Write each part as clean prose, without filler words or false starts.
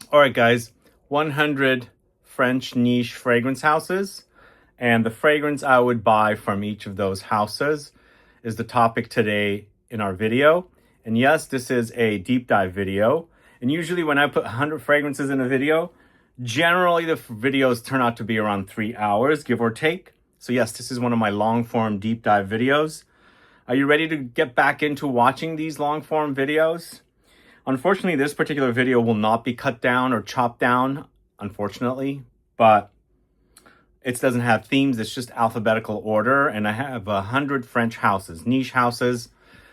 All right, guys, 100 French niche fragrance houses. And the fragrance I would buy from each of those houses is the topic today in our video. And yes, this is a deep dive video. And usually when I put 100 fragrances in a video, generally the videos turn out to be around 3 hours, give or take. So yes, this is one of my long form deep dive videos. Are you ready to get back into watching these long form videos? Unfortunately, this particular video will not be cut down or chopped down, unfortunately, but it doesn't have themes. It's just alphabetical order. And I have 100 French houses, niche houses.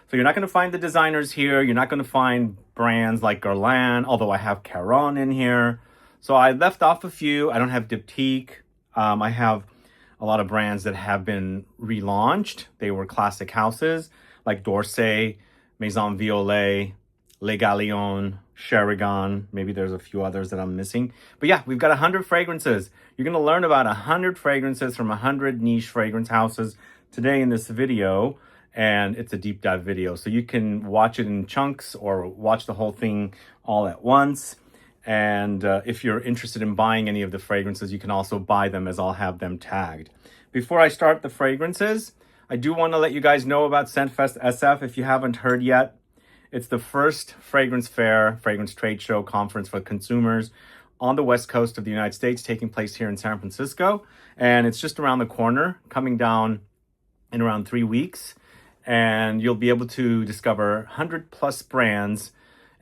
So you're not going to find the designers here. You're not going to find brands like Guerlain, although I have Caron in here. So I left off a few. I don't have Diptyque. I have a lot of brands that have been relaunched. They were classic houses like d'Orsay, Maison Violet, Les Galions, Cherigon. Maybe there's a few others that I'm missing. But yeah, we've got 100 fragrances. You're going to learn about 100 fragrances from 100 niche fragrance houses today in this video. And it's a deep dive video. So you can watch it in chunks or watch the whole thing all at once. And if you're interested in buying any of the fragrances, you can also buy them as I'll have them tagged. Before I start the fragrances, I do want to let you guys know about ScentFest SF if you haven't heard yet. It's the first fragrance fair, fragrance trade show conference for consumers on the west coast of the United States, taking place here in San Francisco. And it's just around the corner, coming down in around 3 weeks. And you'll be able to discover 100 plus brands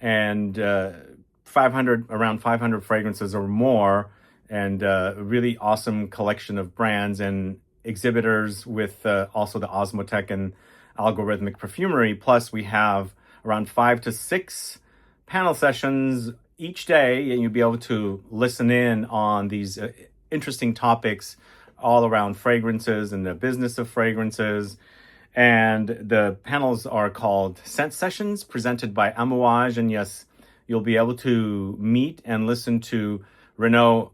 and around 500 fragrances or more, and a really awesome collection of brands and exhibitors with also the Osmotech and algorithmic perfumery. Plus we have around 5 to 6 panel sessions each day, and you'll be able to listen in on these interesting topics all around fragrances and the business of fragrances. And the panels are called Scent Sessions, presented by Amouage. And yes, you'll be able to meet and listen to Renaud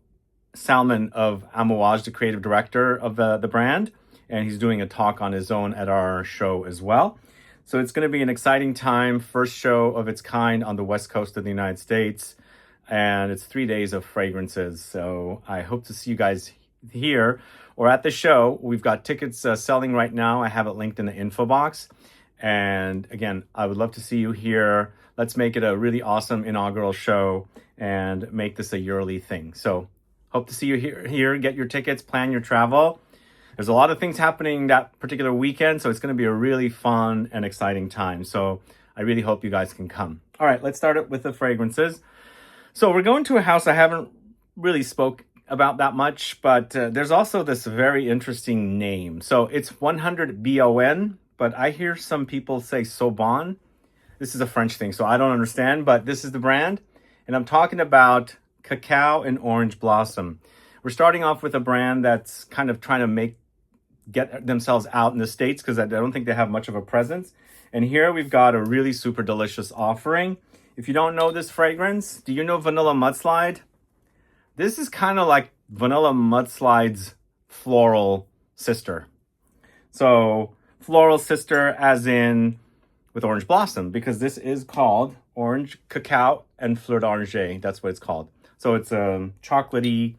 Salmon of Amouage, the creative director of the brand. And he's doing a talk on his own at our show as well. So it's going to be an exciting time, first show of its kind on the west coast of the United States. And it's 3 days of fragrances. So I hope to see you guys here or at the show. We've got tickets selling right now. I have it linked in the info box. And again, I would love to see you here. Let's make it a really awesome inaugural show and make this a yearly thing. So hope to see you here. Get your tickets, plan your travel. There's a lot of things happening that particular weekend, so it's going to be a really fun and exciting time. So I really hope you guys can come. All right, let's start it with the fragrances. So we're going to a house I haven't really spoke about that much, but there's also this very interesting name. So it's 100 BON, but I hear some people say Sorbonne. This is a French thing, so I don't understand, but this is the brand. And I'm talking about Cacao and Orange Blossom. We're starting off with a brand that's kind of trying to get themselves out in the States because I don't think they have much of a presence. And here we've got a really super delicious offering. If you don't know this fragrance, do you know Vanilla Mudslide? This is kind of like Vanilla Mudslide's floral sister. So floral sister as in with Orange Blossom, because this is called Orange Cacao and Fleur d'Oranger. That's what it's called. So it's chocolatey,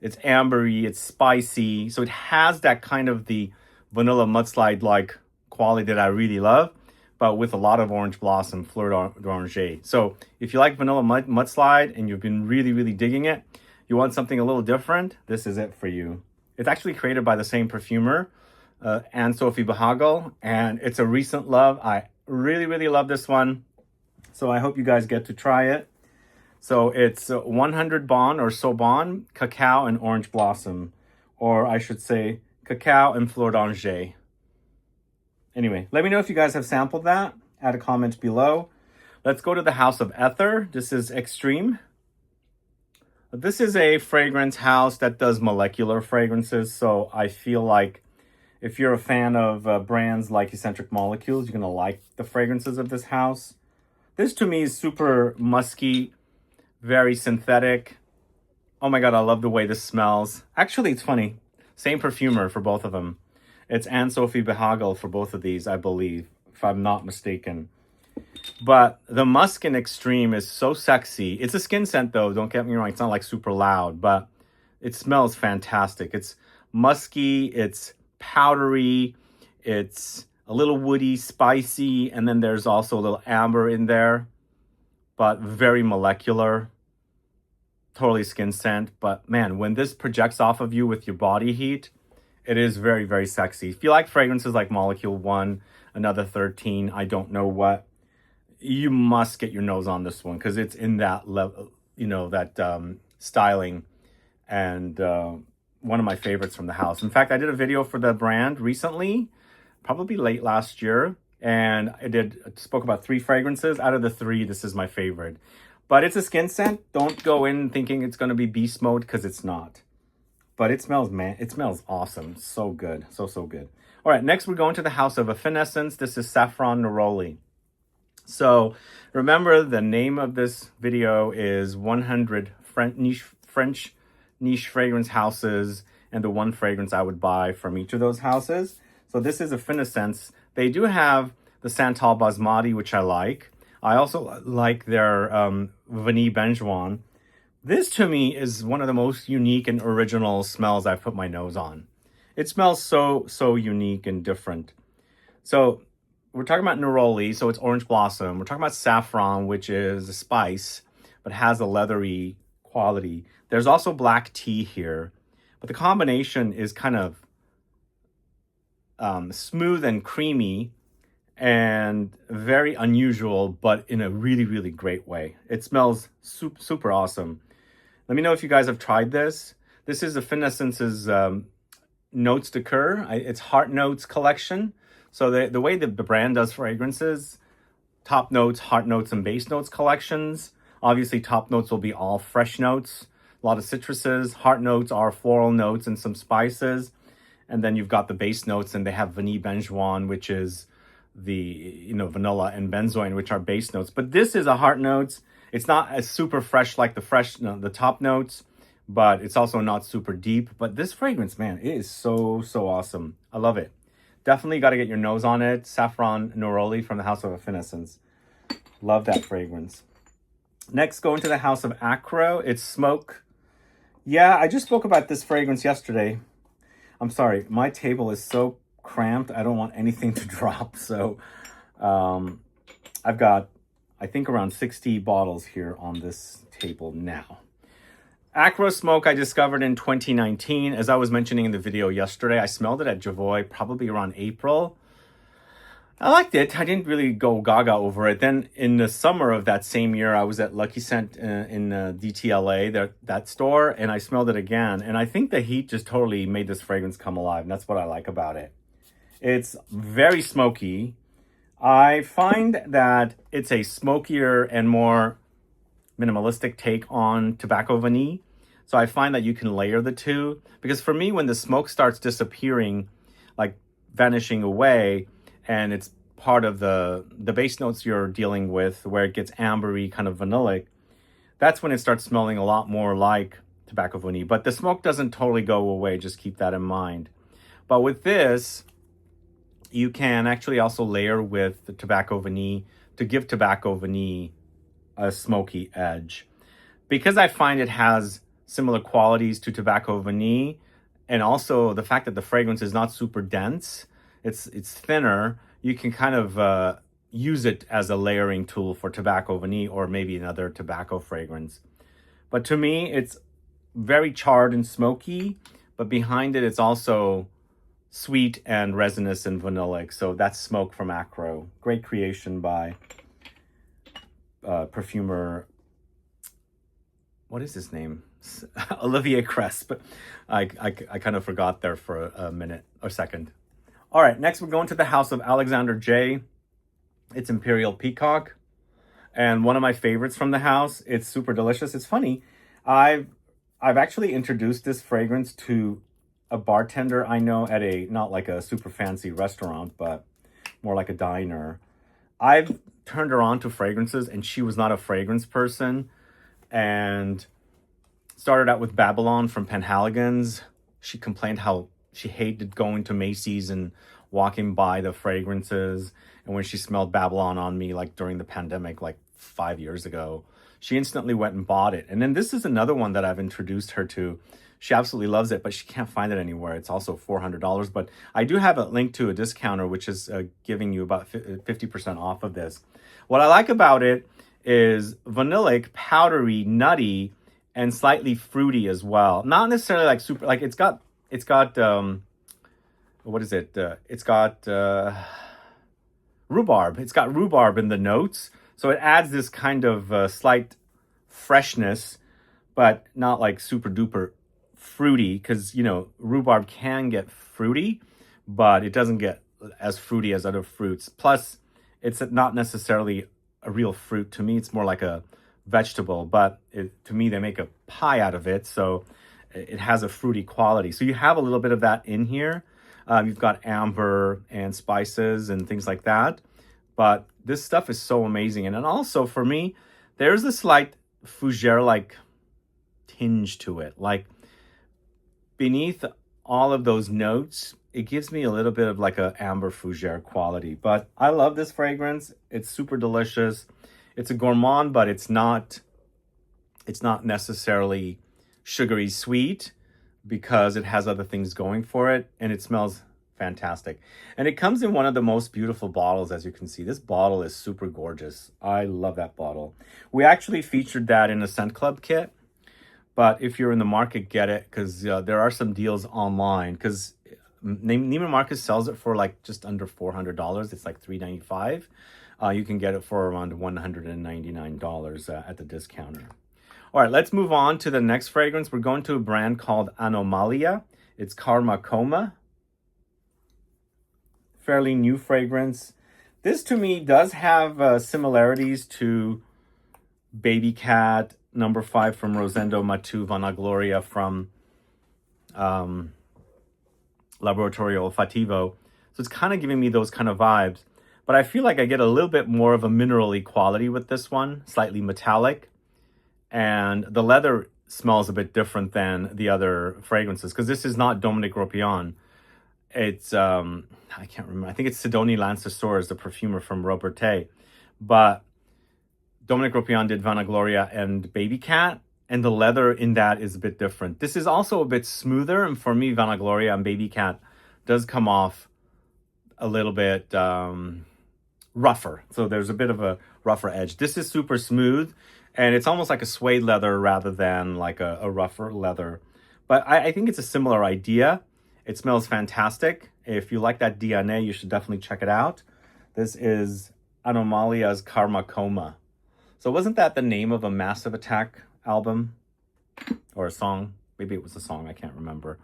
it's ambery, it's spicy. So it has that kind of the Vanilla Mudslide-like quality that I really love, but with a lot of Orange Blossom, Fleur d'Oranger. So if you like Vanilla Mudslide and you've been really, really digging it, you want something a little different, this is it for you. It's actually created by the same perfumer, Anne-Sophie Bahagel, and it's a recent love. I really, really love this one. So I hope you guys get to try it. So it's 100 Bon or Sorbonne, Cacao and Orange Blossom. Or I should say Cacao and Fleur d'Oranger. Anyway, let me know if you guys have sampled that. Add a comment below. Let's go to the house of AETHER. This is Xtraem. This is a fragrance house that does molecular fragrances. So I feel like if you're a fan of brands like Eccentric Molecules, you're going to like the fragrances of this house. This to me is super musky, very synthetic. Oh my God, I love the way this smells. Actually, it's funny. Same perfumer for both of them. It's Anne-Sophie Bahagel for both of these, I believe, if I'm not mistaken. But the Musk in Extreme is so sexy. It's a skin scent though, don't get me wrong. It's not like super loud, but it smells fantastic. It's musky, it's powdery, it's a little woody, spicy, and then there's also a little amber in there, but very molecular. Totally skin scent. But man, when this projects off of you with your body heat, it is very, very sexy. If you like fragrances like Molecule 1, Another 13, I don't know what, you must get your nose on this one because it's in that level, you know, that styling, and one of my favorites from the house. In fact, I did a video for the brand recently, probably late last year, and I spoke about 3 fragrances. Out of the 3, this is my favorite. But it's a skin scent. Don't go in thinking it's going to be beast mode because it's not. But it smells, man, it smells awesome. So good. So, so good. All right, next we're going to the house of AFFINESSENCE. This is Safran Néroli. So remember, the name of this video is 100 French niche fragrance houses and the 1 fragrance I would buy from each of those houses. So this is AFFINESSENCE. They do have the Santal Basmati, which I like. I also like their Vanille Benjoin. This to me is one of the most unique and original smells I've put my nose on. It smells so, so unique and different. So we're talking about Néroli, so it's orange blossom. We're talking about saffron, which is a spice, but has a leathery quality. There's also black tea here, but the combination is kind of smooth and creamy and very unusual, but in a really, really great way. It smells super awesome. Let me know if you guys have tried this. This is AFFINESSENCE's Notes de Coeur. It's Heart Notes collection. So the way that the brand does fragrances, top notes, heart notes, and base notes collections. Obviously, top notes will be all fresh notes, a lot of citruses. Heart notes are floral notes and some spices. And then you've got the base notes, and they have Vanille Benjoin, which is the, you know, vanilla, and benzoin, which are base notes. But this is a heart notes. It's not as super fresh like the top notes, but it's also not super deep. But this fragrance, man, it is so, so awesome. I love it. Definitely got to get your nose on it. Safran Néroli from the house of AFFINESSENCE. Love that fragrance. Next, going to the house of AKRO. It's Smoke. Yeah, I just spoke about this fragrance yesterday. I'm sorry, my table is so cramped. I don't want anything to drop. So I've got, I think, around 60 bottles here on this table now. AKRO Smoke I discovered in 2019. As I was mentioning in the video yesterday, I smelled it at Javoy probably around April. I liked it. I didn't really go gaga over it. Then in the summer of that same year, I was at Lucky Scent in DTLA, that store, and I smelled it again. And I think the heat just totally made this fragrance come alive. And that's what I like about it. It's very smoky. I find that it's a smokier and more minimalistic take on Tobacco Vanille. So I find that you can layer the two. Because for me, when the smoke starts disappearing, like vanishing away, and it's part of the base notes you're dealing with, where it gets ambery, kind of vanillic, that's when it starts smelling a lot more like Tobacco Vanille. But the smoke doesn't totally go away, just keep that in mind. But with this, you can actually also layer with the Tobacco Vanille to give Tobacco Vanille a smoky edge. Because I find it has similar qualities to Tobacco Vanille, and also the fact that the fragrance is not super dense, it's thinner, you can kind of use it as a layering tool for Tobacco Vanille or maybe another tobacco fragrance. But to me, it's very charred and smoky, but behind it, it's also sweet and resinous and vanillic. So that's Smoke from AKRO. Great creation by perfumer, what is his name? Olivier Cresp. I kind of forgot there for a minute or second. All right, next we're going to the house of Alexandre J. It's Imperial Peacock, and one of my favorites from the house. It's super delicious. It's funny, I've actually introduced this fragrance to a bartender I know at a, not like a super fancy restaurant, but more like a diner. I've turned her on to fragrances, and she was not a fragrance person, and started out with Babylon from Penhaligon's. She complained how she hated going to Macy's and walking by the fragrances. And when she smelled Babylon on me, like during the pandemic, like 5 years ago, she instantly went and bought it. And then this is another one that I've introduced her to. She absolutely loves it, but she can't find it anywhere. It's also $400. But I do have it linked to a discounter, which is giving you about 50% off of this. What I like about it is vanillic, powdery, nutty, and slightly fruity as well. Not necessarily like super, like it's got what is it? It's got rhubarb. It's got rhubarb in the notes. So it adds this kind of slight freshness, but not like super duper fruity, because, you know, rhubarb can get fruity, but it doesn't get as fruity as other fruits. Plus, it's not necessarily a real fruit. To me, it's more like a vegetable, but to me, they make a pie out of it, so it has a fruity quality. So you have a little bit of that in here. You've got amber and spices and things like that, but this stuff is so amazing. And then also for me, there's a slight fougere-like tinge to it. Like beneath all of those notes, it gives me a little bit of like a amber fougere quality. But I love this fragrance. It's super delicious. It's a gourmand, but it's not necessarily sugary sweet, because it has other things going for it, and it smells fantastic. And it comes in one of the most beautiful bottles, as you can see. This bottle is super gorgeous. I love that bottle. We actually featured that in a Scent Club kit, but if you're in the market, get it, because there are some deals online, because Neiman Marcus sells it for like just under $400. It's like $395. You can get it for around $199 at the discounter. All right, let's move on to the next fragrance. We're going to a brand called ANOMALIA. It's Karmacoma. Fairly new fragrance. This to me does have similarities to Baby Cat number 5 from Rosendo Matu Vanagloria from Laboratorio Olfativo. So it's kind of giving me those kind of vibes. But I feel like I get a little bit more of a mineral-y quality with this one, slightly metallic. And the leather smells a bit different than the other fragrances, because this is not Dominique Ropion. It's, I can't remember. I think it's Sidonie Lancesaur, the perfumer from Robertet. But Dominique Ropion did Vanagloria and Baby Cat, and the leather in that is a bit different. This is also a bit smoother, and for me, Vanagloria and Baby Cat does come off a little bit rougher. So there's a bit of a rougher edge. This is super smooth. And it's almost like a suede leather rather than like a rougher leather. But I think it's a similar idea. It smells fantastic. If you like that DNA, you should definitely check it out. This is Anomalia's Karmacoma. So wasn't that the name of a Massive Attack album? Or a song? Maybe it was a song, I can't remember.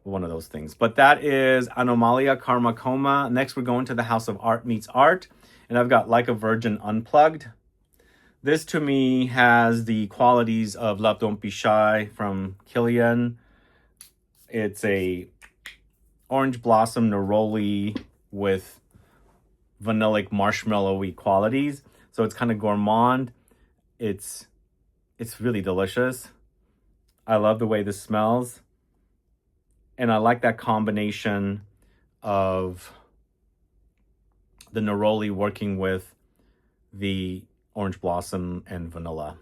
One of those things. But that is Anomalia Karmacoma. Next, we're going to the House of Art Meets Art. And I've got Like a Virgin Unplugged. This, to me, has the qualities of Love Don't Be Shy from KILIAN. It's a orange blossom neroli with vanillic marshmallowy qualities. So it's kind of gourmand. It's really delicious. I love the way this smells. And I like that combination of the neroli working with the orange blossom and vanilla.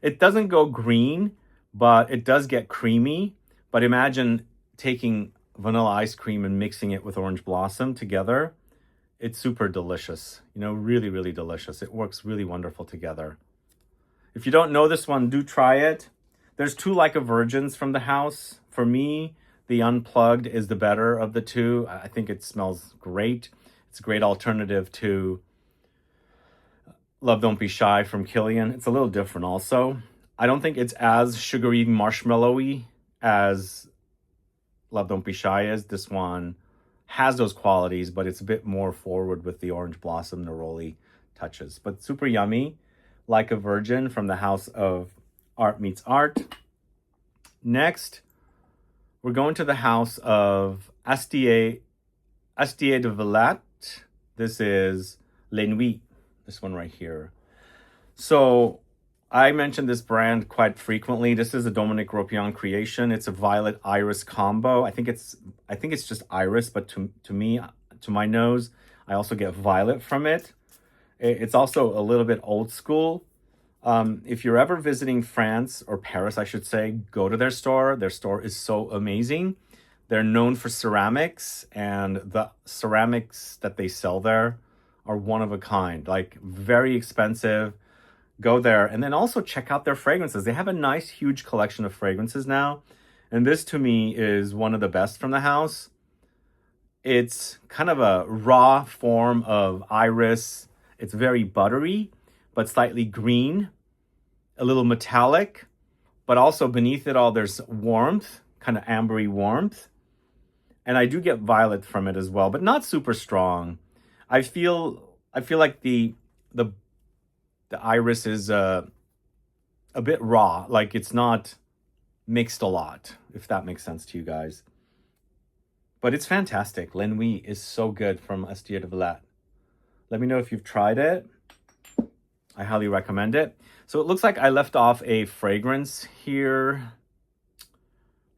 It doesn't go green, but it does get creamy. But imagine taking vanilla ice cream and mixing it with orange blossom together. It's super delicious. You know, really, really delicious. It works really wonderful together. If you don't know this one, do try it. There's 2 Like a Virgins from the house. For me, the Unplugged is the better of the 2. I think it smells great. It's a great alternative to Love Don't Be Shy from KILIAN. It's a little different also. I don't think it's as sugary marshmallowy as Love Don't Be Shy is. This one has those qualities, but it's a bit more forward with the orange blossom neroli touches. But super yummy. Like a Virgin from the House of Art Meets Art. Next, we're going to the house of Astier de Villatte. This is Les Nuits. This one right here. So I mentioned this brand quite frequently. This is a Dominique Ropion creation. It's a violet iris combo. I think it's I think it's just iris, but to me, to my nose, I also get violet from it. It's also a little bit old school. If you're ever visiting France or Paris, I should say, go to their store. Their store is so amazing. They're known for ceramics, and the ceramics that they sell there are one of a kind, like very expensive. Go there, and then also check out their fragrances. They have a nice, huge collection of fragrances now. And this to me is one of the best from the house. It's kind of a raw form of iris. It's very buttery, but slightly green, a little metallic, but also beneath it all, there's warmth, kind of ambery warmth. And I do get violet from it as well, but not super strong. I feel like the iris is a bit raw, like it's not mixed a lot, if that makes sense to you guys. But it's fantastic. La Nuit is so good from ASTIER de VILLATTE. Let me know if you've tried it. I highly recommend it. So it looks like I left off a fragrance here.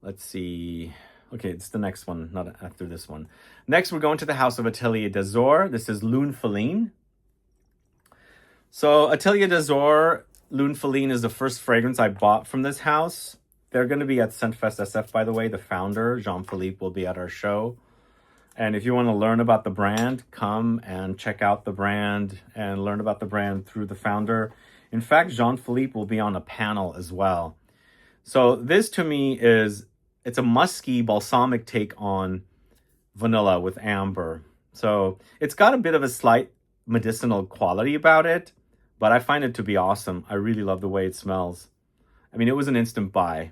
Let's see. Okay, it's the next one, not after this one. Next, we're going to the house of Atelier d'Azur. This is Lune Féline. So Atelier d'Azur, Lune Féline is the first fragrance I bought from this house. They're going to be at Scentfest SF, by the way. The founder, Jean-Philippe, will be at our show. And if you want to learn about the brand, come and check out the brand and learn about the brand through the founder. In fact, Jean-Philippe will be on a panel as well. So this to me is, it's a musky, balsamic take on vanilla with amber. So it's got a bit of a slight medicinal quality about it, but I find it to be awesome. I really love the way it smells. I mean, it was an instant buy.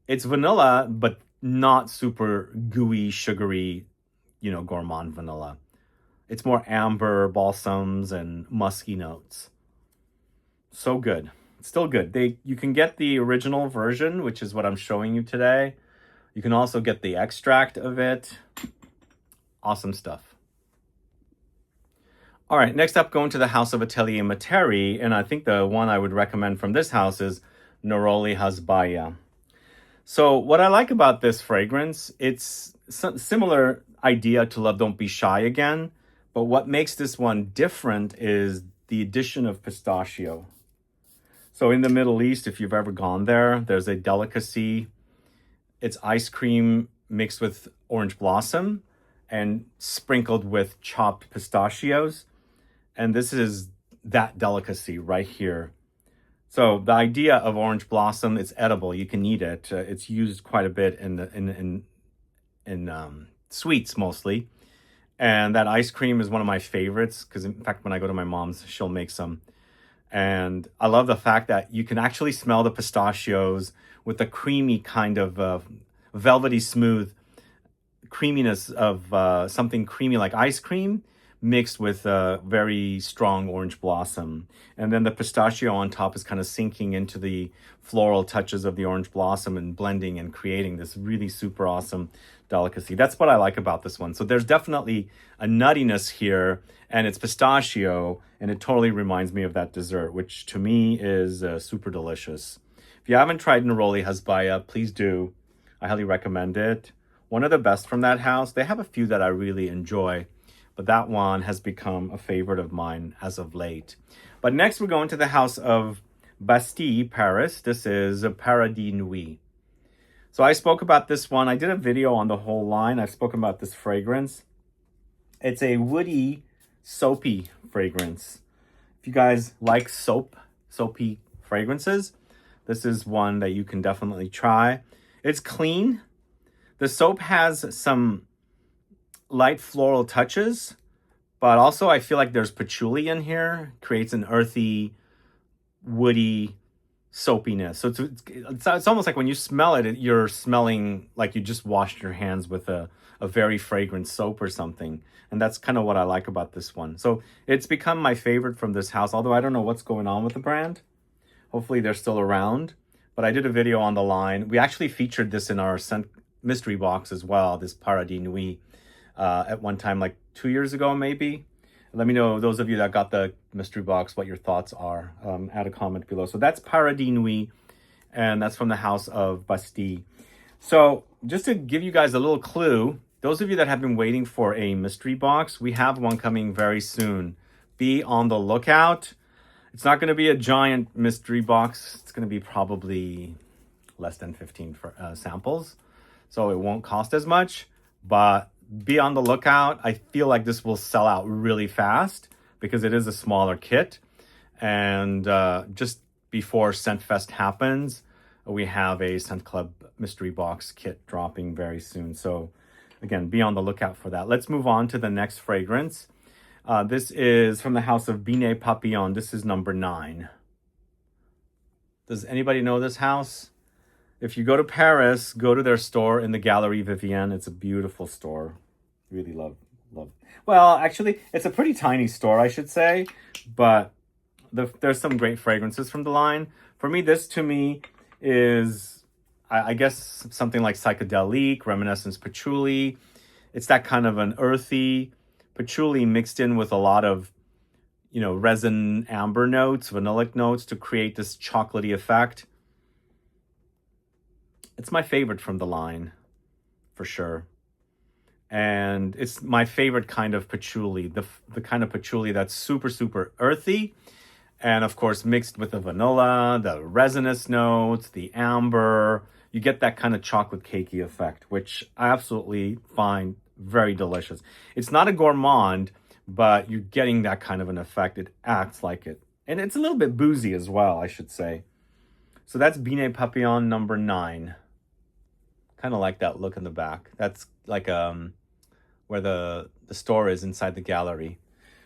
It's vanilla, but not super gooey, sugary, you know, gourmand vanilla. It's more amber, balsams, and musky notes. So good. It's still good. You can get the original version, which is what I'm showing you today. You can also get the extract of it. Awesome stuff. All right, next up, going to the house of Atelier MATERI, and I think the one I would recommend from this house is Néroli Hasbaya. So what I like about this fragrance, it's similar idea to Love Don't Be Shy again, but what makes this one different is the addition of pistachio. So in the Middle East, if you've ever gone there, there's a delicacy. It's ice cream mixed with orange blossom and sprinkled with chopped pistachios. And this is that delicacy right here. So the idea of orange blossom, it's edible. You can eat it. It's used quite a bit in sweets mostly. And that ice cream is one of my favorites because, in fact, when I go to my mom's, she'll make some. And I love the fact that you can actually smell the pistachios with the creamy kind of velvety smooth creaminess of something creamy like ice cream mixed with very strong orange blossom. And then the pistachio on top is kind of sinking into the floral touches of the orange blossom and blending and creating this really super awesome delicacy. That's what I like about this one. So there's definitely a nuttiness here, and it's pistachio, and it totally reminds me of that dessert, which to me is super delicious. If you haven't tried Néroli Hasbaya, please do. I highly recommend it. One of the best from that house. They have a few that I really enjoy, but that one has become a favorite of mine as of late. But next we're going to the house of Bastille, Paris. This is a Paradis Nuit. So I spoke about this one. I did a video on the whole line. I've spoken about this fragrance. It's a woody, soapy fragrance. If you guys like soapy fragrances, this is one that you can definitely try. It's clean. The soap has some light floral touches, but also I feel like there's patchouli in here. Creates an earthy, woody soapiness. So it's almost like when you smell it, you're smelling like you just washed your hands with a very fragrant soap or something. And that's kind of what I like about this one. So it's become my favorite from this house, although I don't know what's going on with the brand. Hopefully they're still around. But I did a video on the line. We actually featured this in our mystery box as well, this Paradis Nuit, at one time, like 2 years ago, maybe. Let me know, those of you that got the mystery box, what your thoughts are. Add a comment below. So that's Paradis Nuit, and that's from the house of Bastille. So just to give you guys a little clue, those of you that have been waiting for a mystery box, we have one coming very soon. Be on the lookout. It's not going to be a giant mystery box. It's going to be probably less than 15 samples. So it won't cost as much, but be on the lookout. I feel like this will sell out really fast because it is a smaller kit. And just before ScentFest happens, we have a Scent Club mystery box kit dropping very soon. So again, be on the lookout for that. Let's move on to the next fragrance. This is from the house of Binet Papillon. This is number 9. Does anybody know this house? If you go to Paris, go to their store in the Galerie Vivienne. It's a beautiful store. Really love. Well, actually, it's a pretty tiny store, I should say. But there's some great fragrances from the line. For me, this to me is, I guess, something like psychedelic, reminiscence patchouli. It's that kind of an earthy patchouli mixed in with a lot of, resin amber notes, vanillic notes to create this chocolatey effect. It's my favorite from the line, for sure. And it's my favorite kind of patchouli, the kind of patchouli that's super, super earthy. And of course, mixed with the vanilla, the resinous notes, the amber, you get that kind of chocolate cakey effect, which I absolutely find very delicious. It's not a gourmand, but you're getting that kind of an effect. It acts like it. And it's a little bit boozy as well, I should say. So that's Binet Papillon number 9. Kind of like that look in the back. That's like where the store is inside the gallery.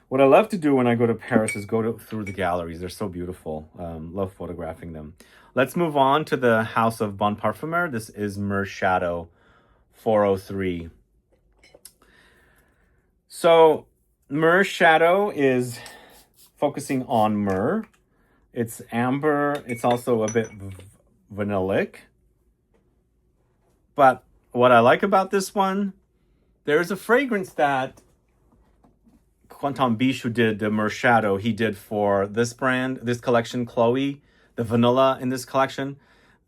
What I love to do when I go to Paris is go through the galleries. They're so beautiful. Love photographing them. Let's move on to the house of Bon Parfumeur. This is Myrrh Shadow 403. So Myrrh Shadow is focusing on myrrh. It's amber. It's also a bit vanillic. But what I like about this one, there's a fragrance that Quentin Biche, who did the Myrrh Shadow, he did for this brand, this collection, Chloe, the vanilla in this collection.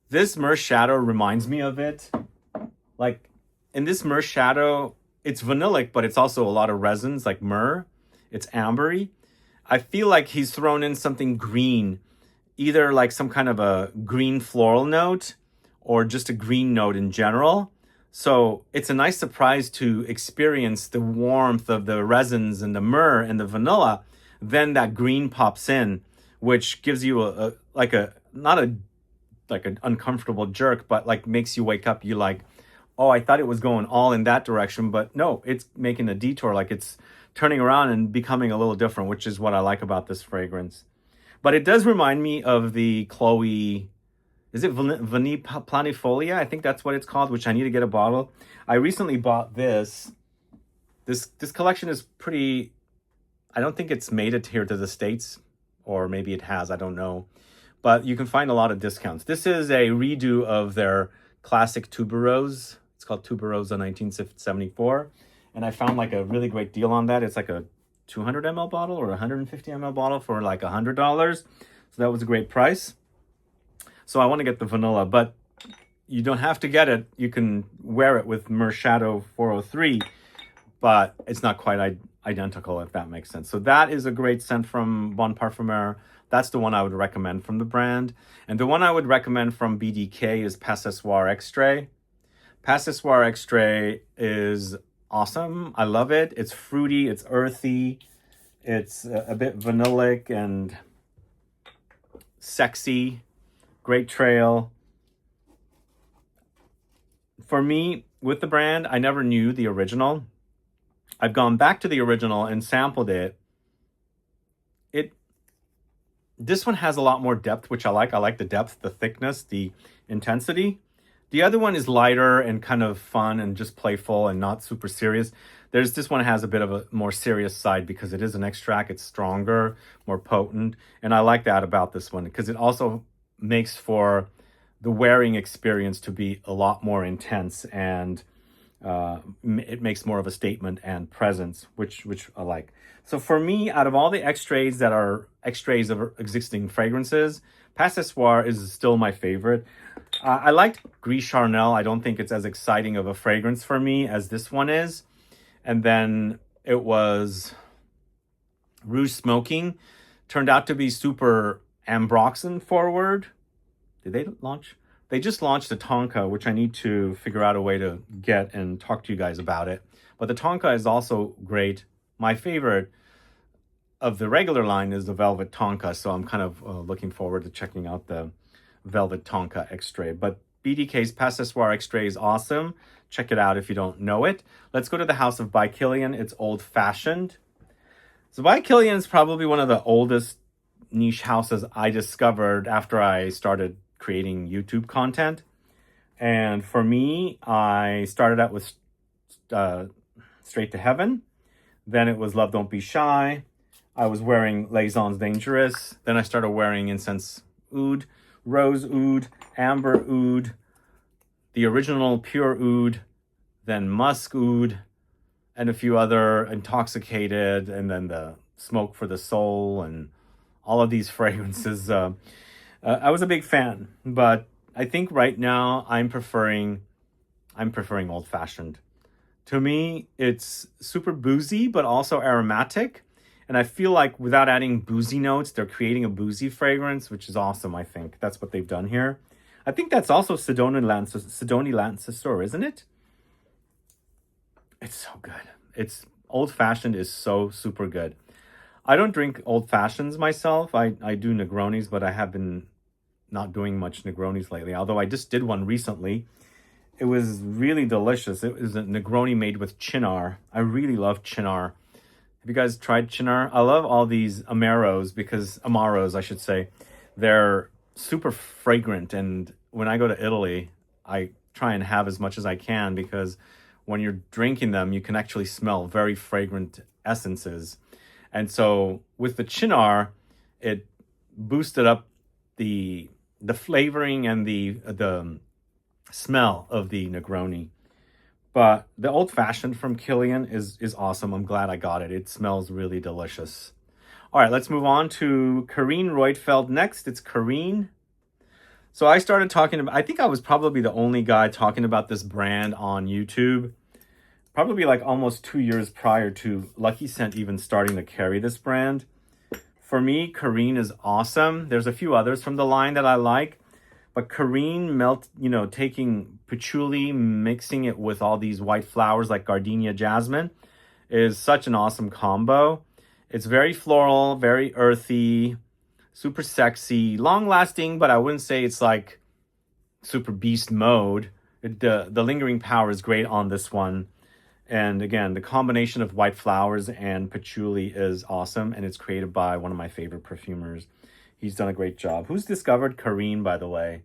This Myrrh Shadow reminds me of it. Like, in this Myrrh Shadow, it's vanillic, but it's also a lot of resins, like myrrh. It's ambery. I feel like he's thrown in something green, either like some kind of a green floral note, or just a green note in general. So it's a nice surprise to experience the warmth of the resins and the myrrh and the vanilla. Then that green pops in, which gives you not an uncomfortable jerk, but like makes you wake up. You like, oh, I thought it was going all in that direction, but no, it's making a detour. Like it's turning around and becoming a little different, which is what I like about this fragrance. But it does remind me of the Chloe, is it Vanille Planifolia? I think that's what it's called, which I need to get a bottle. I recently bought this. This collection is pretty, I don't think it's made it here to the States, or maybe it has, I don't know. But you can find a lot of discounts. This is a redo of their classic tuberose. It's called Tuberosa 1974. And I found like a really great deal on that. It's like a 200 ml bottle or 150 ml bottle for like $100. So that was a great price. So I want to get the vanilla, but you don't have to get it. You can wear it with Myrrh Shadow 403, but it's not quite identical, if that makes sense. So that is a great scent from Bon Parfumeur. That's the one I would recommend from the brand. And the one I would recommend from BDK is Soir Extrait. Soir Extrait is awesome. I love it. It's fruity, it's earthy, it's a bit vanillic and sexy. Great trail. For me, with the brand, I never knew the original. I've gone back to the original and sampled it. This one has a lot more depth, which I like. I like the depth, the thickness, the intensity. The other one is lighter and kind of fun and just playful and not super serious. This one has a bit of a more serious side because it is an extract. It's stronger, more potent. And I like that about this one because it also makes for the wearing experience to be a lot more intense, and it makes more of a statement and presence, which I like. So for me, out of all the extraits that are extraits of existing fragrances, Soir is still my favorite. I liked Gris Charnel. I don't think it's as exciting of a fragrance for me as this one is. And then it was Rouge Smoking. Turned out to be super ambroxan forward. Did they launch? They just launched the Tonka, which I need to figure out a way to get and talk to you guys about it. But the Tonka is also great. My favorite of the regular line is the Velvet Tonka, so I'm kind of looking forward to checking out the Velvet Tonka Extrait. But BDK's Pas Ce Soir Extrait is awesome. Check it out if you don't know it. Let's go to the house of By KILIAN. It's Old Fashioned. So By KILIAN is probably one of the oldest niche houses I discovered after I started creating YouTube content. And for me, I started out with Straight to Heaven. Then it was Love Don't Be Shy. I was wearing Liaisons Dangerous. Then I started wearing Incense Oud, Rose Oud, Amber Oud, the original Pure Oud, then Musk Oud, and a few other Intoxicated, and then the Smoke for the Soul, and all of these fragrances. I was a big fan, but I think right now I'm preferring Old Fashioned. To me, it's super boozy, but also aromatic. And I feel like without adding boozy notes, they're creating a boozy fragrance, which is awesome, I think. That's what they've done here. I think that's also Sidonie Lancestor, isn't it? It's so good. Old Fashioned is so super good. I don't drink Old Fashions myself. I do Negronis, but I have been not doing much Negronis lately. Although I just did one recently. It was really delicious. It was a Negroni made with Chinar. I really love Chinar. Have you guys tried Chinar? I love all these Amaros, I should say. They're super fragrant, and when I go to Italy, I try and have as much as I can, because when you're drinking them, you can actually smell very fragrant essences. And so with the Chinar, it boosted up the flavoring and the smell of the Negroni. But the Old Fashioned from KILIAN is awesome. I'm glad I got it. It smells really delicious. All right, let's move on to Karine Reutefeldt next. It's Karine. So I started talking about, I think I was probably the only guy talking about this brand on YouTube. Probably like almost 2 years prior to Lucky Scent even starting to carry this brand. For me, Karine is awesome. There's a few others from the line that I like. But Karine taking patchouli, mixing it with all these white flowers like gardenia jasmine is such an awesome combo. It's very floral, very earthy, super sexy, long-lasting, but I wouldn't say it's like super beast mode. The lingering power is great on this one. And again, the combination of white flowers and patchouli is awesome, and it's created by one of my favorite perfumers. He's done a great job. Who's discovered Karine, by the way?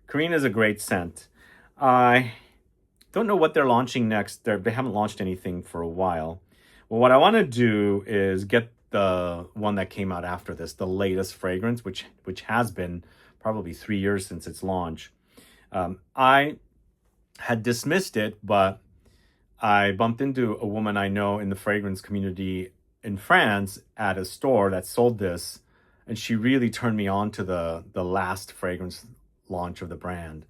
Karine is a great scent. I don't know what they're launching next. They haven't launched anything for a while. Well, what I want to do is get the one that came out after this, the latest fragrance, which has been probably 3 years since its launch. I had dismissed it, but I bumped into a woman I know in the fragrance community in France at a store that sold this, and she really turned me on to the last fragrance launch of the brand.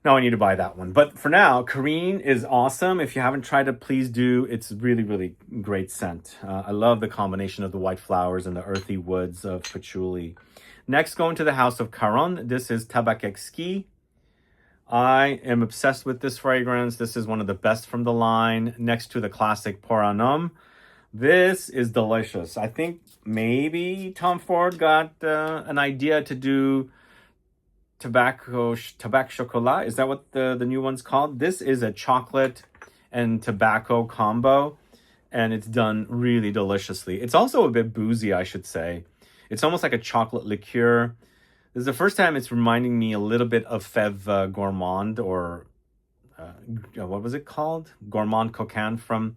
Now I need to buy that one. But for now, Karine is awesome. If you haven't tried it, please do. It's really, really great scent. I love the combination of the white flowers and the earthy woods of patchouli. Next, going to the house of Caron. This is Tabac Exquis. I am obsessed with this fragrance. This is one of the best from the line, next to the classic Pour un Homme. This is delicious. I think maybe Tom Ford got an idea to do Tabac Chocolat. Is that what the new one's called? This is a chocolate and tobacco combo, and it's done really deliciously. It's also a bit boozy, I should say. It's almost like a chocolate liqueur. This is the first time it's reminding me a little bit of Fève Gourmand, or what was it called? Gourmand Coquin from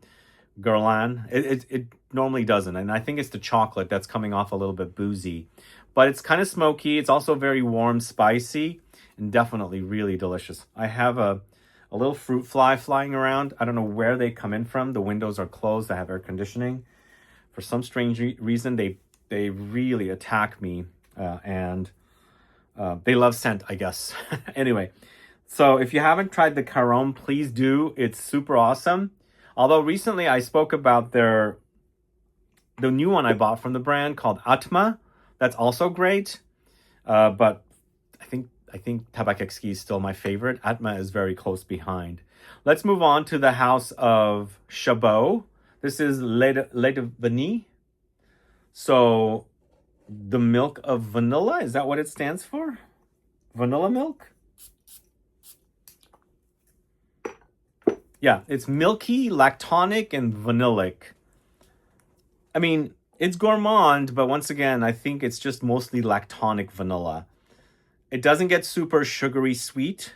Guerlain. It normally doesn't, and I think it's the chocolate that's coming off a little bit boozy. But it's kind of smoky. It's also very warm, spicy, and definitely really delicious. I have a little fruit fly flying around. I don't know where they come in from. The windows are closed. I have air conditioning. For some strange reason, they really attack me, and They love scent, I guess. Anyway, so if you haven't tried the Carome, please do. It's super awesome. Although recently I spoke about the new one I bought from the brand called Atma. That's also great. But I think Tabak-Exquis is still my favorite. Atma is very close behind. Let's move on to the house of Chabot. This is Lait de Vanille. So the milk of vanilla, is that what it stands for? Vanilla milk? Yeah, it's milky, lactonic, and vanillic. I mean, it's gourmand, but once again, I think it's just mostly lactonic vanilla. It doesn't get super sugary sweet,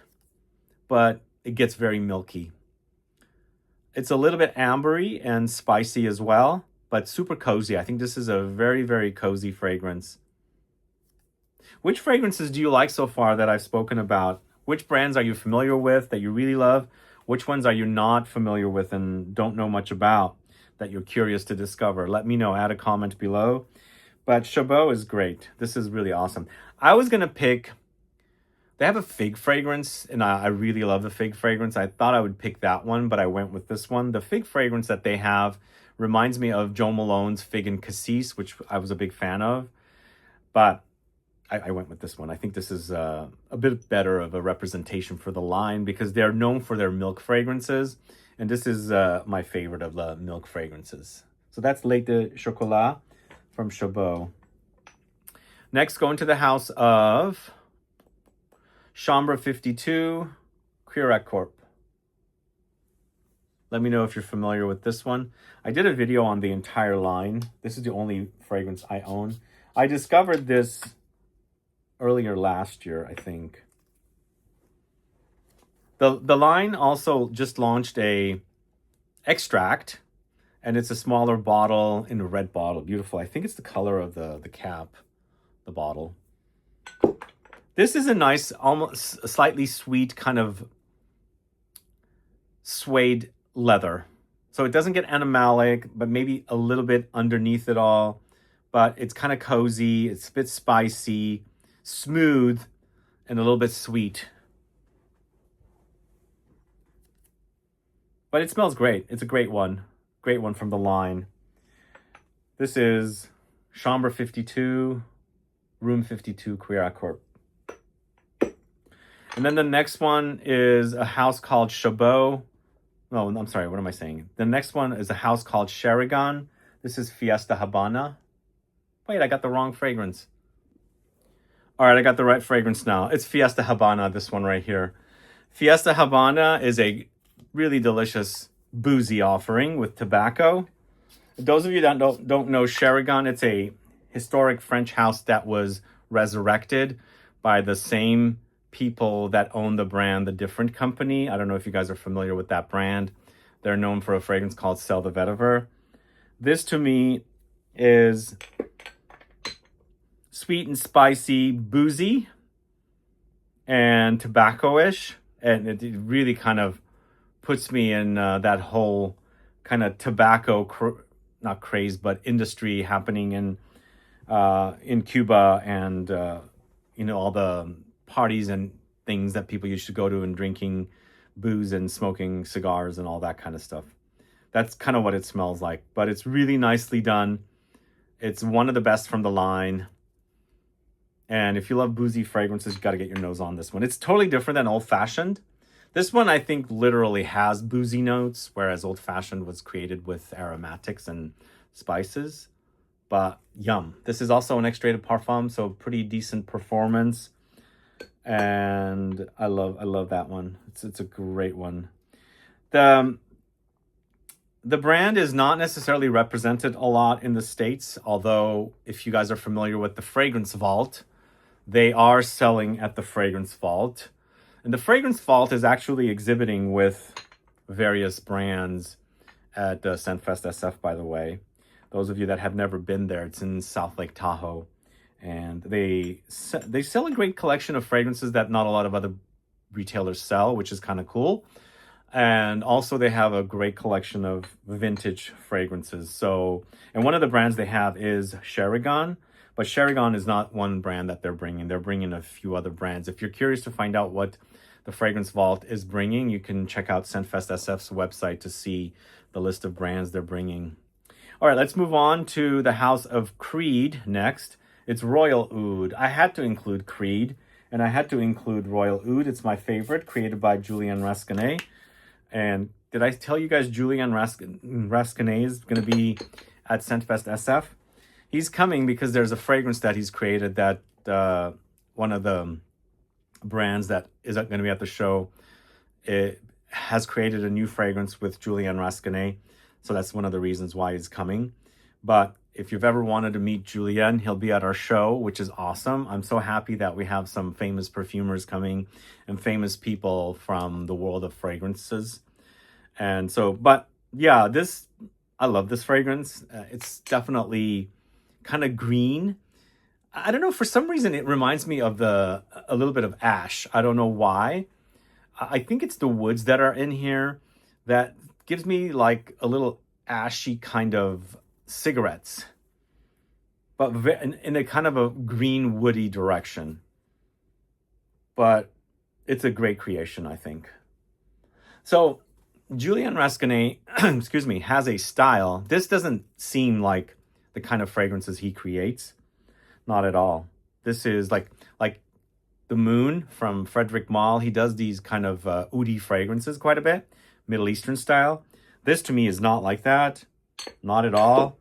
but it gets very milky. It's a little bit ambery and spicy as well, but super cozy. I think this is a very, very cozy fragrance. Which fragrances do you like so far that I've spoken about? Which brands are you familiar with that you really love? Which ones are you not familiar with and don't know much about that you're curious to discover? Let me know. Add a comment below. But Chabot is great. This is really awesome. I was going to pick... They have a fig fragrance, and I really love the fig fragrance. I thought I would pick that one, but I went with this one. The fig fragrance that they have reminds me of Jo Malone's Fig and Cassis, which I was a big fan of. But I went with this one. I think this is a bit better of a representation for the line because they're known for their milk fragrances. And this is my favorite of the milk fragrances. So that's Lait de Chocolat from Chabot. Next, going to the house of Chambre 52, Cuirac Corp. Let me know if you're familiar with this one. I did a video on the entire line. This is the only fragrance I own. I discovered this earlier last year, I think. The line also just launched a extract, and it's a smaller bottle in a red bottle. Beautiful. I think it's the color of the cap, the bottle. This is a nice, almost slightly sweet kind of suede leather. So it doesn't get animalic, but maybe a little bit underneath it all. But it's kind of cozy. It's a bit spicy, smooth, and a little bit sweet. But it smells great. It's a great one. Great one from the line. This is Chambre 52, Room 52, Cuirac Corp. And then the next one is a house called Chabot. No, I'm sorry, what am I saying? The next one is a house called Sherigan. This is Fiesta Habana. Wait, I got the wrong fragrance. All right, I got the right fragrance now. It's Fiesta Habana, this one right here. Fiesta Habana is a really delicious boozy offering with tobacco. Those of you that don't know Sherigan, it's a historic French house that was resurrected by the same people that own the brand, The Different Company. I don't know if you guys are familiar with that brand. They're known for a fragrance called Celle de Vetiver. This to me is sweet and spicy, boozy, and tobacco-ish. And it really kind of puts me in that whole kind of tobacco, not craze, but industry happening in Cuba and, you know, all the parties and things that people used to go to and drinking booze and smoking cigars and all that kind of stuff. That's kind of what it smells like, but it's really nicely done. It's one of the best from the line. And if you love boozy fragrances, you got to get your nose on this one. It's totally different than Old Fashioned. This one, I think, literally has boozy notes, whereas Old Fashioned was created with aromatics and spices. But yum. This is also an Extrait de Parfum, so pretty decent performance. And I love that one. It's a great one. The brand is not necessarily represented a lot in the States, although if you guys are familiar with the Fragrance Vault, they are selling at the Fragrance Vault. And the Fragrance Vault is actually exhibiting with various brands at Scentfest SF, by the way. Those of you that have never been there, it's in South Lake Tahoe. And they sell a great collection of fragrances that not a lot of other retailers sell, which is kind of cool. And also they have a great collection of vintage fragrances. So, and one of the brands they have is Sherigan, But Cherigon is not one brand that they're bringing. They're bringing a few other brands. If you're curious to find out what the Fragrance Vault is bringing, you can check out Scentfest SF's website to see the list of brands they're bringing. All right, let's move on to the House of Creed next. It's Royal Oud. I had to include Creed, and I had to include Royal Oud. It's my favorite, created by Julien Rascanet. And did I tell you guys Julien Rascanet is going to be at Scentfest SF? He's coming because there's a fragrance that he's created that one of the brands that is going to be at the show, it has created a new fragrance with Julien Rascanet. So that's one of the reasons why he's coming. But if you've ever wanted to meet Julien, he'll be at our show, which is awesome. I'm so happy that we have some famous perfumers coming and famous people from the world of fragrances. And so, but yeah, I love this fragrance. It's definitely kind of green. I don't know, for some reason it reminds me of a little bit of ash. I don't know why. I think it's the woods that are in here that gives me like a little ashy kind of cigarettes, but in a kind of a green woody direction. But it's a great creation, I think. So Julien Rascanet, excuse me, has a style. This doesn't seem like the kind of fragrances he creates. Not at all. This is like the Moon from Frederic Malle. He does these kind of oudi fragrances quite a bit, Middle Eastern style. This to me is not like that. Not at all.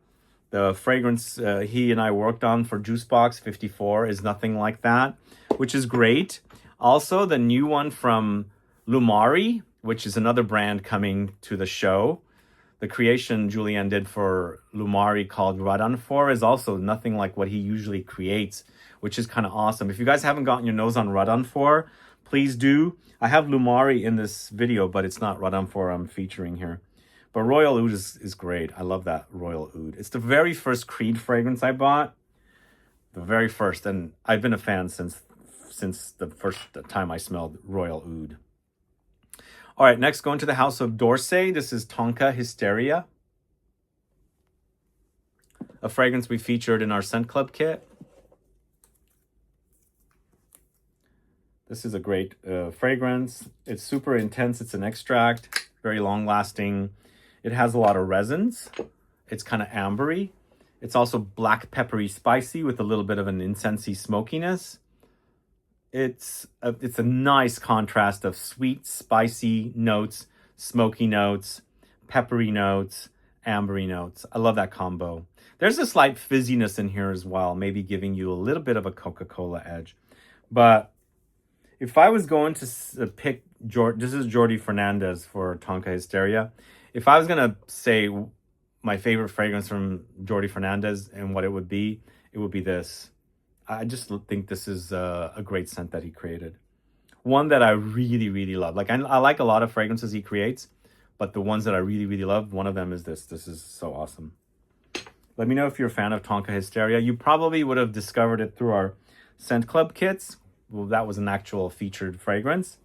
The fragrance he and I worked on for Juicebox 54 is nothing like that, which is great. Also, the new one from Lumari, which is another brand coming to the show. The creation Julien did for Lumari called Radanfor is also nothing like what he usually creates, which is kind of awesome. If you guys haven't gotten your nose on Radanfor, please do. I have Lumari in this video, but it's not Radanfor I'm featuring here. But Royal Oud is great. I love that Royal Oud. It's the very first Creed fragrance I bought. The very first. And I've been a fan since the first time I smelled Royal Oud. All right, next going to the House of D'Orsay. This is Tonka Hysteria, a fragrance we featured in our Scent Club kit. This is a great fragrance. It's super intense. It's an extract, very long lasting. It has a lot of resins. It's kind of ambery. It's also black peppery spicy with a little bit of an incensey smokiness. It's a nice contrast of sweet, spicy notes, smoky notes, peppery notes, ambery notes. I love that combo. There's a slight fizziness in here as well, maybe giving you a little bit of a Coca-Cola edge. But if I was going to pick, this is Jordi Fernandez for Tonka Hysteria. If I was going to say my favorite fragrance from Jordi Fernandez and what it would be this. I just think this is a great scent that he created. One that I really, really love. Like I like a lot of fragrances he creates, but the ones that I really, really love, one of them is this. This is so awesome. Let me know if you're a fan of Tonka Hysteria. You probably would have discovered it through our Scent Club kits. Well, that was an actual featured fragrance.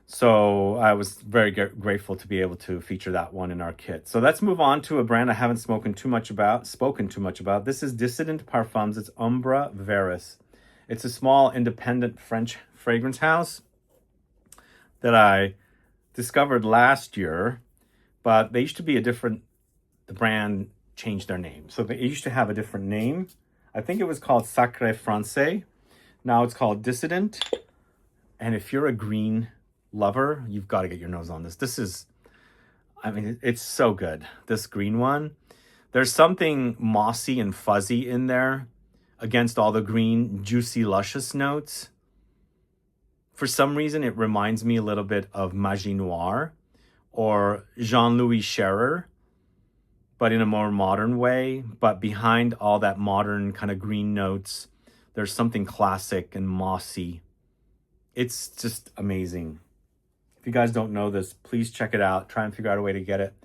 So I was very grateful to be able to feature that one in our kit. So let's move on to a brand I haven't spoken too much about. This is Dissident Parfums. It's Umbra Veris. It's a small independent French fragrance house that I discovered last year, but they used to be the brand changed their name. So they used to have a different name. I think it was called Sacré Francais. Now it's called Dissident. And if you're a green lover, you've got to get your nose on this. This is, I mean, it's so good. This green one, there's something mossy and fuzzy in there against all the green, juicy, luscious notes. For some reason, it reminds me a little bit of Magie Noire or Jean-Louis Scherer, but in a more modern way. But behind all that modern kind of green notes, there's something classic and mossy. It's just amazing. If you guys don't know this, please check it out. Try and figure out a way to get it.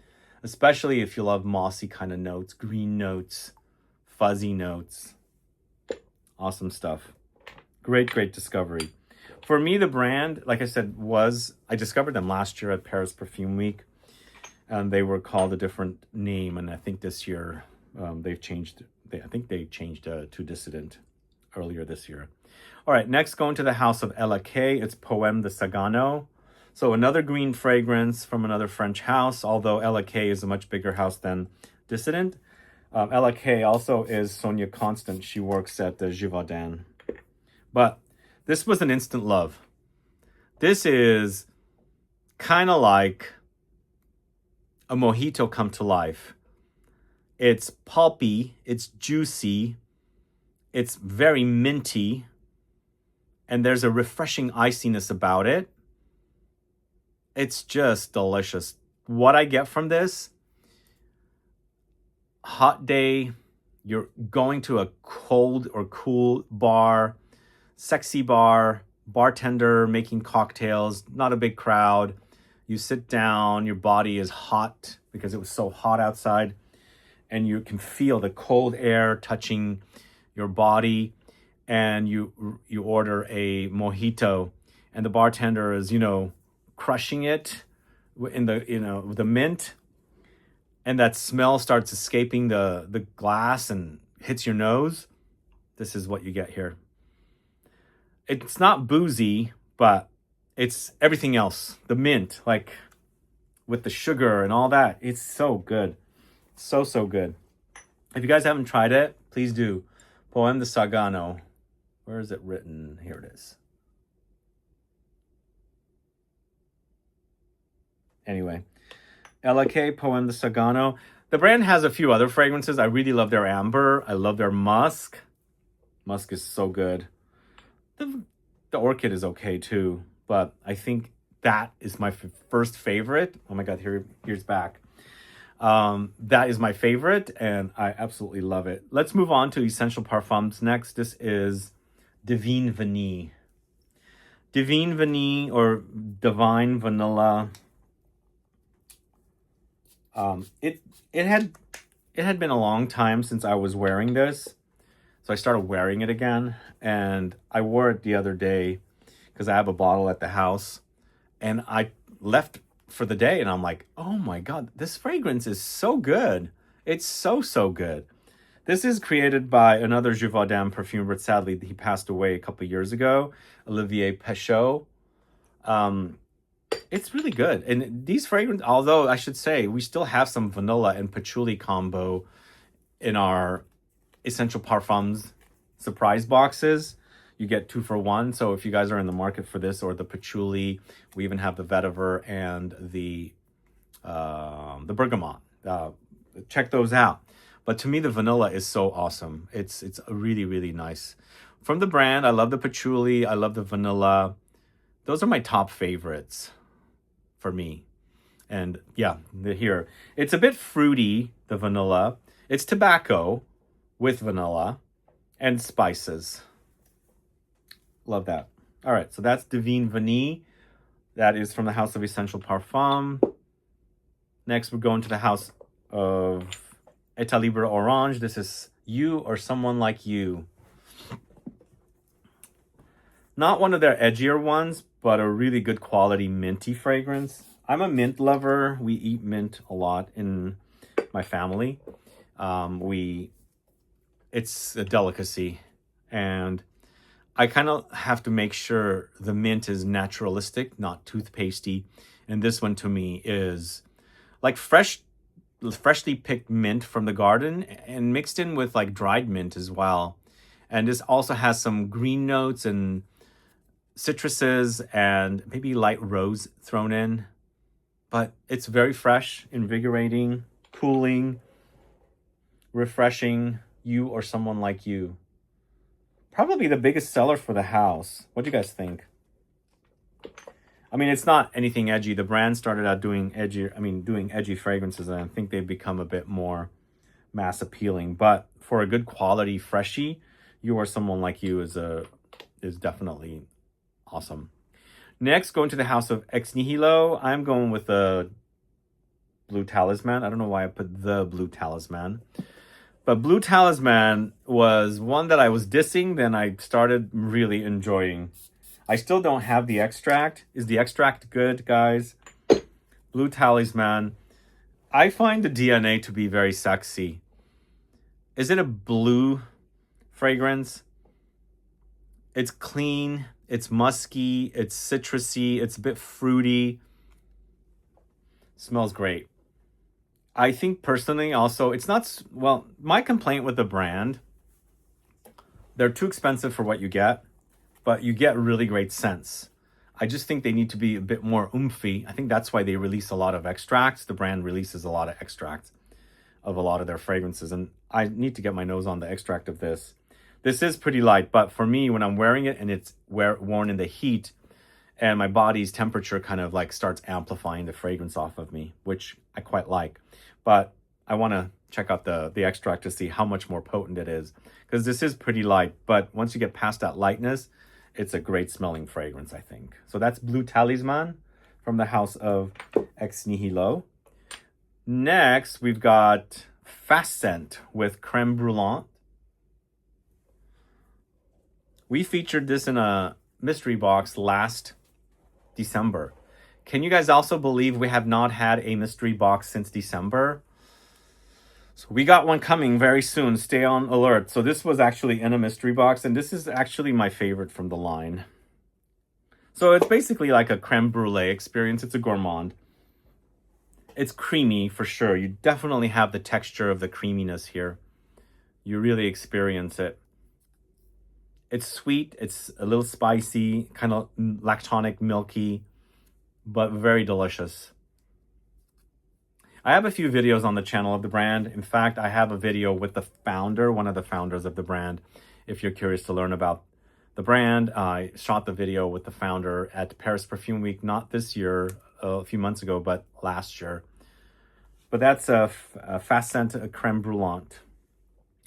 Especially if you love mossy kind of notes, green notes, fuzzy notes. Awesome stuff. Great, great discovery. For me, the brand, like I said, I discovered them last year at Paris Perfume Week. And they were called a different name. And I think this year they've changed I think they changed to Dissident earlier this year. All right, next going to the house of LK. It's Poème de Sagano. So another green fragrance from another French house, although LK is a much bigger house than Dissident. LK also is Sonia Constant. She works at the Givaudan. But this was an instant love. This is kind of like a mojito come to life. It's pulpy, it's juicy, it's very minty, and there's a refreshing iciness about it. It's just delicious. What I get from this, hot day, you're going to a cold or cool bar, sexy bar, bartender making cocktails, not a big crowd. You sit down, your body is hot because it was so hot outside, and you can feel the cold air touching your body, and you order a mojito, and the bartender is, crushing it in the mint, and that smell starts escaping the glass and hits your nose. This is what you get here. It's not boozy, but it's everything else. The mint, like with the sugar and all that. It's so good. So good. If you guys haven't tried it, please do. Poème de Sagano. Where is it written? Here it is. Anyway, LK Poème de Sagano. The brand has a few other fragrances. I really love their amber. I love their musk. Musk is so good. The orchid is okay too, but I think that is my first favorite. Oh my God, here's back. That is my favorite, and I absolutely love it. Let's move on to Essential Parfums next. This is Divine Vanille. Divine Vanille or Divine Vanilla. It had been a long time since I was wearing this, so I started wearing it again, and I wore it the other day because I have a bottle at the house, and I left for the day, and I'm like, oh my God, this fragrance is so good. It's so good. This is created by another Givaudan perfumer, but sadly he passed away a couple years ago, Olivier Pechot. It's really good. And these fragrances, although I should say, we still have some vanilla and patchouli combo in our Essential Parfums surprise boxes. You get 2 for 1. So if you guys are in the market for this or the patchouli, we even have the vetiver and the bergamot. Check those out. But to me, the vanilla is so awesome. It's really nice. From the brand, I love the patchouli. I love the vanilla. Those are my top favorites for me. And yeah, here. It's a bit fruity, the vanilla. It's tobacco with vanilla and spices. Love that. All right, so that's Divine Vanille. That is from the House of Essential Parfum. Next, we're going to the House of ATELIER Orange. This is You or Someone Like You. Not one of their edgier ones, but a really good quality minty fragrance. I'm a mint lover. We eat mint a lot in my family. It's a delicacy, and I kind of have to make sure the mint is naturalistic, not toothpastey. And this one to me is like freshly picked mint from the garden and mixed in with like dried mint as well. And this also has some green notes and citruses and maybe light rose thrown in. But it's very fresh, invigorating, cooling, refreshing. You or Someone Like You. Probably the biggest seller for the house. What do you guys think? I mean, it's not anything edgy. The brand started out doing edgy fragrances, and I think they've become a bit more mass appealing. But for a good quality freshie, You or Someone Like You is definitely awesome. Next, going to the House of Ex Nihilo. I'm going with the Blue Talisman. I don't know why I put the Blue Talisman. But Blue Talisman was one that I was dissing, then I started really enjoying. I still don't have the extract. Is the extract good, guys? Blue Talisman. I find the DNA to be very sexy. is it a blue fragrance? It's clean, it's musky, it's citrusy, it's a bit fruity. Smells great. I think personally also, it's not, well, my complaint with the brand, they're too expensive for what you get, but you get really great scents. I just think they need to be a bit more oomphy. I think that's why they release a lot of extracts. The brand releases a lot of extracts of a lot of their fragrances. And I need to get my nose on the extract of this. This is pretty light, but for me, when I'm wearing it and it's worn in the heat and my body's temperature kind of like starts amplifying the fragrance off of me, which I quite like. But I want to check out the extract to see how much more potent it is, because this is pretty light. But once you get past that lightness, it's a great smelling fragrance, I think. So that's Blue Talisman from the house of Ex Nihilo. Next, we've got Fast Scent with Creme Brûlante. We featured this in a mystery box last December. Can you guys also believe we have not had a mystery box since December? So we got one coming very soon. Stay on alert. So this was actually in a mystery box, and this is actually my favorite from the line. So it's basically like a creme brulee experience. It's a gourmand. It's creamy for sure. You definitely have the texture of the creaminess here. You really experience it. It's sweet. It's a little spicy, kind of lactonic, milky, but very delicious. I have a few videos on the channel of the brand. In fact, I have a video with the founder, one of the founders of the brand. If you're curious to learn about the brand, I shot the video with the founder at Paris Perfume Week, not this year, a few months ago, but last year. But that's a Fast Scent Creme Brûlante.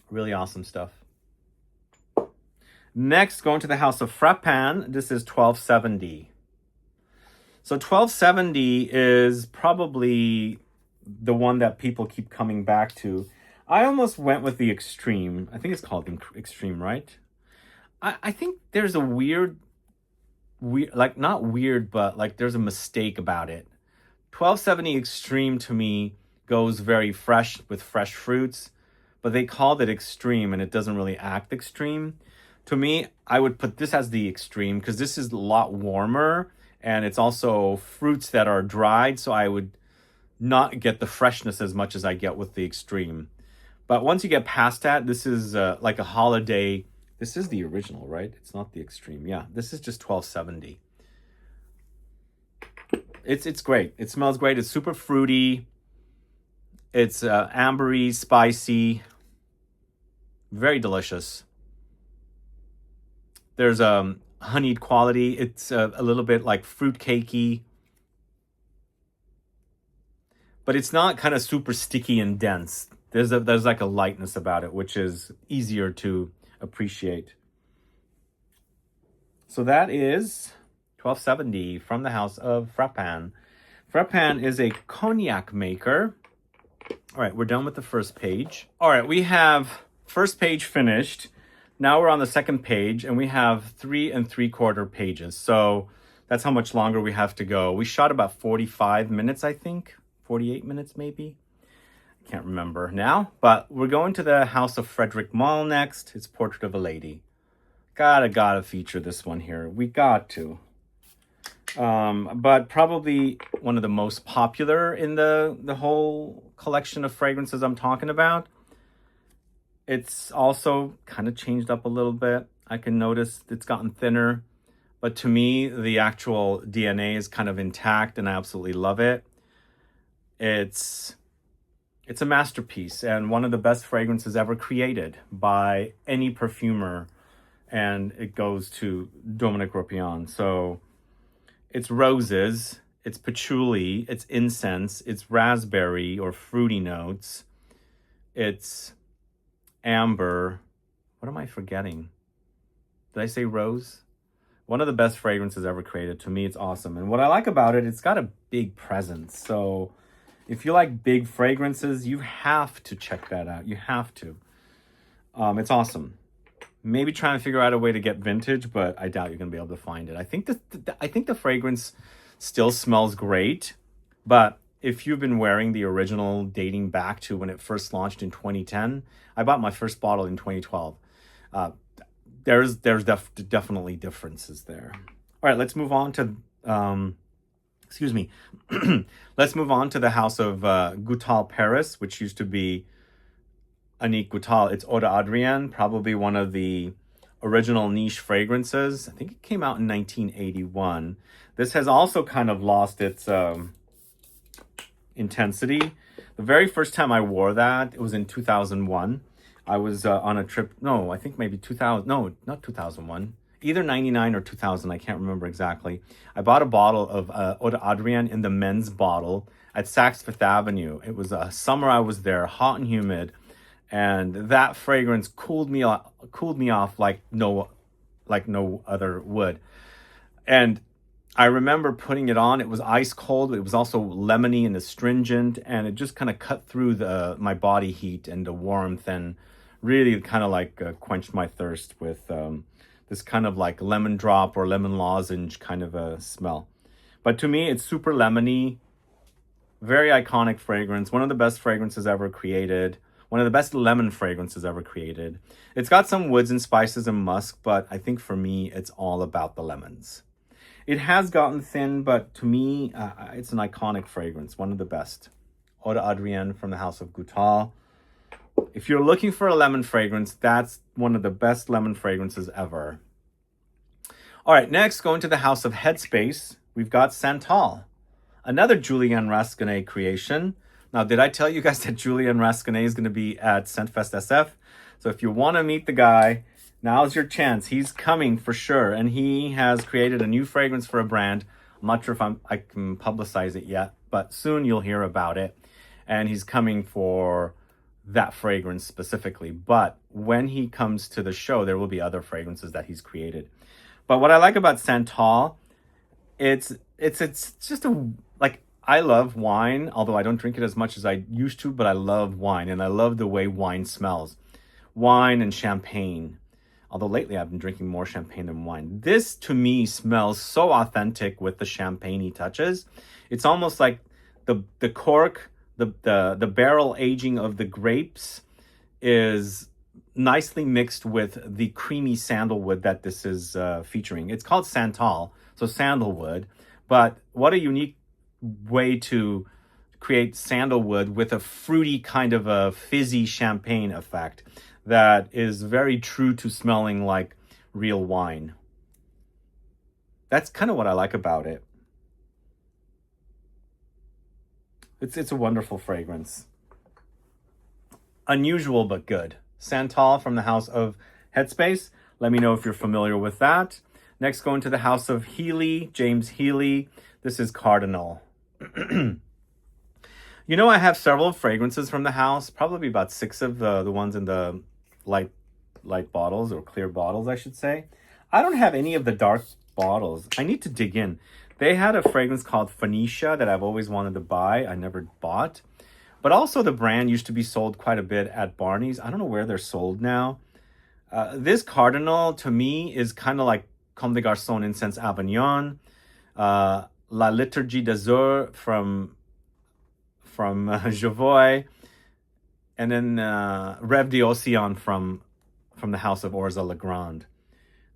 Really awesome stuff. Next, going to the house of Frappin. This is 1270. So 1270 is probably the one that people keep coming back to. I almost went with the Xtraem. I think it's called Xtraem, right? I think there's a weird, like not weird, but like there's a mistake about it. 1270 Xtraem to me goes very fresh with fresh fruits, but they called it Xtraem and it doesn't really act extreme. To me, I would put this as the Xtraem because this is a lot warmer and it's also fruits that are dried, so I would not get the freshness as much as I get with the Xtraem. But once you get past that, this is like a holiday. This is the original, right? It's not the Xtraem. Yeah, this is just 1270. It's great. It smells great. It's super fruity. It's ambery, spicy, very delicious. There's honeyed quality. It's a little bit like fruit cakey, but it's not kind of super sticky and dense. There's like a lightness about it, which is easier to appreciate. So that is 1270 from the house of Frappin. Frappin is a cognac maker. All right, we're done with the first page. All right, we have first page finished. Now we're on the second page and we have 3 3/4 pages. So that's how much longer we have to go. We shot about 45 minutes, I think. 48 minutes maybe. I can't remember now. But we're going to the house of Frederic Malle next. It's Portrait of a Lady. Gotta feature this one here. We got to. But probably one of the most popular in the whole collection of fragrances I'm talking about. It's also kind of changed up a little bit. I can notice it's gotten thinner, but to me, the actual DNA is kind of intact and I absolutely love it. It's a masterpiece and one of the best fragrances ever created by any perfumer, and it goes to Dominique Ropion. So it's roses, it's patchouli, it's incense, it's raspberry or fruity notes, it's amber. What am I forgetting? Did I say rose? One of the best fragrances ever created. To me, it's awesome. And what I like about it, it's got a big presence. So if you like big fragrances, you have to check that out. You have to. It's awesome. Maybe trying to figure out a way to get vintage, but I doubt you're going to be able to find it. I think the fragrance still smells great, but if you've been wearing the original dating back to when it first launched in 2010, I bought my first bottle in 2012. There's definitely differences there. All right, let's move on to, excuse me. Let's move on to the house of GOUTAL Paris, which used to be Annick Goutal. It's Eau d'Adrienne, probably one of the original niche fragrances. I think it came out in 1981. This has also kind of lost its intensity. The very first time I wore that, it was in 2001. I was on a trip, no, I think maybe 2000, no, not 2001. Either 99 or 2000, I can't remember exactly. I bought a bottle of Eau d'Adrienne in the men's bottle at Saks Fifth Avenue. It was a summer I was there, hot and humid, and that fragrance cooled me off like no other would. And I remember putting it on. It was ice cold. It was also lemony and astringent, and it just kind of cut through my body heat and the warmth, and really kind of like quenched my thirst with this kind of like lemon drop or lemon lozenge kind of a smell. But to me, it's super lemony, very iconic fragrance, one of the best fragrances ever created, one of the best lemon fragrances ever created. It's got some woods and spices and musk, but I think for me, it's all about the lemons. It has gotten thin, but to me, it's an iconic fragrance, one of the best. Eau d'Adrienne from the house of GOUTAL. If you're looking for a lemon fragrance, that's one of the best lemon fragrances ever. All right, next, going to the house of HEADSPACE, we've got Santal, another Julien Rasconnais creation. Now, did I tell you guys that Julien Rasconnais is going to be at Scentfest SF? So if you want to meet the guy, now's your chance. He's coming for sure, and he has created a new fragrance for a brand. I'm not sure if I can publicize it yet, but soon you'll hear about it. And he's coming for that fragrance specifically. But when he comes to the show, there will be other fragrances that he's created. But what I like about Santal, it's just like, I love wine, although I don't drink it as much as I used to, but I love wine, and I love the way wine smells. Wine and champagne. Although lately I've been drinking more champagne than wine. This, to me, smells so authentic with the champagne-y touches. It's almost like the cork, the barrel aging of the grapes is nicely mixed with the creamy sandalwood that this is featuring. It's called Santal, so sandalwood. But what a unique way to create sandalwood with a fruity kind of a fizzy champagne effect that is very true to smelling like real wine. That's kind of what I like about it. It's a wonderful fragrance. Unusual but good. Santal from the house of HEADSPACE. Let me know if you're familiar with that. Next, going to the house of HEELEY, James HEELEY. This is Cardinal. You know, I have several fragrances from the house, probably about 6 of the ones in the light bottles, or clear bottles, I should say. I don't have any of the dark bottles. I need to dig in. They had a fragrance called Phoenicia that I've always wanted to buy. I never bought. But also the brand used to be sold quite a bit at Barney's. I don't know where they're sold now. This Cardinal, to me, is kind of like Comme des Garçons Incense Avignon, La Liturgie d'Azur from Javoy, and then Rêve d'Océan from the house of Orza Legrand.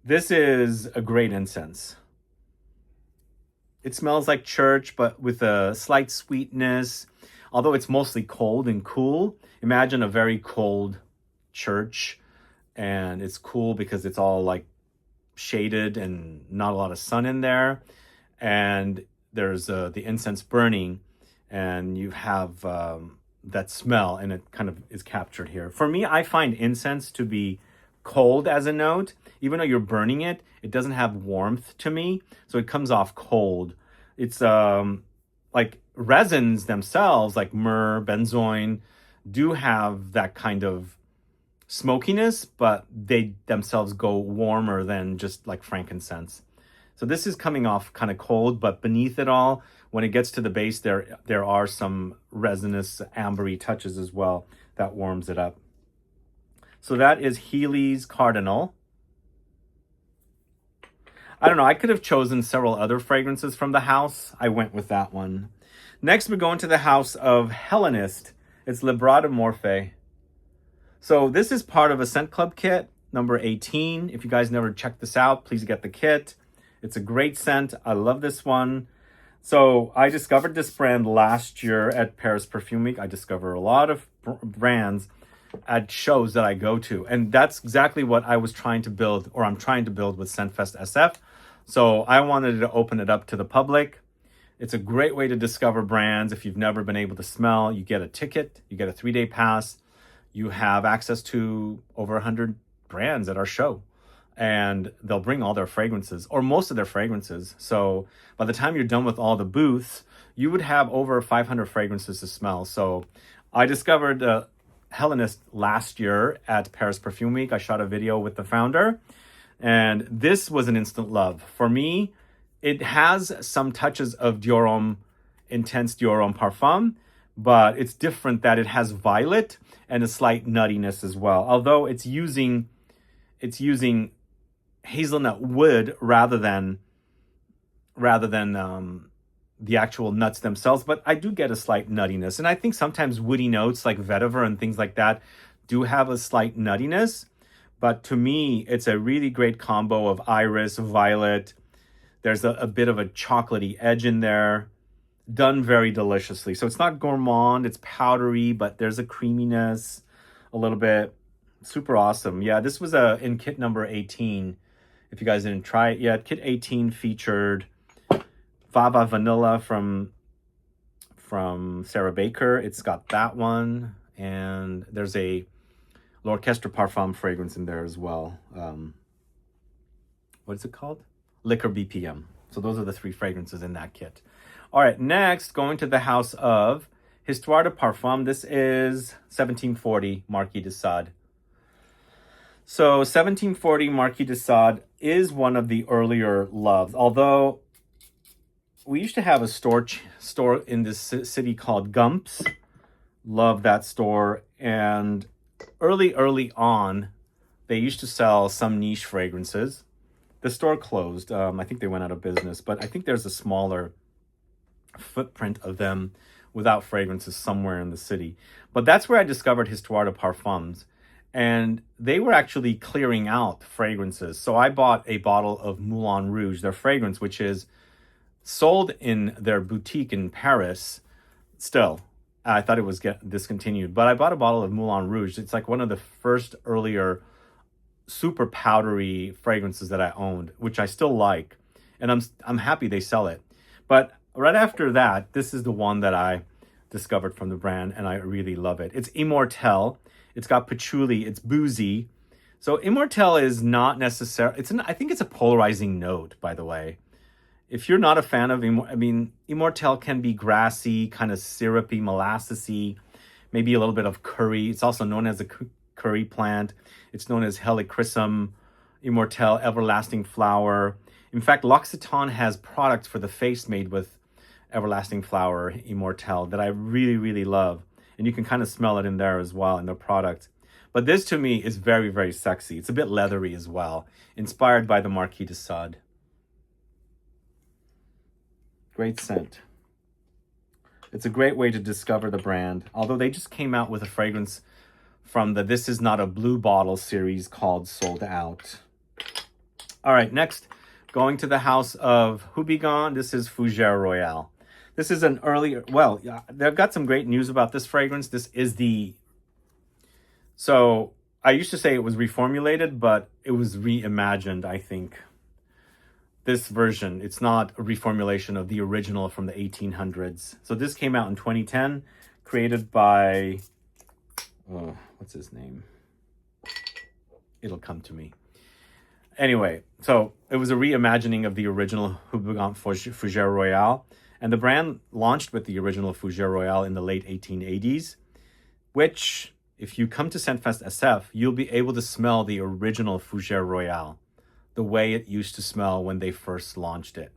This is a great incense. It smells like church, but with a slight sweetness. Although it's mostly cold and cool. Imagine a very cold church, and it's cool because it's all like shaded and not a lot of sun in there. And there's the incense burning, and you have that smell, and it kind of is captured here. For me, I find incense to be cold as a note. Even though you're burning it, it doesn't have warmth to me, so it comes off cold. It's like resins themselves, like myrrh, benzoin, do have that kind of smokiness, but they themselves go warmer than just like frankincense. So this is coming off kind of cold, but beneath it all, when it gets to the base, there are some resinous, ambery touches as well that warms it up. So that is HEELEY's Cardinal. I don't know, I could have chosen several other fragrances from the house. I went with that one. Next, we're going to the house of Hellenist. It's Librata Morphe. So this is part of a Scent Club kit, number 18. If you guys never checked this out, please get the kit. It's a great scent. I love this one. So I discovered this brand last year at Paris Perfume Week. I discover a lot of brands at shows that I go to. And that's exactly what I was trying to build, or I'm trying to build with ScentFest SF. So I wanted to open it up to the public. It's a great way to discover brands. If you've never been able to smell, you get a ticket, you get a 3-day pass. You have access to over 100 brands at our show, and they'll bring all their fragrances, or most of their fragrances. So by the time you're done with all the booths, you would have over 500 fragrances to smell. So I discovered Hellenist last year at Paris Perfume Week. I shot a video with the founder, and this was an instant love. For me, it has some touches of Dior Homme, intense Dior Homme Parfum, but it's different that it has violet and a slight nuttiness as well. Although it's using hazelnut wood rather than the actual nuts themselves. But I do get a slight nuttiness, and I think sometimes woody notes like vetiver and things like that do have a slight nuttiness. But to me, it's a really great combo of iris, violet. There's a bit of a chocolatey edge in there, done very deliciously. So it's not gourmand, it's powdery, but there's a creaminess a little bit. Super awesome. Yeah, this was in kit number 18. If you guys didn't try it yet, kit 18 featured Fava Vanilla from Sarah Baker. It's got that one, and there's a L'Orchestre Parfum fragrance in there as well. What is it called? Liquor BPM. So those are the 3 fragrances in that kit. All right, next, going to the house of Histoire de Parfum. This is 1740 Marquis de Sade. So 1740 Marquis de Sade is one of the earlier loves. Although we used to have a store in this city called Gumps. Love that store. And early on, they used to sell some niche fragrances. The store closed. I think they went out of business, but I think there's a smaller footprint of them without fragrances somewhere in the city. But that's where I discovered Histoire de Parfums, and they were actually clearing out fragrances. So I bought a bottle of Moulin Rouge, their fragrance, which is sold in their boutique in Paris still. I thought it was discontinued, but I bought a bottle of Moulin Rouge. It's like one of the first earlier super powdery fragrances that I owned, which I still like, and I'm happy they sell it. But right after that, this is the one that I discovered from the brand, and I really love it. It's Immortelle. It's got patchouli. It's boozy. So Immortelle is not necessarily. I think it's a polarizing note, by the way. If you're not a fan of Immortelle can be grassy, kind of syrupy, molassesy, maybe a little bit of curry. It's also known as a curry plant. It's known as Helichrysum, Immortelle, everlasting flower. In fact, L'Occitane has products for the face made with everlasting flower, Immortelle, that I really, really love. And you can kind of smell it in there as well in the product. But this to me is very, very sexy. It's a bit leathery as well, inspired by the Marquis de Sade. Great scent. It's a great way to discover the brand, although they just came out with a fragrance from the This Is Not a Blue Bottle series called Sold Out. All right, next, going to the house of Houbigant. This is Fougère Royale. This is an earlier, well, they've got some great news about this fragrance. This is so I used to say it was reformulated, but it was reimagined, I think. This version, it's not a reformulation of the original from the 1800s. So this came out in 2010, created by, what's his name? It'll come to me. Anyway, so it was a reimagining of the original Houbigant Fougère Royale. And the brand launched with the original Fougère Royale in the late 1880s, which, if you come to ScentFest SF, you'll be able to smell the original Fougère Royale, the way it used to smell when they first launched it.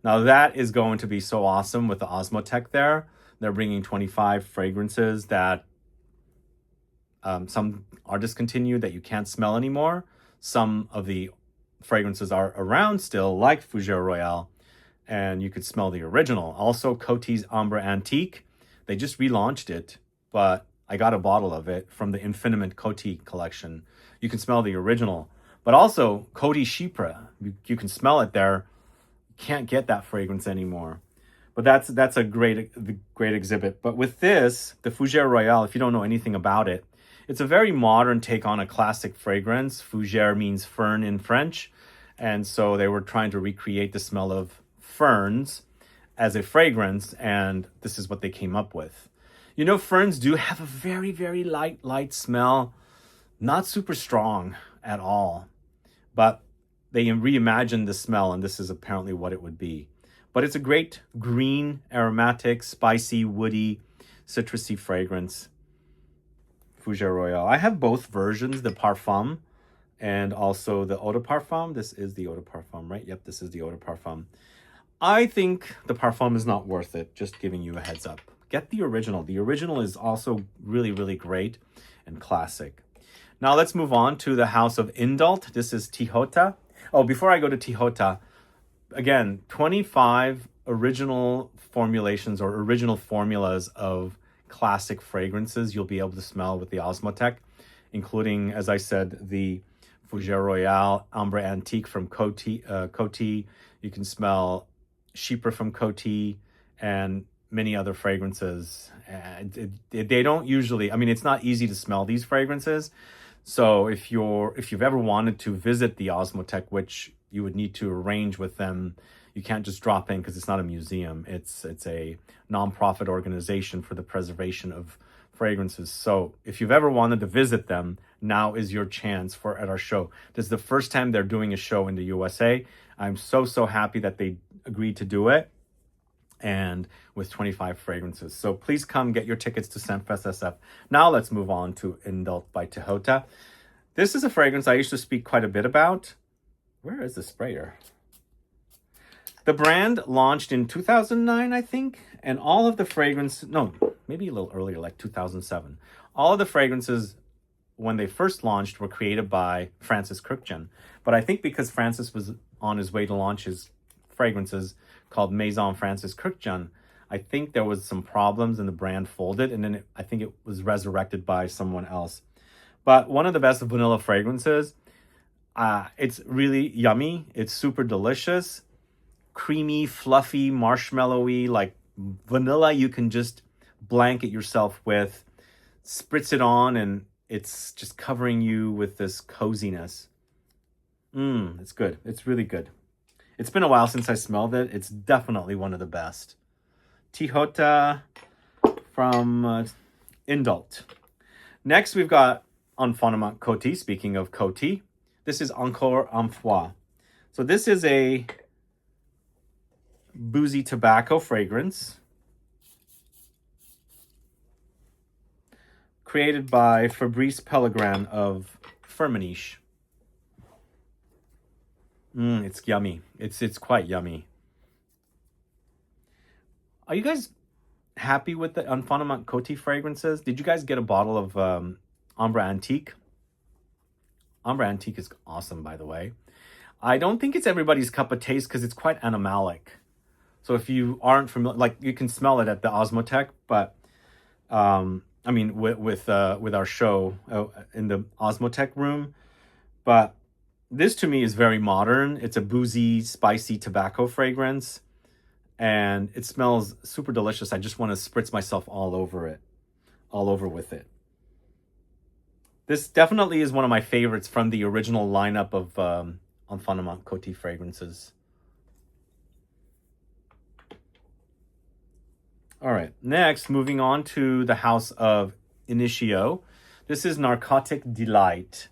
Now that is going to be so awesome with the Osmotech there. They're bringing 25 fragrances that some are discontinued that you can't smell anymore. Some of the fragrances are around still, like Fougère Royale. and you could smell the original. Also, Coty's Ambre Antique. They just relaunched it, but I got a bottle of it from the Infiniment Coty collection. You can smell the original. But also, Coty Chypre. You can smell it there. You can't get that fragrance anymore. But that's a great exhibit. But with this, the Fougère Royale, if you don't know anything about it, it's a very modern take on a classic fragrance. Fougère means fern in French. And so they were trying to recreate the smell of ferns as a fragrance. And this is what they came up with. You know, ferns do have a very, very light smell. Not super strong at all. But they reimagined the smell, and this is apparently what it would be. But it's a great green, aromatic, spicy, woody, citrusy fragrance. Fougère Royale. I have both versions, the Parfum and also the Eau de Parfum. This is the Eau de Parfum, right? Yep, this is the Eau de Parfum. I think the Parfum is not worth it, just giving you a heads up. Get the original. The original is also really, really great and classic. Now let's move on to the house of Indult. This is Tihota. Oh, before I go to Tihota, again, 25 original formulations or original formulas of classic fragrances you'll be able to smell with the Osmotek, including, as I said, the Fougère Royale Ambre Antique from Coty. You can smell Chypre from Coty and many other fragrances. They don't usually, I mean, it's not easy to smell these fragrances. So if you've ever wanted to visit the Osmotek, which you would need to arrange with them, you can't just drop in because it's not a museum. It's a nonprofit organization for the preservation of fragrances. So if you've ever wanted to visit them, now is your chance at our show. This is the first time they're doing a show in the USA. I'm so happy that they agreed to do it, and with 25 fragrances. So please come get your tickets to Scentfest SF. Now let's move on to Indult by Tihota. This is a fragrance I used to speak quite a bit about. Where is the sprayer? The brand launched in 2009, I think, and all of the fragrance, no, maybe a little earlier, like 2007. All of the fragrances, when they first launched, were created by Francis Kurkdjian. But I think because Francis was on his way to launch his fragrances called Maison Francis Kurkdjian, I think there was some problems and the brand folded, and then I think it was resurrected by someone else. But one of the best vanilla fragrances. It's really yummy. It's super delicious. Creamy, fluffy, marshmallowy, like vanilla you can just blanket yourself with. Spritz it on and it's just covering you with this coziness. It's good. It's really good. It's been a while since I smelled it. It's definitely one of the best. Tihota from Indult. Next, we've got Infiniment Coty. Speaking of Coty, this is Encore un fois. So this is a boozy tobacco fragrance created by Fabrice Pellegrin of Firmenich. It's yummy. It's quite yummy. Are you guys happy with the Infiniment Coty fragrances? Did you guys get a bottle of Ambre Antique? Ambre Antique is awesome, by the way. I don't think it's everybody's cup of taste because it's quite animalic. So if you aren't familiar, like you can smell it at the Osmotek, but I mean with our show in the Osmotek room. But this to me is very modern. It's a boozy, spicy tobacco fragrance, and it smells super delicious. I just want to spritz myself all over with it. This definitely is one of my favorites from the original lineup of Infiniment Coty fragrances. All right, next, moving on to the house of Initio. This is Narcotic Delight.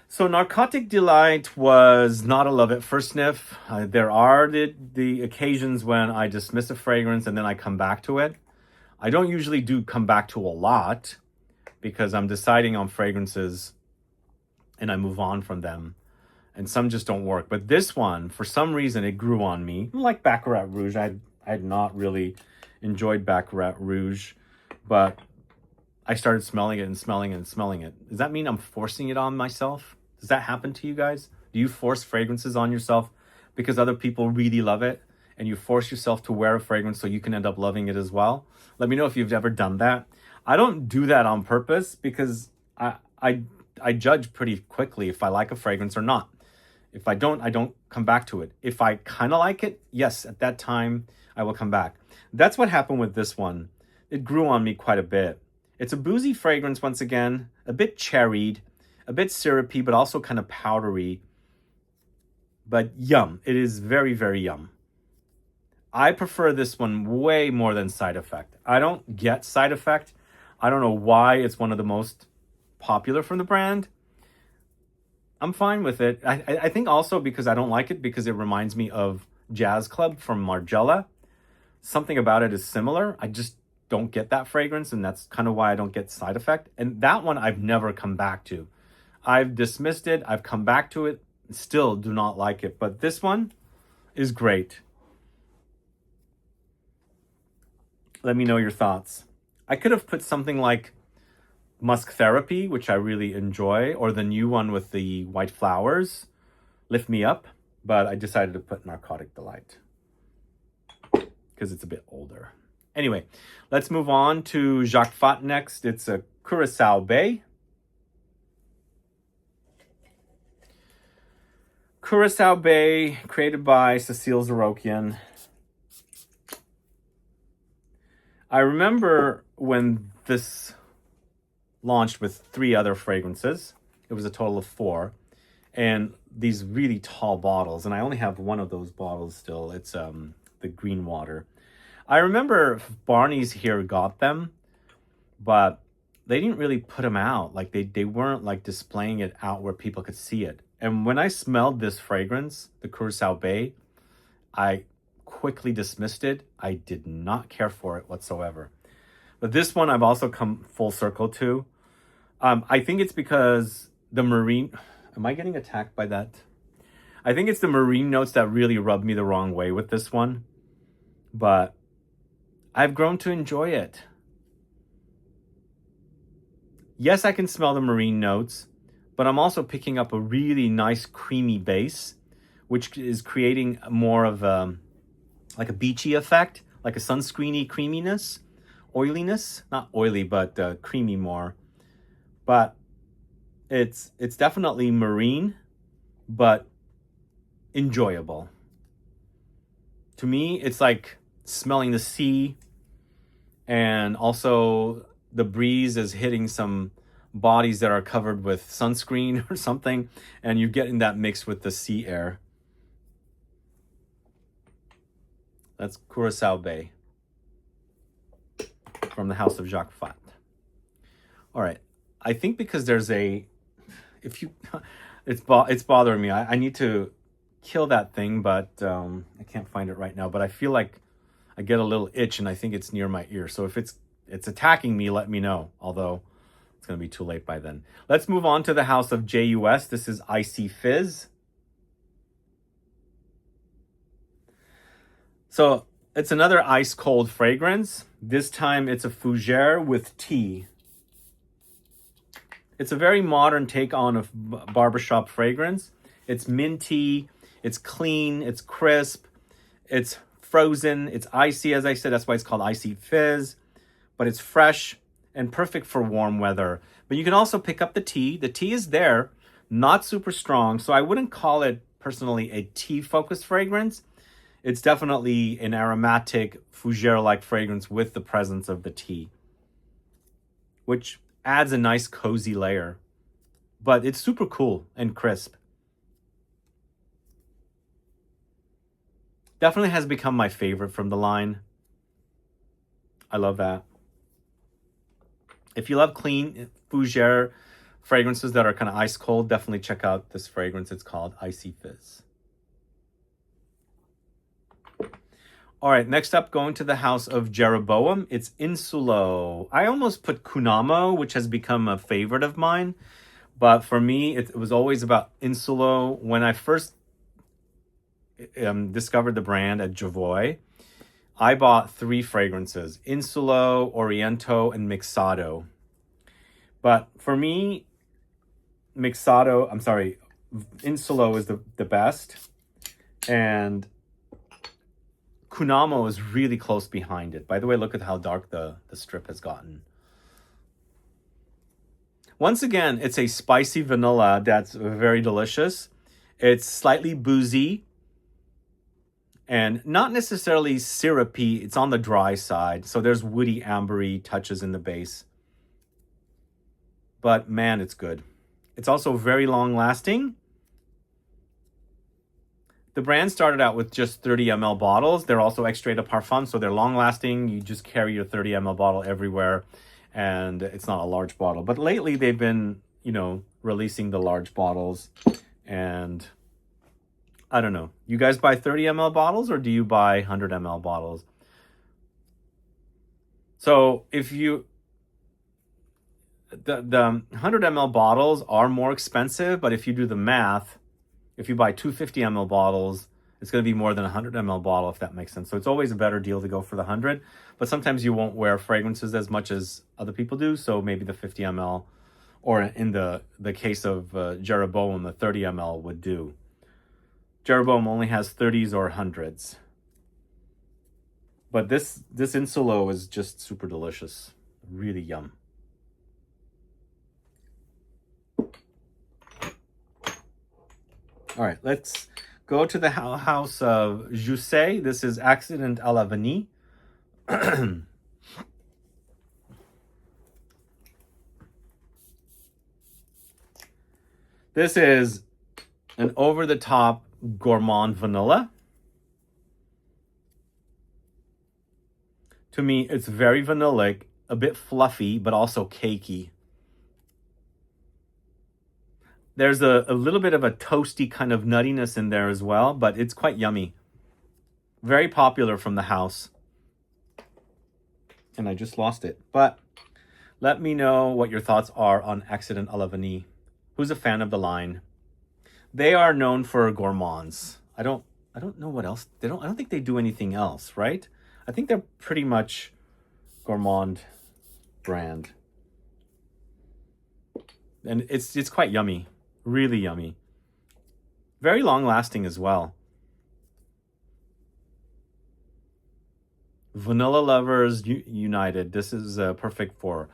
So Narcotic Delight was not a love at first sniff. There are the occasions when I dismiss a fragrance and then I come back to it. I don't usually come back to a lot because I'm deciding on fragrances and I move on from them. And some just don't work. But this one, for some reason, it grew on me. Like Baccarat Rouge. I had not really enjoyed Baccarat Rouge, but I started smelling it and smelling it and smelling it. Does that mean I'm forcing it on myself? Does that happen to you guys? Do you force fragrances on yourself because other people really love it and you force yourself to wear a fragrance so you can end up loving it as well. Let me know if you've ever done that. I don't do that on purpose because I judge pretty quickly if I like a fragrance or not. If I don't come back to it. If I kind of like it, yes, at that time I will come back. That's what happened with this one. It grew on me quite a bit. It's a boozy fragrance once again, a bit cherried, a bit syrupy, but also kind of powdery. But yum. It is very, very yum. I prefer this one way more than Side Effect. I don't get Side Effect. I don't know why it's one of the most popular from the brand. I'm fine with it. I think also because I don't like it because it reminds me of Jazz Club from Margiela. Something about it is similar. I just don't get that fragrance, and that's kind of why I don't get Side Effect. And that one I've never come back to. I've dismissed it. I've come back to it. Still do not like it. But this one is great. Let me know your thoughts. I could have put something like Musk Therapy, which I really enjoy, or the new one with the white flowers, Lift Me Up, but I decided to put Narcotic Delight because it's a bit older. Anyway, let's move on to Jacques Fat next. It's a Curacao Bay. Curacao Bay, created by Cecile Zarokian. I remember when this launched with 3 other fragrances. It was a total of 4. And these really tall bottles. And I only have one of those bottles still. It's the green water. I remember Barney's here got them, but they didn't really put them out. Like they weren't like displaying it out where people could see it. And when I smelled this fragrance, the Curacao Bay, I quickly dismissed it. I did not care for it whatsoever. But this one I've also come full circle to. I think it's because the marine... Am I getting attacked by that? I think it's the marine notes that really rubbed me the wrong way with this one. But I've grown to enjoy it. Yes, I can smell the marine notes, but I'm also picking up a really nice creamy base, which is creating more of a, like a beachy effect, like a sunscreeny creaminess, oiliness, not oily, but creamy more. But it's definitely marine, but enjoyable. To me, it's like smelling the sea, and also the breeze is hitting some bodies that are covered with sunscreen or something, and you're getting that mixed with the sea air. That's Curacao Bay from the House of Jacques Fat. All right, I think because there's a, if you, it's bothering me. I need to kill that thing, but I can't find it right now. But I feel like I get a little itch, and I think it's near my ear. So if it's attacking me, let me know. Although it's going to be too late by then. Let's move on to the House of JUS. This is Icy Fizz. So it's another ice cold fragrance. This time it's a fougere with tea. It's a very modern take on a barbershop fragrance. It's minty, it's clean, it's crisp, it's frozen, it's icy, as I said. That's why it's called Icy Fizz. But it's fresh and perfect for warm weather. But you can also pick up the tea. The tea is there, not super strong. So I wouldn't call it personally a tea-focused fragrance. It's definitely an aromatic, fougere-like fragrance with the presence of the tea, which adds a nice cozy layer. But it's super cool and crisp. Definitely has become my favorite from the line. I love that. If you love clean fougere fragrances that are kind of ice cold, definitely check out this fragrance. It's called Icy Fizz. All right, next up, going to the House of Jeroboam. It's Insulo. I almost put Kunamo, which has become a favorite of mine. But for me, it was always about Insulo. When I first discovered the brand at Javoy, I bought 3 fragrances: Insulo, Oriento, and Mixado. But for me, Insulo is the best. And Kunamo is really close behind it. By the way, look at how dark the strip has gotten. Once again, it's a spicy vanilla that's very delicious. It's slightly boozy and not necessarily syrupy. It's on the dry side. So there's woody, ambery touches in the base. But man, it's good. It's also very long lasting. The brand started out with just 30 ml bottles. They're also Extrait de Parfum, so they're long lasting. You just carry your 30 ml bottle everywhere, and it's not a large bottle. But lately they've been, you know, releasing the large bottles, and I don't know. You guys buy 30 ml bottles or do you buy 100 ml bottles? So if you, the 100 ml bottles are more expensive, but if you do the math, if you buy 250 ml bottles, it's going to be more than a 100 ml bottle, if that makes sense. So it's always a better deal to go for the 100, but sometimes you won't wear fragrances as much as other people do. So maybe the 50 ml, or in the case of Jeroboam, the 30 ml would do. Jeroboam only has 30s or 100s. But this Insulo is just super delicious. Really yum. All right, let's go to the house of Joussé. This is Accident à la Vanille. This is an over-the-top gourmand vanilla. To me, it's very vanillic, a bit fluffy, but also cakey. There's a little bit of a toasty kind of nuttiness in there as well, but it's quite yummy. Very popular from the house. And I just lost it. But let me know what your thoughts are on Accident à la Vanille. Who's a fan of the line? They are known for gourmands. I don't know what else. I don't think they do anything else, right? I think they're pretty much gourmand brand. And it's quite yummy. Really yummy. Very long lasting as well. Vanilla lovers united. This is perfect for.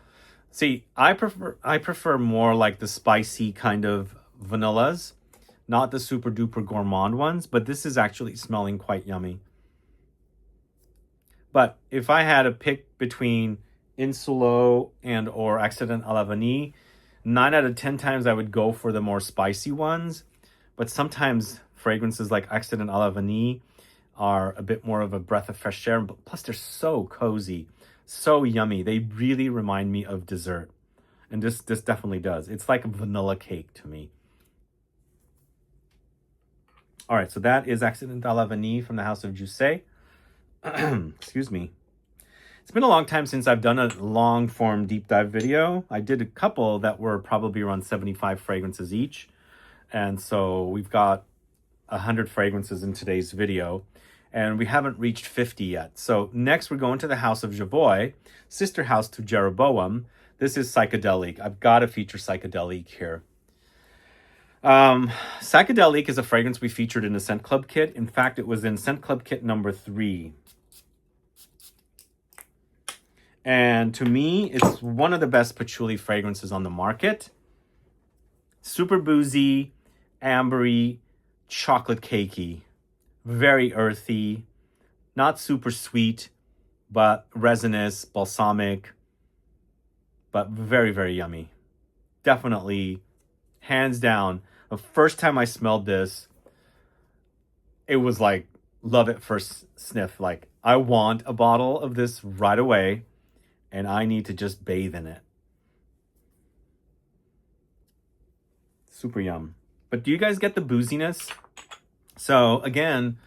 See, I prefer more like the spicy kind of vanillas, not the super duper gourmand ones, but this is actually smelling quite yummy. But if I had to pick between Insulo and or Accident à la Vanille, 9 out of 10 times I would go for the more spicy ones. But sometimes fragrances like Accident à la Vanille are a bit more of a breath of fresh air. Plus, they're so cozy, so yummy. They really remind me of dessert. And this definitely does. It's like a vanilla cake to me. All right, so that is Accident à la Vanille from the house of Joussé. Excuse me. It's been a long time since I've done a long form deep dive video. I did a couple that were probably around 75 fragrances each. And so we've got 100 fragrances in today's video. And we haven't reached 50 yet. So next we're going to the house of Javoy, sister house to Jeroboam. This is Psychedelic. I've got to feature Psychedelic here. Psychedelic is a fragrance we featured in the Scent Club kit. In fact, it was in Scent Club kit number 3. And to me, it's one of the best patchouli fragrances on the market. Super boozy, ambery, chocolate cakey, very earthy, not super sweet, but resinous, balsamic, but very, very yummy. Definitely, hands down, the first time I smelled this, it was like, love it first sniff. Like, I want a bottle of this right away. And I need to just bathe in it. Super yum. But do you guys get the booziness? So again,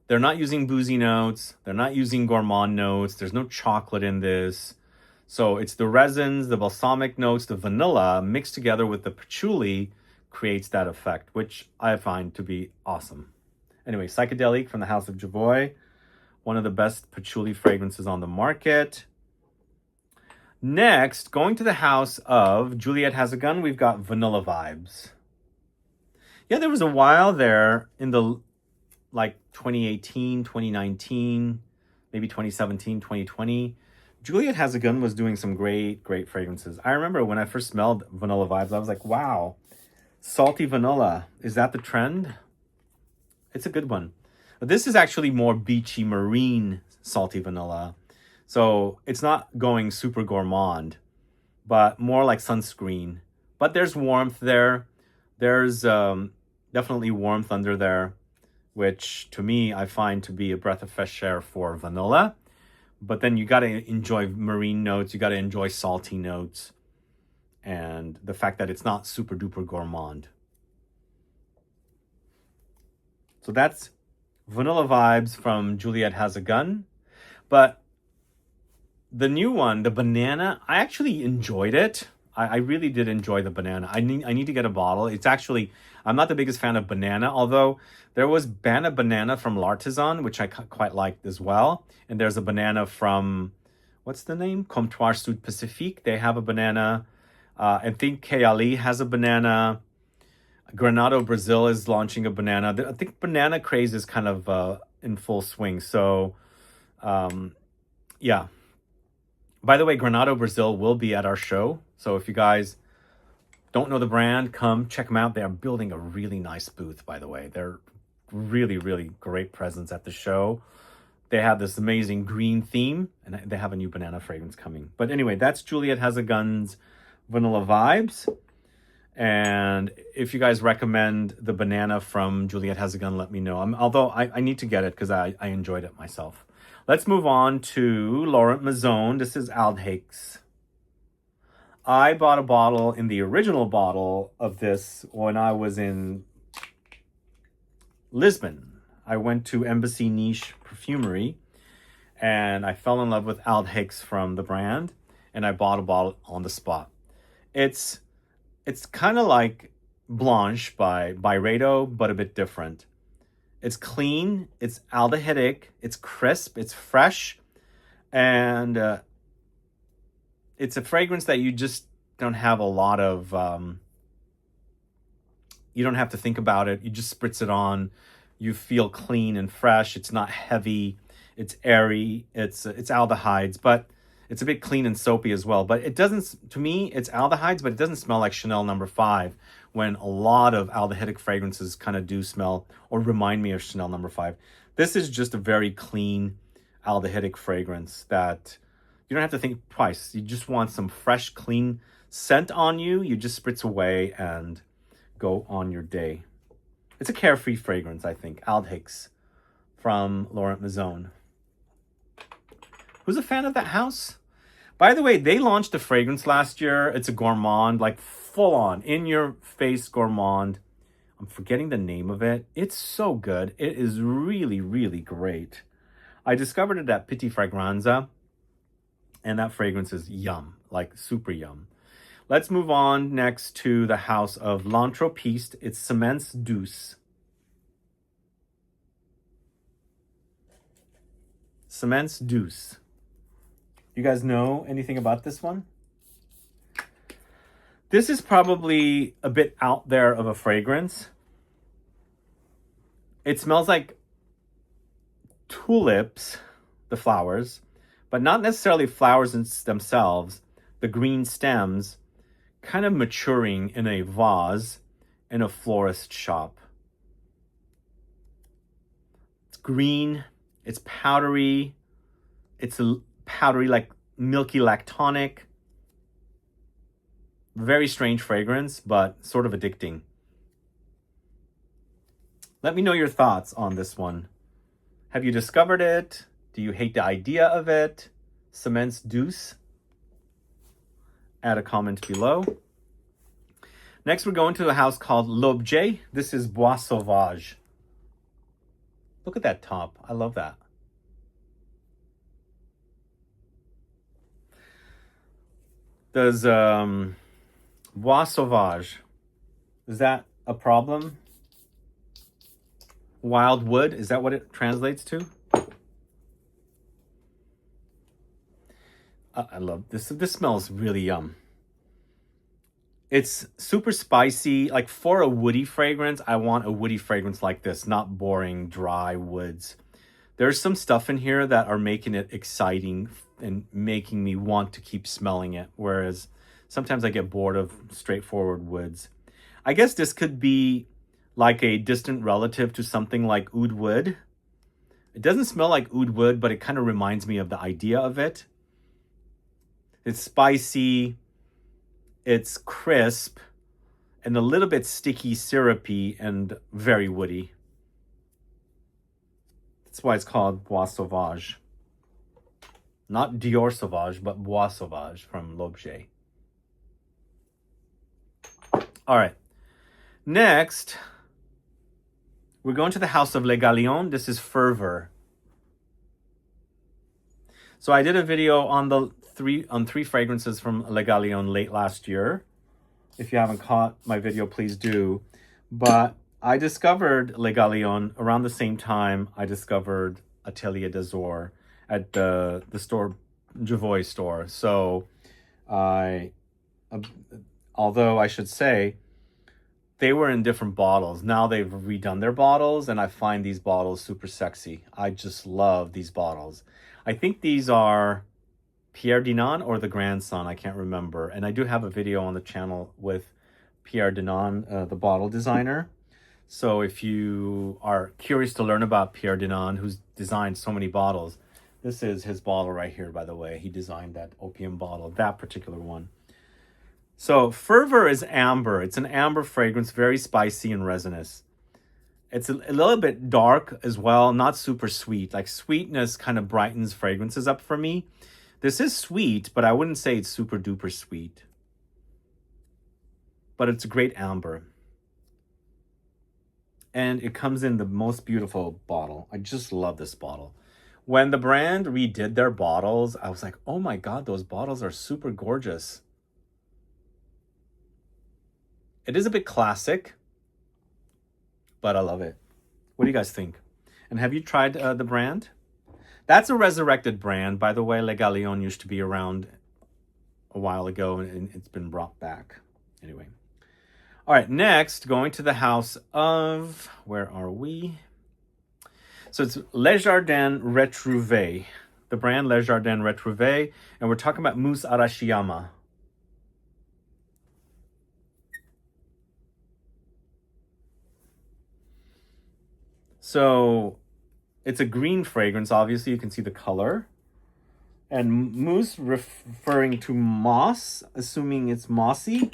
they're not using boozy notes. They're not using gourmand notes. There's no chocolate in this. So it's the resins, the balsamic notes, the vanilla mixed together with the patchouli creates that effect, which I find to be awesome. Anyway, Psychedelic from the house of Javoy. One of the best patchouli fragrances on the market. Next, going to the house of Juliet Has a Gun, we've got Vanilla Vibes. Yeah, there was a while there in the, like, 2018, 2019, maybe 2017, 2020. Juliette Has a Gun was doing some great fragrances. I remember when I first smelled Vanilla Vibes, I was like, wow, salty vanilla. Is that the trend? It's a good one. But this is actually more beachy marine salty vanilla. So it's not going super gourmand, but more like sunscreen. But there's warmth there. There's definitely warmth under there, which to me I find to be a breath of fresh air for vanilla. But then you got to enjoy marine notes. You got to enjoy salty notes. And the fact that it's not super duper gourmand. So that's Vanilla Vibes from Juliette Has a Gun. But the new one, the banana, I actually enjoyed it. I really did enjoy the banana. I need to get a bottle. It's actually, I'm not the biggest fan of banana, although there was banana from L'Artisan, which I quite liked as well. And there's a banana from, what's the name? Comptoir Sud Pacifique. They have a banana. I think KILIAN has a banana. Granado Brazil is launching a banana. I think banana craze is kind of in full swing. So, yeah. By the way, Granado Brazil will be at our show. So if you guys don't know the brand, come check them out. They are building a really nice booth, by the way. They're really great presence at the show. They have this amazing green theme, and they have a new banana fragrance coming. But anyway, that's Juliette Has a Gun's Vanilla Vibes. And if you guys recommend the banana from Juliette Has a Gun, let me know. Although I need to get it because I enjoyed it myself. Let's move on to Laurent Maison. This is ALEXANDRE. I bought a bottle in the original bottle of this when I was in Lisbon. I went to Embassy Niche Perfumery and I fell in love with ALEXANDRE from the brand, and I bought a bottle on the spot. It's kind of like Blanche by Byredo, but a bit different. It's clean, it's aldehydic, it's crisp, it's fresh, and it's a fragrance that you just don't have a lot of, you don't have to think about it. You just spritz it on. You feel clean and fresh. It's not heavy. It's airy. It's aldehydes, but it's a bit clean and soapy as well. But it doesn't, to me, it's aldehydes, but it doesn't smell like Chanel No. 5, when a lot of aldehydic fragrances kind of do smell or remind me of Chanel No. 5. This is just a very clean aldehydic fragrance that you don't have to think twice. You just want some fresh, clean scent on you. You just spritz away and go on your day. It's a carefree fragrance, I think. ALEXANDRE from Laurent Maison. Who's a fan of that house? By the way, they launched a fragrance last year. It's a gourmand, like full on, in-your-face gourmand. I'm forgetting the name of it. It's so good. It is really great. I discovered it at Petit Fragranza, and that fragrance is yum, like super yum. Let's move on next to the house of L'Entropiste. It's Semence Douce. Semence Douce. You guys know anything about this one? This is probably a bit out there of a fragrance. It smells like tulips, the flowers, but not necessarily flowers themselves. The green stems kind of maturing in a vase in a florist shop. It's green, it's powdery, it's a powdery, like milky lactonic. Very strange fragrance, but sort of addicting. Let me know your thoughts on this one. Have you discovered it? Do you hate the idea of it? Semence Douce? Add a comment below. Next, we're going to a house called L'Objet. This is Bois Sauvage. Look at that top. I love that. Does Bois Sauvage, is that a problem? Wild wood, is that what it translates to? I love this. This smells really yum. It's super spicy. Like for a woody fragrance, I want a woody fragrance like this, not boring, dry woods. There's some stuff in here that are making it exciting and making me want to keep smelling it, whereas sometimes I get bored of straightforward woods. I guess this could be like a distant relative to something like oud wood. It doesn't smell like oud wood, but it kind of reminds me of the idea of it. It's spicy, it's crisp, and a little bit sticky, syrupy, and very woody. That's why it's called Bois Sauvage. Not Dior Sauvage, but Bois Sauvage from L'Objet. All right. Next, we're going to the house of Les Galions. This is Fervor. So I did a video on three fragrances from Les Galions late last year. If you haven't caught my video, please do. But I discovered Les Galions around the same time I discovered Atelier des Ors at the store, Javoy store. So although I should say, they were in different bottles. Now they've redone their bottles, and I find these bottles super sexy. I just love these bottles. I think these are Pierre Dinan or the grandson, I can't remember. And I do have a video on the channel with Pierre Dinan, the bottle designer. So if you are curious to learn about Pierre Dinan, who's designed so many bottles, this is his bottle right here, by the way. He designed that opium bottle, that particular one. So Fervor is amber. It's an amber fragrance, very spicy and resinous. It's a little bit dark as well, not super sweet. Like sweetness kind of brightens fragrances up for me. This is sweet, but I wouldn't say it's super duper sweet. But it's a great amber. And it comes in the most beautiful bottle. I just love this bottle. When the brand redid their bottles, I was like, oh my God, those bottles are super gorgeous. It is a bit classic, but I love it. What do you guys think? And have you tried the brand? That's a resurrected brand. By the way, Les Galions used to be around a while ago, and it's been brought back. Anyway. All right, next, going to the house of, where are we? So it's Les Jardins Retrouvé, the brand Les Jardins Retrouvé, and we're talking about Mousse Arashiyama. So it's a green fragrance. Obviously, you can see the color. And mousse referring to moss, assuming it's mossy.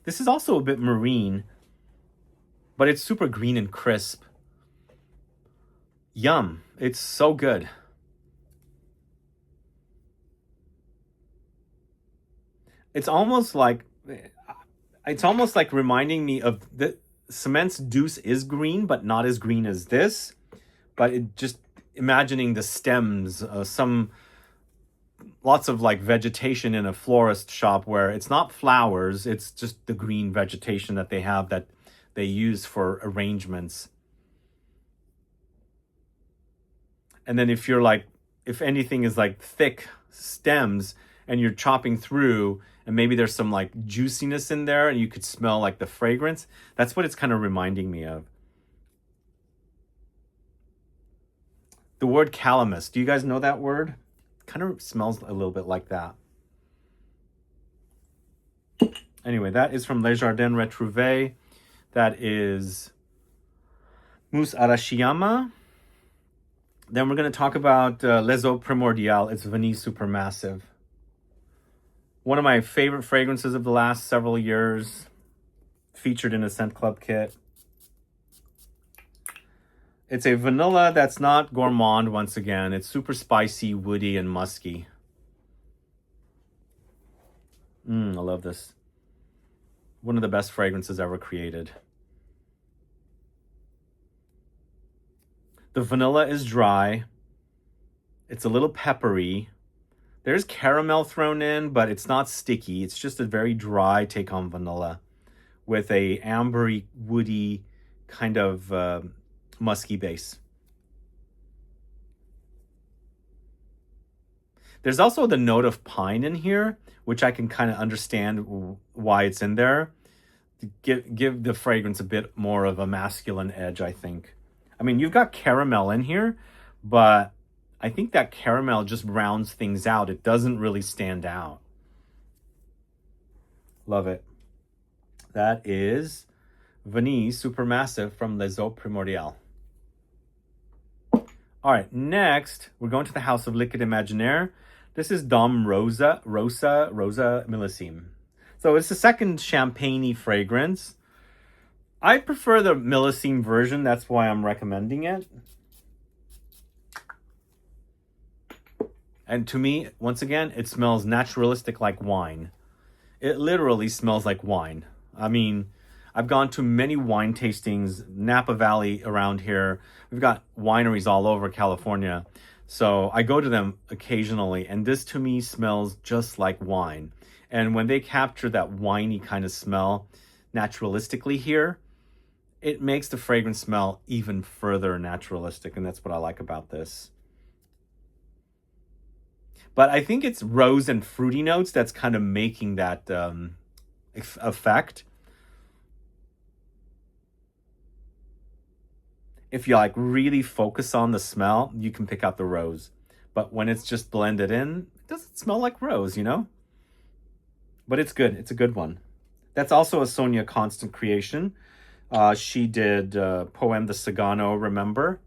This is also a bit marine, but it's super green and crisp. Yum. It's so good. It's almost like reminding me of the Cement's Douce is green, but not as green as this. But it just imagining the stems, lots of like vegetation in a florist shop where it's not flowers, it's just the green vegetation that they have that they use for arrangements. And then if anything is like thick stems and you're chopping through and maybe there's some like juiciness in there and you could smell like the fragrance, that's what it's kind of reminding me of. The word calamus, do you guys know that word? Kind of smells a little bit like that. Anyway, that is from Les Jardins Retrouvé. That is Mousse Arashiyama. Then we're going to talk about Les Eaux Primordiales. It's Vanille Supermassive. One of my favorite fragrances of the last several years. Featured in a Scent Club kit. It's a vanilla that's not gourmand once again. It's super spicy, woody, and musky. I love this. One of the best fragrances ever created. The vanilla is dry. It's a little peppery. There's caramel thrown in, but it's not sticky. It's just a very dry take on vanilla with a ambery, woody kind of musky base. There's also the note of pine in here, which I can kind of understand why it's in there. Give the fragrance a bit more of a masculine edge, I think. I mean, you've got caramel in here, but I think that caramel just rounds things out. It doesn't really stand out. Love it. That is Vanille Supermassive from Les Eaux Primordiales. All right, next, we're going to the House of Liquid Imaginaire. This is Dom Rosa Millésime. So it's the second champagne-y fragrance. I prefer the Millésime version. That's why I'm recommending it. And to me, once again, it smells naturalistic like wine. It literally smells like wine. I mean, I've gone to many wine tastings, Napa Valley around here. We've got wineries all over California. So I go to them occasionally, and this to me smells just like wine. And when they capture that winey kind of smell naturalistically here, it makes the fragrance smell even further naturalistic, and that's what I like about this. But I think it's rose and fruity notes that's kind of making that effect. If you like really focus on the smell, you can pick out the rose. But when it's just blended in, it doesn't smell like rose, you know? But it's good. It's a good one. That's also a Sonia Constant creation. She did Poème de Sagano, remember?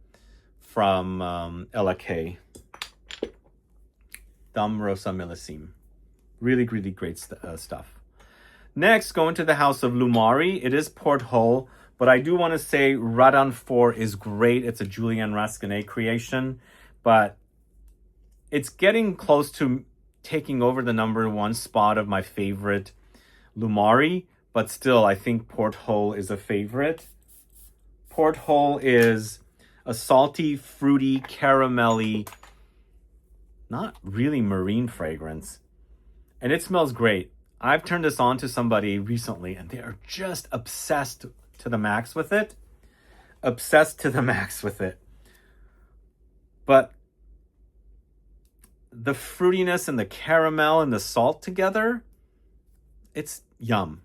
From LAK. Dom Rosa Millésime. Really, really great stuff. Next, going to the House of Lumari. It is Porthole, but I do want to say Radon 4 is great. It's a Julian Rascanet creation, but it's getting close to taking over the #1 spot of my favorite Lumari, but still, I think Porthole is a favorite. Porthole is a salty, fruity, caramelly, not really marine fragrance. And it smells great. I've turned this on to somebody recently and they are just obsessed to the max with it. Obsessed to the max with it. But the fruitiness and the caramel and the salt together, it's yum.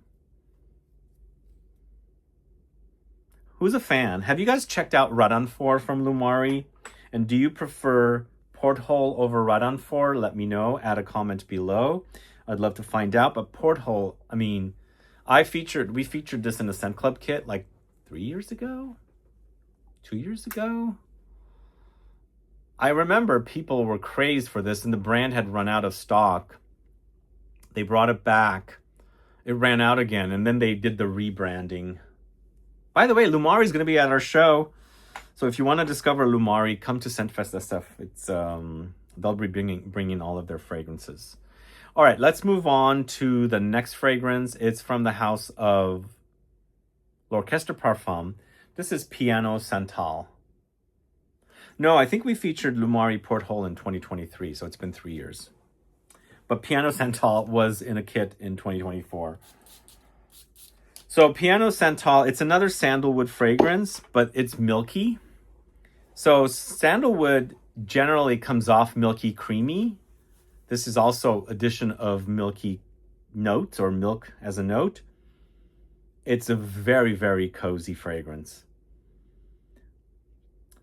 Who's a fan? Have you guys checked out Radon 4 from Lumari? And do you prefer Porthole over Radon 4? Let me know. Add a comment below. I'd love to find out. But Porthole, I mean, we featured this in the Scent Club kit like 3 years ago? 2 years ago? I remember people were crazed for this and the brand had run out of stock. They brought it back. It ran out again and then they did the rebranding. By the way, Lumari is going to be at our show. So if you want to discover Lumari, come to Scentfest SF. It's they'll be bringing all of their fragrances. All right, let's move on to the next fragrance. It's from the house of L'Orchestre Parfum. This is Piano Santal. No, I think we featured Lumari Porthole in 2023, so it's been 3 years. But Piano Santal was in a kit in 2024. So Piano Santal, it's another sandalwood fragrance, but it's milky. So sandalwood generally comes off milky creamy. This is also addition of milky notes or milk as a note. It's a very, very cozy fragrance.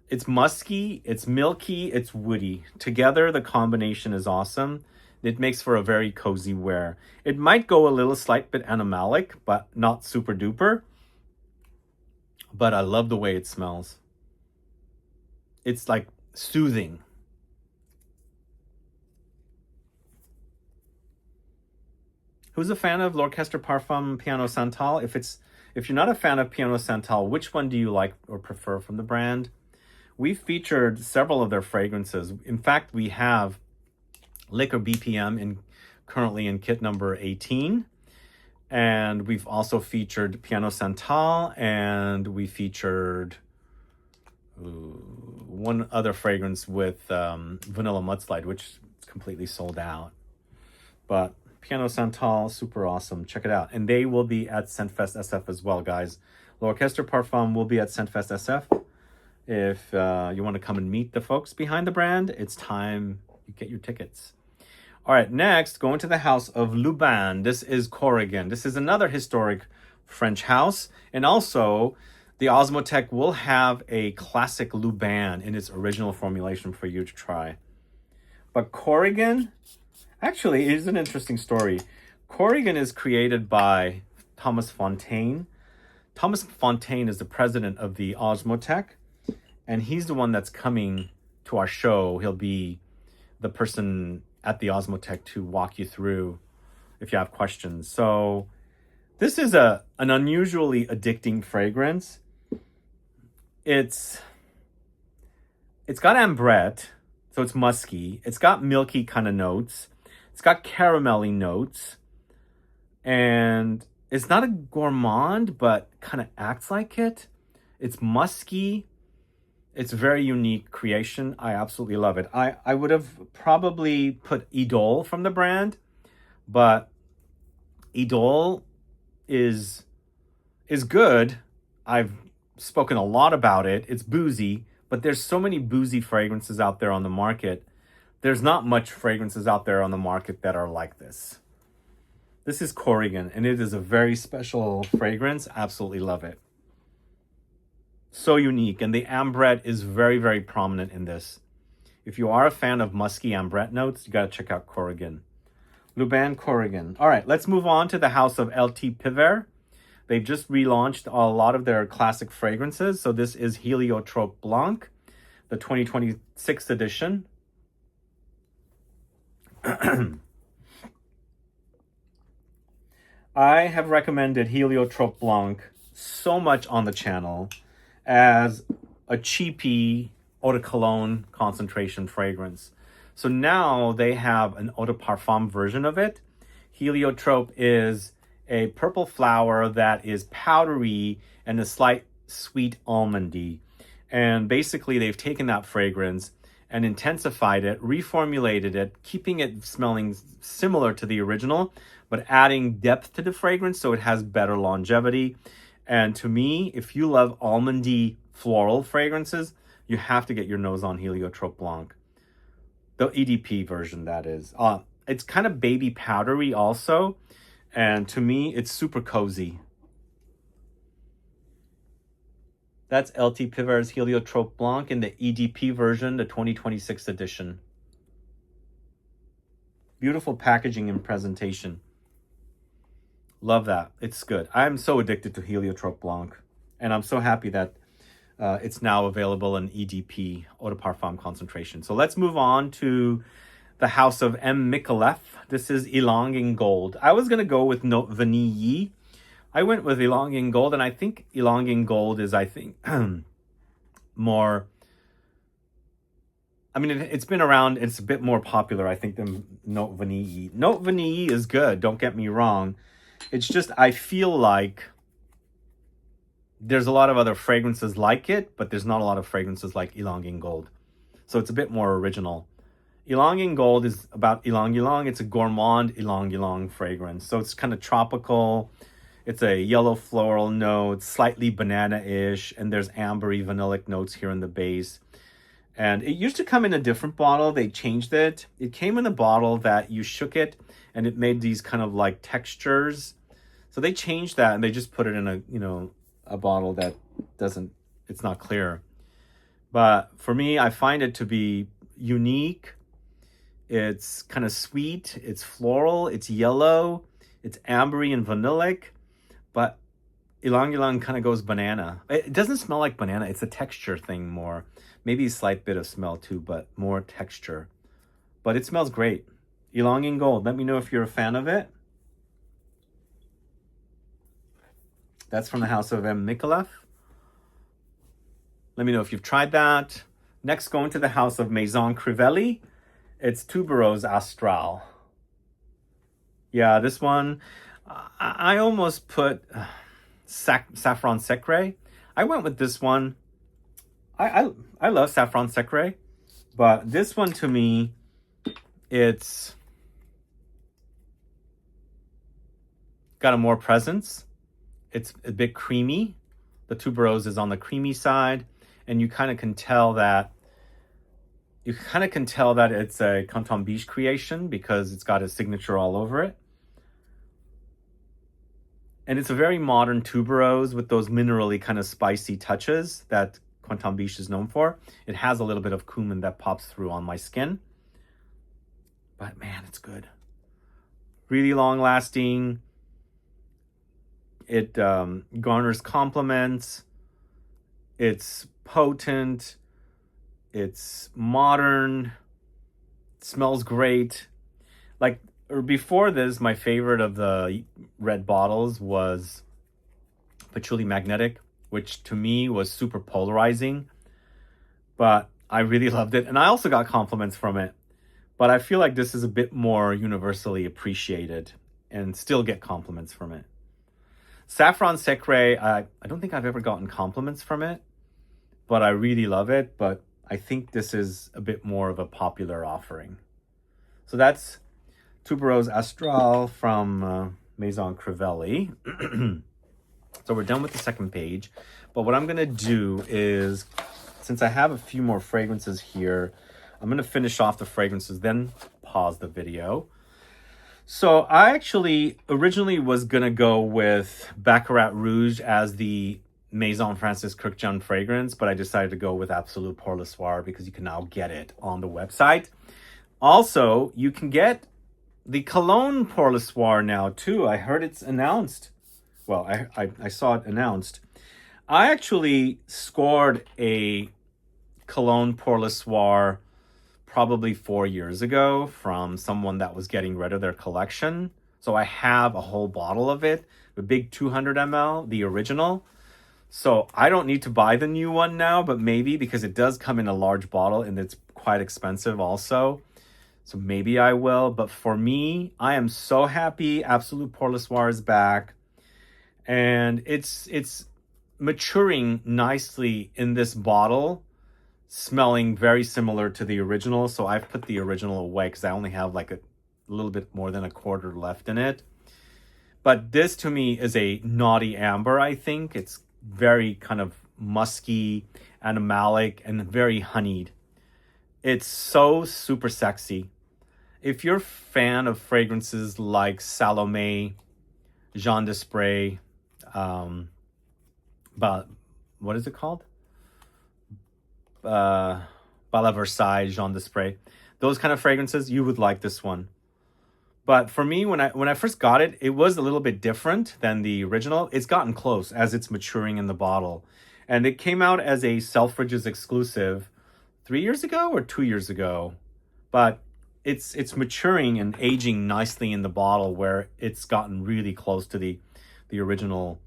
It's musky, it's milky, it's woody. Together, the combination is awesome. It makes for a very cozy wear. It might go a little slight bit animalic, but not super duper. But I love the way it smells. It's like soothing. Who's a fan of L'Orchestre Parfum Piano Santal? If you're not a fan of Piano Santal, which one do you like or prefer from the brand? We've featured several of their fragrances. In fact, we have Liquor BPM currently in kit number 18. And we've also featured Piano Santal, and we featured one other fragrance with Vanilla Mudslide, which is completely sold out. But Piano Santal, super awesome. Check it out. And they will be at Scentfest SF as well, guys. L'Orchestre Parfum will be at Scentfest SF. If you want to come and meet the folks behind the brand, it's time you get your tickets. All right, next, going to the house of Lubin. This is Corrigan. This is another historic French house. And also, The Osmotec will have a classic Lubin in its original formulation for you to try. But Corrigan, actually, it is an interesting story. Corrigan is created by Thomas Fontaine. Thomas Fontaine is the president of the Osmotec, and he's the one that's coming to our show. He'll be the person at the Osmotec to walk you through if you have questions. So this is an unusually addicting fragrance. It's got ambrette, so it's musky. It's got milky kind of notes. It's got caramelly notes. And it's not a gourmand, but kind of acts like it. It's musky. It's a very unique creation. I absolutely love it. I would have probably put Idole from the brand, but Idole is good. I've spoken a lot about it. It's boozy, but there's so many boozy fragrances out there on the market. There's not much fragrances out there on the market that are like this. This is Corrigan, and it is a very special fragrance. Absolutely love it. So unique, and the ambrette is very, very prominent in this. If you are a fan of musky ambrette notes, you got to check out Corrigan. Lubin Corrigan. All right, let's move on to the house of ALEXANDRE. They've just relaunched a lot of their classic fragrances. So this is Heliotrope Blanc, the 2026 edition. I have recommended Heliotrope Blanc so much on the channel as a cheapy eau de cologne concentration fragrance. So now they have an eau de parfum version of it. Heliotrope is a purple flower that is powdery and a slight sweet almondy. And basically they've taken that fragrance and intensified it, reformulated it, keeping it smelling similar to the original, but adding depth to the fragrance so it has better longevity. And to me, if you love almondy floral fragrances, you have to get your nose on Heliotrope Blanc. The EDP version, that is. It's kind of baby powdery also. And to me, it's super cozy. That's LT Piver's Heliotrope Blanc in the EDP version, the 2026 edition. Beautiful packaging and presentation. Love that. It's good. I'm so addicted to Heliotrope Blanc. And I'm so happy that it's now available in EDP, Eau de Parfum concentration. So let's move on to the house of M. Micallef. This is Ylang in Gold. I was going to go with Note Vanille. I went with Ylang in Gold, and I think Ylang in Gold is, more... I mean, it's been around. It's a bit more popular, I think, than Note Vanille. Note Vanille is good, don't get me wrong. It's just, I feel like there's a lot of other fragrances like it, but there's not a lot of fragrances like Ylang in Gold. So it's a bit more original. Ylang in Gold is about ylang ylang. It's a gourmand ylang ylang fragrance. So it's kind of tropical. It's a yellow floral note, slightly banana-ish, and there's ambery vanillic notes here in the base. And it used to come in a different bottle. They changed it. It came in a bottle that you shook it, and it made these kind of like textures. So they changed that, and they just put it in a bottle that it's not clear. But for me, I find it to be unique. It's kind of sweet, it's floral, it's yellow, it's ambery and vanillic, but ylang ylang kind of goes banana. It doesn't smell like banana, it's a texture thing more. Maybe a slight bit of smell too, but more texture. But it smells great. Ylang in Gold, let me know if you're a fan of it. That's from the house of M. Micallef. Let me know if you've tried that. Next, going to the house of Maison Crivelli. It's Tuberose Astral. Yeah, this one, I almost put Safran Secret. I went with this one. I love Safran Secret, but this one to me, it's got a more presence. It's a bit creamy. The Tuberose is on the creamy side, and you kind of can tell that it's a Canton Biche creation because it's got his signature all over it. And it's a very modern tuberose with those minerally kind of spicy touches that Quentin Biche is known for. It has a little bit of cumin that pops through on my skin. But man, it's good. Really long lasting. It garners compliments. It's potent. It's modern. It smells great. Like, before this, my favorite of the red bottles was Patchouli Magnetic, which to me was super polarizing. But I really loved it. And I also got compliments from it. But I feel like this is a bit more universally appreciated and still get compliments from it. Safran Secret, I don't think I've ever gotten compliments from it, but I really love it. But I think this is a bit more of a popular offering. So that's Tuberose Astral from Maison Crivelli. So we're done with the second page. But what I'm going to do is, since I have a few more fragrances here, I'm going to finish off the fragrances, then pause the video. So I actually originally was going to go with Baccarat Rouge as the Maison Francis Kurkdjian fragrance, but I decided to go with Absolute Pour Le Soir because you can now get it on the website. Also, you can get the Cologne Pour Le Soir now too. I heard it's announced. Well, I saw it announced. I actually scored a Cologne Pour Le Soir probably 4 years ago from someone that was getting rid of their collection. So I have a whole bottle of it, the big 200 ml, the original. So I don't need to buy the new one now, but maybe, because it does come in a large bottle and it's quite expensive also. So maybe I will. But for me, I am so happy Absolute Pour Le Soir is back. And it's maturing nicely in this bottle, smelling very similar to the original. So I've put the original away because I only have like a little bit more than a quarter left in it. But this to me is a naughty amber, I think. It's very kind of musky, animalic, and very honeyed. It's so super sexy. If you're a fan of fragrances like Salome, Jean d'Esprit, but what is it called? Bala Versailles, Jean d'Esprit, those kind of fragrances, you would like this one. But for me, when I first got it, it was a little bit different than the original. It's gotten close as it's maturing in the bottle. And it came out as a Selfridges exclusive 3 years ago or 2 years ago. But it's maturing and aging nicely in the bottle, where it's gotten really close to the original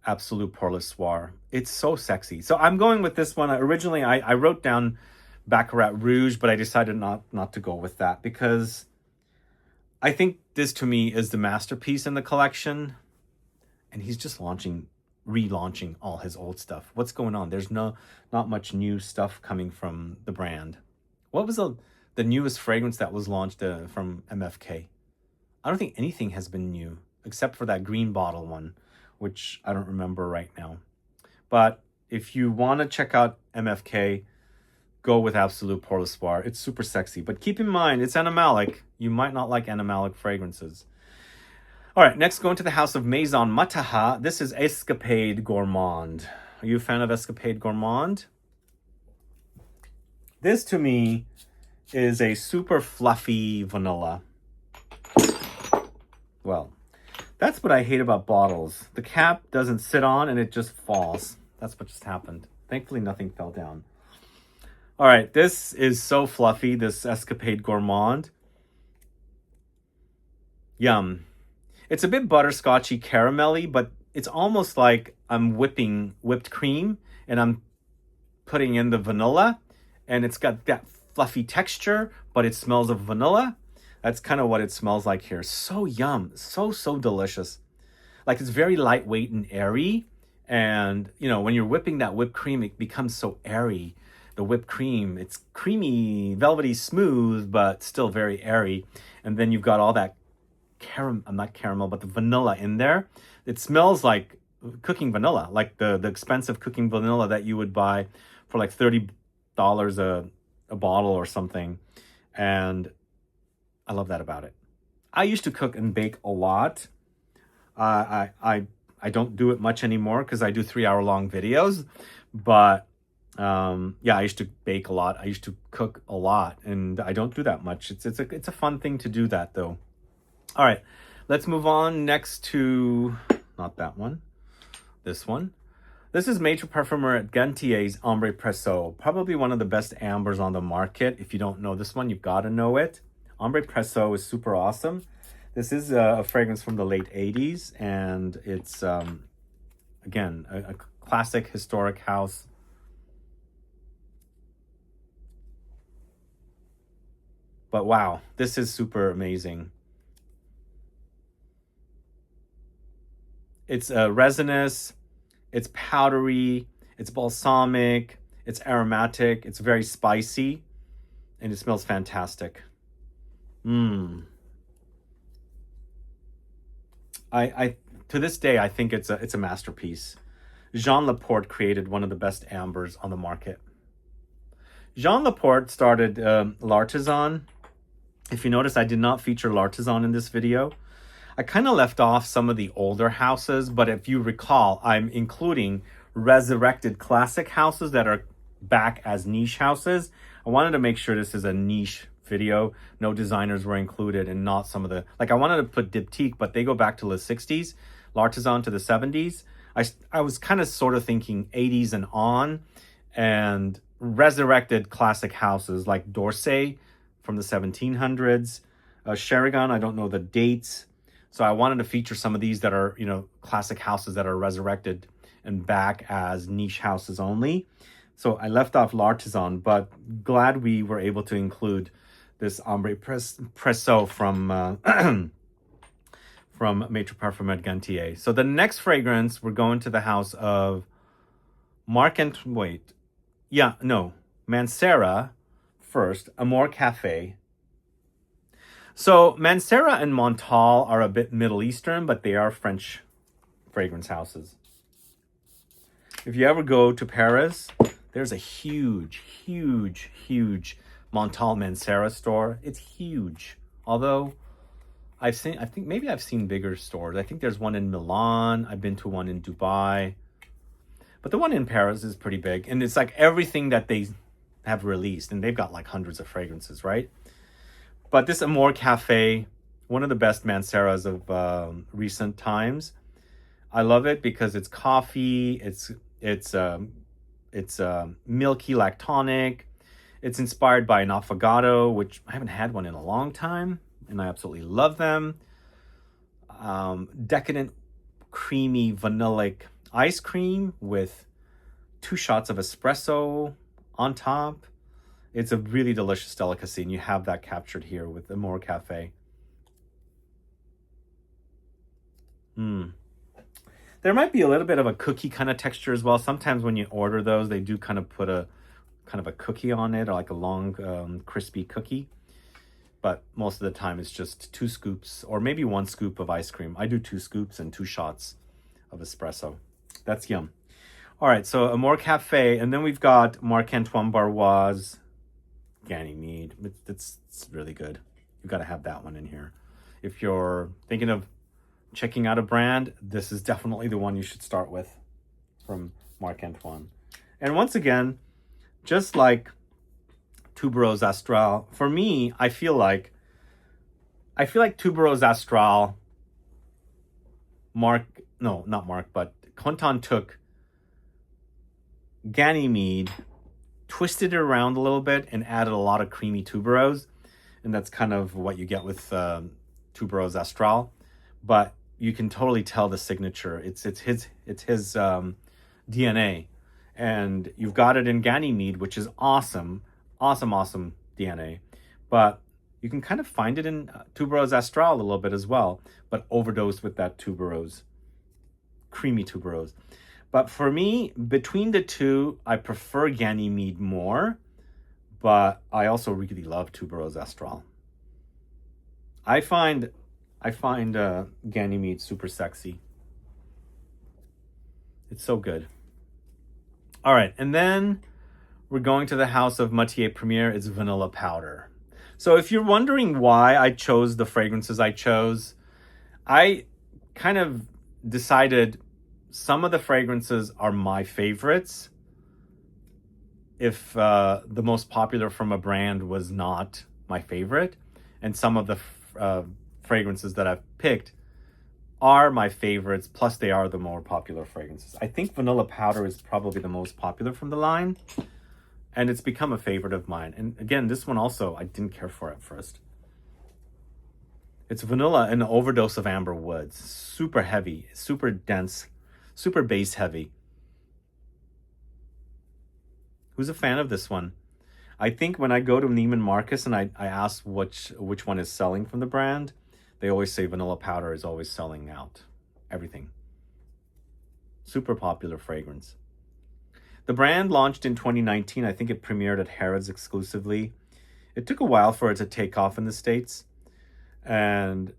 Absolute Pour Le Soir. It's so sexy. So I'm going with this one. Originally, I wrote down Baccarat Rouge, but I decided not to go with that because I think this to me is the masterpiece in the collection. And he's just relaunching all his old stuff. What's going on? There's not much new stuff coming from the brand. What was the newest fragrance that was launched from MFK? I don't think anything has been new except for that green bottle one, which I don't remember right now. But if you want to check out MFK, go with Absolute Pour Le Soir. It's super sexy. But keep in mind, it's animalic. You might not like animalic fragrances. All right, next, going to the house of Maison Mataha. This is Escapade Gourmand. Are you a fan of Escapade Gourmand? This, to me, is a super fluffy vanilla. Well, that's what I hate about bottles. The cap doesn't sit on and it just falls. That's what just happened. Thankfully, nothing fell down. All right, this is so fluffy, this Escapade Gourmand. Yum. It's a bit butterscotchy, caramelly, but it's almost like I'm whipping whipped cream and I'm putting in the vanilla, and it's got that fluffy texture, but it smells of vanilla. That's kind of what it smells like here. So yum, so delicious. Like, it's very lightweight and airy. And, you know, when you're whipping that whipped cream, it becomes so airy. The whipped cream, it's creamy, velvety, smooth, but still very airy. And then you've got all that not caramel, but the vanilla in there. It smells like cooking vanilla, like the expensive cooking vanilla that you would buy for like $30 a bottle or something. And I love that about it. I used to cook and bake a lot. I I don't do it much anymore because I do 3-hour-long videos. But yeah, I used to bake a lot. I used to cook a lot, and I don't do that much. It's a fun thing to do that though. All right, let's move on next to, not that one, this one. This is Maître Parfumeur Gantier's Ombre Presso, probably one of the best ambers on the market. If you don't know this one, you've got to know it. Ombre Presso is super awesome. This is a fragrance from the late 80s, and it's, again, a classic historic house. But wow, this is super amazing. It's resinous, it's powdery, it's balsamic, it's aromatic, it's very spicy, and it smells fantastic. I to this day, I think it's a masterpiece. Jean Laporte created one of the best ambers on the market. Jean Laporte started L'Artisan. If you notice, I did not feature L'Artisan in this video. I kind of left off some of the older houses, but if you recall, I'm including resurrected classic houses that are back as niche houses. I wanted to make sure this is a niche video. No designers were included, and not some of the, like I wanted to put Diptyque, but they go back to the 60s, L'Artisan to the 70s. I was kind of sort of thinking 80s and on, and resurrected classic houses like D'Orsay from the 1700s, Sherigan, I don't know the dates. So I wanted to feature some of these that are, you know, classic houses that are resurrected and back as niche houses only. So I left off L'Artisan, but glad we were able to include this Ombre Presso from from Maître Parfumeur Gantier. So the next fragrance, we're going to the house of Mancera first, Amour Cafe. So Mancera and Montal are a bit Middle Eastern, but they are French fragrance houses. If you ever go to Paris, there's a huge, huge, huge Montal Mancera store. It's huge. Although I think maybe I've seen bigger stores. I think there's one in Milan. I've been to one in Dubai. But the one in Paris is pretty big. And it's like everything that they have released. And they've got like hundreds of fragrances, right? But this Amour Cafe, one of the best Manceras of recent times. I love it because it's coffee. It's milky lactonic. It's inspired by an affogato, which I haven't had one in a long time, and I absolutely love them. Decadent, creamy, vanillic ice cream with 2 shots of espresso on top. It's a really delicious delicacy, and you have that captured here with the Amour Cafe. There might be a little bit of a cookie kind of texture as well. Sometimes when you order those, they do kind of put a cookie on it, or like a long crispy cookie. But most of the time it's just 2 scoops or maybe 1 scoop of ice cream. I do 2 scoops and 2 shots of espresso. That's yum. All right, so Amour Cafe, and then we've got Marc-Antoine Barrois Ganymede. It's really good. You've got to have that one in here. If you're thinking of checking out a brand, this is definitely the one you should start with from Marc-Antoine. And once again, just like Tuberose Astral, for me, I feel like Tuberose Astral, Quentin took Ganymede, twisted it around a little bit, and added a lot of creamy tuberose, and that's kind of what you get with Tuberose Astral. But you can totally tell the signature. It's his DNA, and you've got it in Ganymede, which is awesome DNA. But you can kind of find it in Tuberose Astral a little bit as well, but overdosed with that tuberose, creamy tuberose. But for me, between the two, I prefer Ganymede more, but I also really love Tuberose Astral. I find Ganymede super sexy. It's so good. All right, and then we're going to the house of Matière Première. It's Vanilla Powder. So if you're wondering why I chose the fragrances I chose, I kind of decided some of the fragrances are my favorites. If the most popular from a brand was not my favorite, and some of the fragrances that I've picked are my favorites, plus they are the more popular fragrances. I think Vanilla Powder is probably the most popular from the line, and it's become a favorite of mine. And again, this one also I didn't care for at first. It's vanilla and an overdose of amber woods. Super heavy, super dense, super bass heavy. Who's a fan of this one? I think when I go to Neiman Marcus and I ask which one is selling from the brand, they always say Vanilla Powder is always selling out. Everything. Super popular fragrance. The brand launched in 2019. I think it premiered at Harrods exclusively. It took a while for it to take off in the States and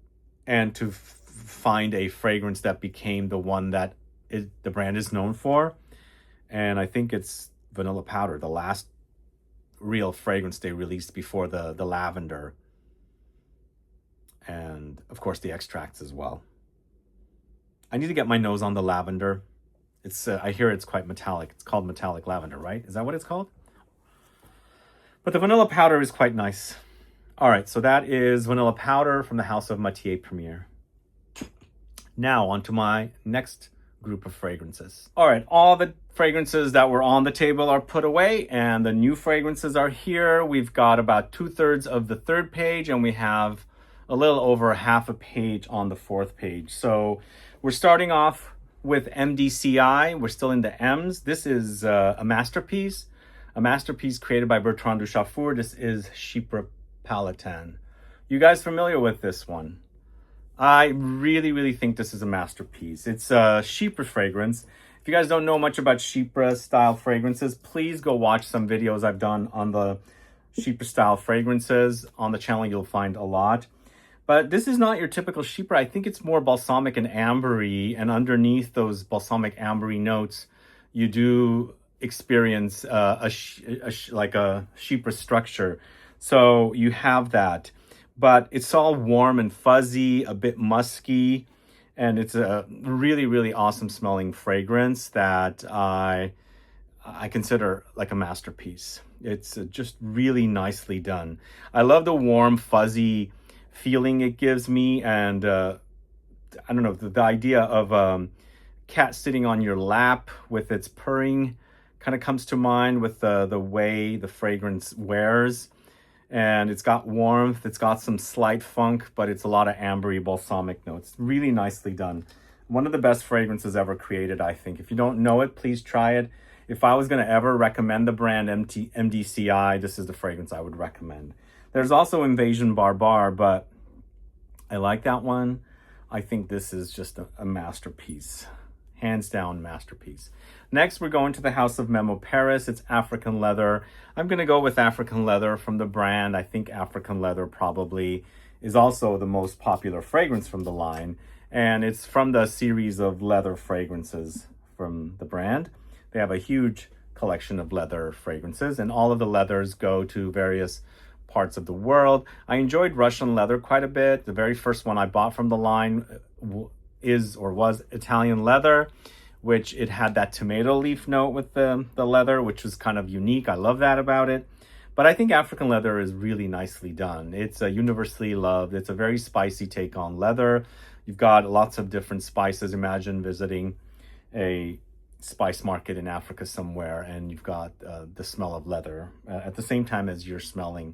to find a fragrance that became the one that the brand is known for. And I think it's Vanilla Powder, the last real fragrance they released before the lavender. And of course the extracts as well. I need to get my nose on the lavender. It's I hear it's quite metallic. It's called metallic lavender, right? Is that what it's called? But the Vanilla Powder is quite nice. All right, so that is Vanilla Powder from the House of Matier Premier. Now on to my next group of fragrances. All right, all the fragrances that were on the table are put away and the new fragrances are here. We've got about 2/3 of the third page and we have a little over half a page on the fourth page. So we're starting off with MDCI. We're still in the M's. This is a masterpiece created by Bertrand Duchaufour. This is Chypre Palatin. You guys familiar with this one? I really think this is a masterpiece. It's a Chypre fragrance. If you guys don't know much about Chypre style fragrances, please go watch some videos I've done on the Chypre style fragrances. On the channel, you'll find a lot. But this is not your typical Chypre. I think it's more balsamic and ambery, and underneath those balsamic ambery notes, you do experience like a Chypre structure. So you have that. But it's all warm and fuzzy, a bit musky, and it's a really awesome smelling fragrance that I consider like a masterpiece. It's just really nicely done. I love the warm, fuzzy feeling it gives me, and I don't know, the idea of cat sitting on your lap with its purring kind of comes to mind with the way the fragrance wears. And it's got warmth, it's got some slight funk, but it's a lot of ambery balsamic notes. Really nicely done. One of the best fragrances ever created, I think. If you don't know it, please try it. If I was going to ever recommend the brand MDCI, this is the fragrance I would recommend. There's also Invasion Barbar, but I like that one. I think this is just a masterpiece. Hands down masterpiece. Next, we're going to the House of Memo Paris. It's African Leather. I'm going to go with African Leather from the brand. I think African Leather probably is also the most popular fragrance from the line. And it's from the series of leather fragrances from the brand. They have a huge collection of leather fragrances, and all of the leathers go to various parts of the world. I enjoyed Russian leather quite a bit. The very first one I bought from the line was Italian leather, which it had that tomato leaf note with the leather, which was kind of unique. I love that about it. But I think African leather is really nicely done. It's universally loved. It's a very spicy take on leather. You've got lots of different spices. Imagine visiting a spice market in Africa somewhere, and you've got the smell of leather at the same time as you're smelling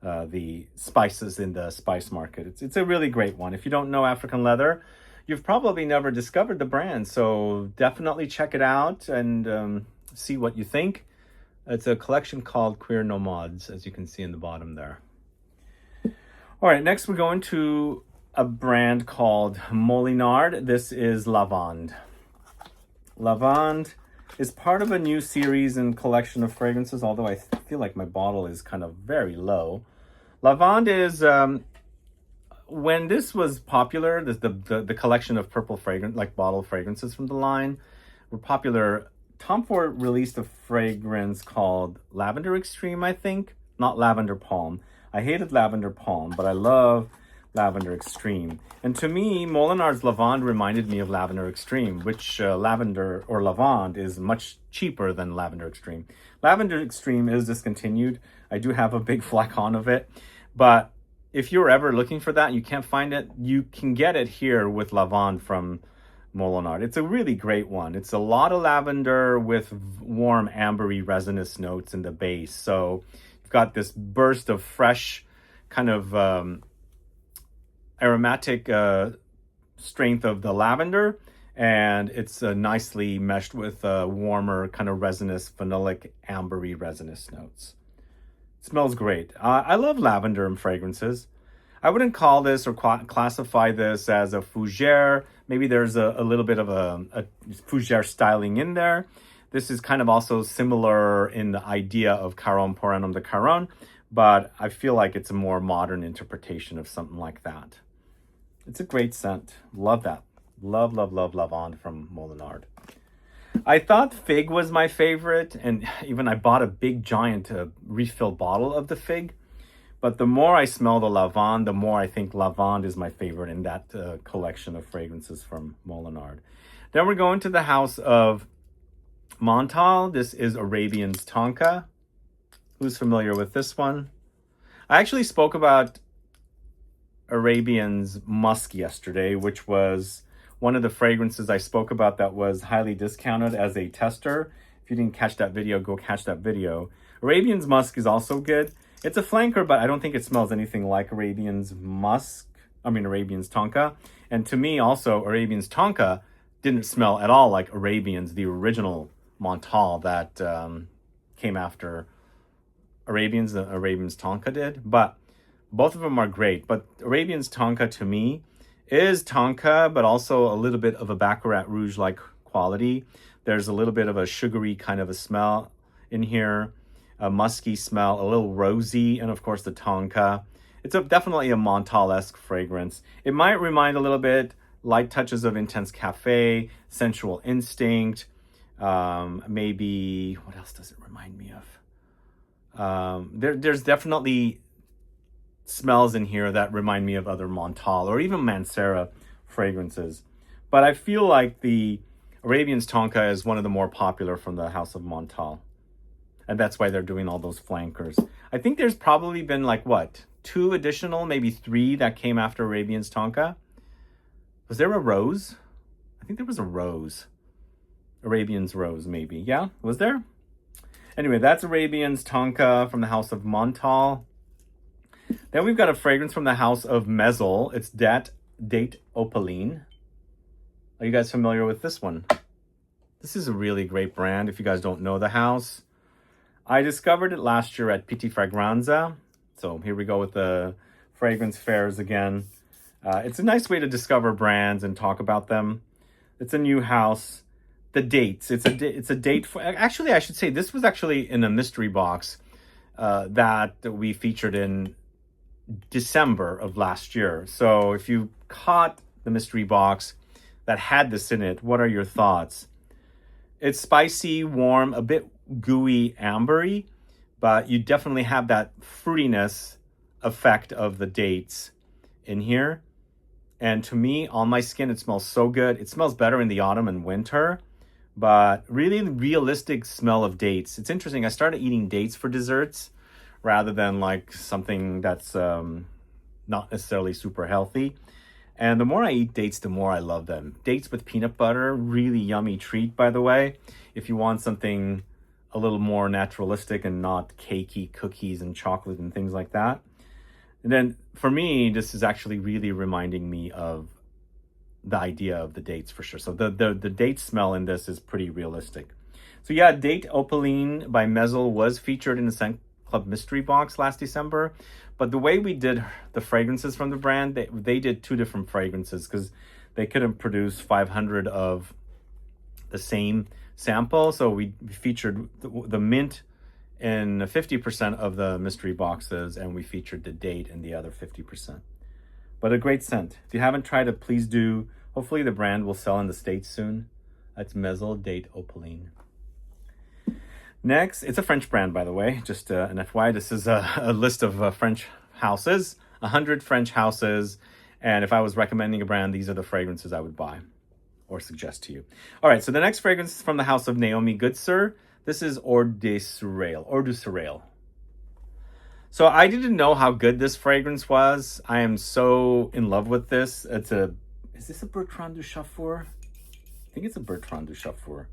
the spices in the spice market. It's a really great one. If you don't know African leather, you've probably never discovered the brand, so definitely check it out and see what you think. It's a collection called Queer Nomads, as you can see in the bottom there. All right, next we're going to a brand called Molinard. This is Lavande. Lavande is part of a new series and collection of fragrances, although I feel like my bottle is kind of very low. Lavande is... when this was popular, the collection of purple fragrance, like bottle fragrances from the line, were popular. Tom Ford released a fragrance called AETHER Xtraem, I think. Not Lavender Palm. I hated Lavender Palm, but I love Lavender Xtraem. And to me, Molinar's Lavande reminded me of Lavender Xtraem, which lavender or lavande is much cheaper than Lavender Xtraem. Lavender Xtraem is discontinued. I do have a big flacon of it, but if you're ever looking for that and you can't find it, you can get it here with Lavande from Molinard. It's a really great one. It's a lot of lavender with warm ambery resinous notes in the base. So you've got this burst of fresh kind of aromatic strength of the lavender, and it's nicely meshed with warmer kind of resinous, vanillic, ambery resinous notes. It smells great. I love lavender in fragrances. I wouldn't call this or classify this as a fougere. Maybe there's a little bit of a fougere styling in there. This is kind of also similar in the idea of Caron pour un homme de Caron, but I feel like it's a more modern interpretation of something like that. It's a great scent. Love that. Love, love, love Lavande from Molinard. I thought Fig was my favorite, and even I bought a big giant refill bottle of the Fig. But the more I smell the Lavande, the more I think Lavande is my favorite in that collection of fragrances from Molinard. Then we're going to the house of Montal. This is Arabian's Tonka. Who's familiar with this one? I actually spoke about Arabian's Musk yesterday, which was one of the fragrances I spoke about that was highly discounted as a tester. If you didn't catch that video, go catch that video. Arabian's Musk is also good. It's a flanker, but I don't think it smells anything like Arabian's Tonka. And to me also, Arabian's Tonka didn't smell at all like Arabian's, the original Montal that came after Arabian's Tonka did. But both of them are great. But Arabian's Tonka to me is Tonka, but also a little bit of a Baccarat Rouge-like quality. There's a little bit of a sugary kind of a smell in here. A musky smell, a little rosy, and of course the Tonka. It's definitely a Montal-esque fragrance. It might remind a little bit light touches of Intense Cafe, Sensual Instinct, maybe, what else does it remind me of? There's definitely smells in here that remind me of other Montal or even Mancera fragrances. But I feel like the Arabian's Tonka is one of the more popular from the House of Montal. And that's why they're doing all those flankers. I think there's probably been like, what, 2 additional, maybe 3 that came after Arabian's Tonka. Was there a rose? I think there was a rose. Arabian's Rose, maybe. Yeah, was there? Anyway, that's Arabian's Tonka from the House of Montal. Then we've got a fragrance from the House of Mezel. It's Date Opaline. Are you guys familiar with this one? This is a really great brand if you guys don't know the house. I discovered it last year at Pitti Fragranza. So here we go with the fragrance fairs again. It's a nice way to discover brands and talk about them. It's a new house. The dates. It's a date. Actually, I should say this was actually in a mystery box that we featured in December of last year. So if you caught the mystery box that had this in it, what are your thoughts? It's spicy, warm, a bit gooey, ambery, but you definitely have that fruitiness effect of the dates in here. And to me, on my skin, it smells so good. It smells better in the autumn and winter, but really realistic smell of dates. It's interesting. I started eating dates for desserts rather than like something that's not necessarily super healthy. And the more I eat dates, the more I love them. Dates with peanut butter, really yummy treat, by the way. If you want something a little more naturalistic and not cakey cookies and chocolate and things like that. And then for me, this is actually really reminding me of the idea of the dates for sure. So the date smell in this is pretty realistic. So yeah, Date Opaline by Mezel was featured in the Scent Club Mystery Box last December. But the way we did the fragrances from the brand, they did 2 different fragrances because they couldn't produce 500 of the same sample. So we featured the mint in 50% of the mystery boxes, and we featured the date in the other 50%. But a great scent. If you haven't tried it, please do. Hopefully the brand will sell in the States soon. That's Mezel Date Opaline. Next, it's a French brand, by the way. Just an FYI, this is a list of French houses. 100 French houses. And if I was recommending a brand, these are the fragrances I would buy or suggest to you. All right, so the next fragrance is from the house of Naomi Goodsir. This is Eau de Soleil. So I didn't know how good this fragrance was. I am so in love with this. Is this a Bertrand du Chaffour? I think it's a Bertrand du Chaffour.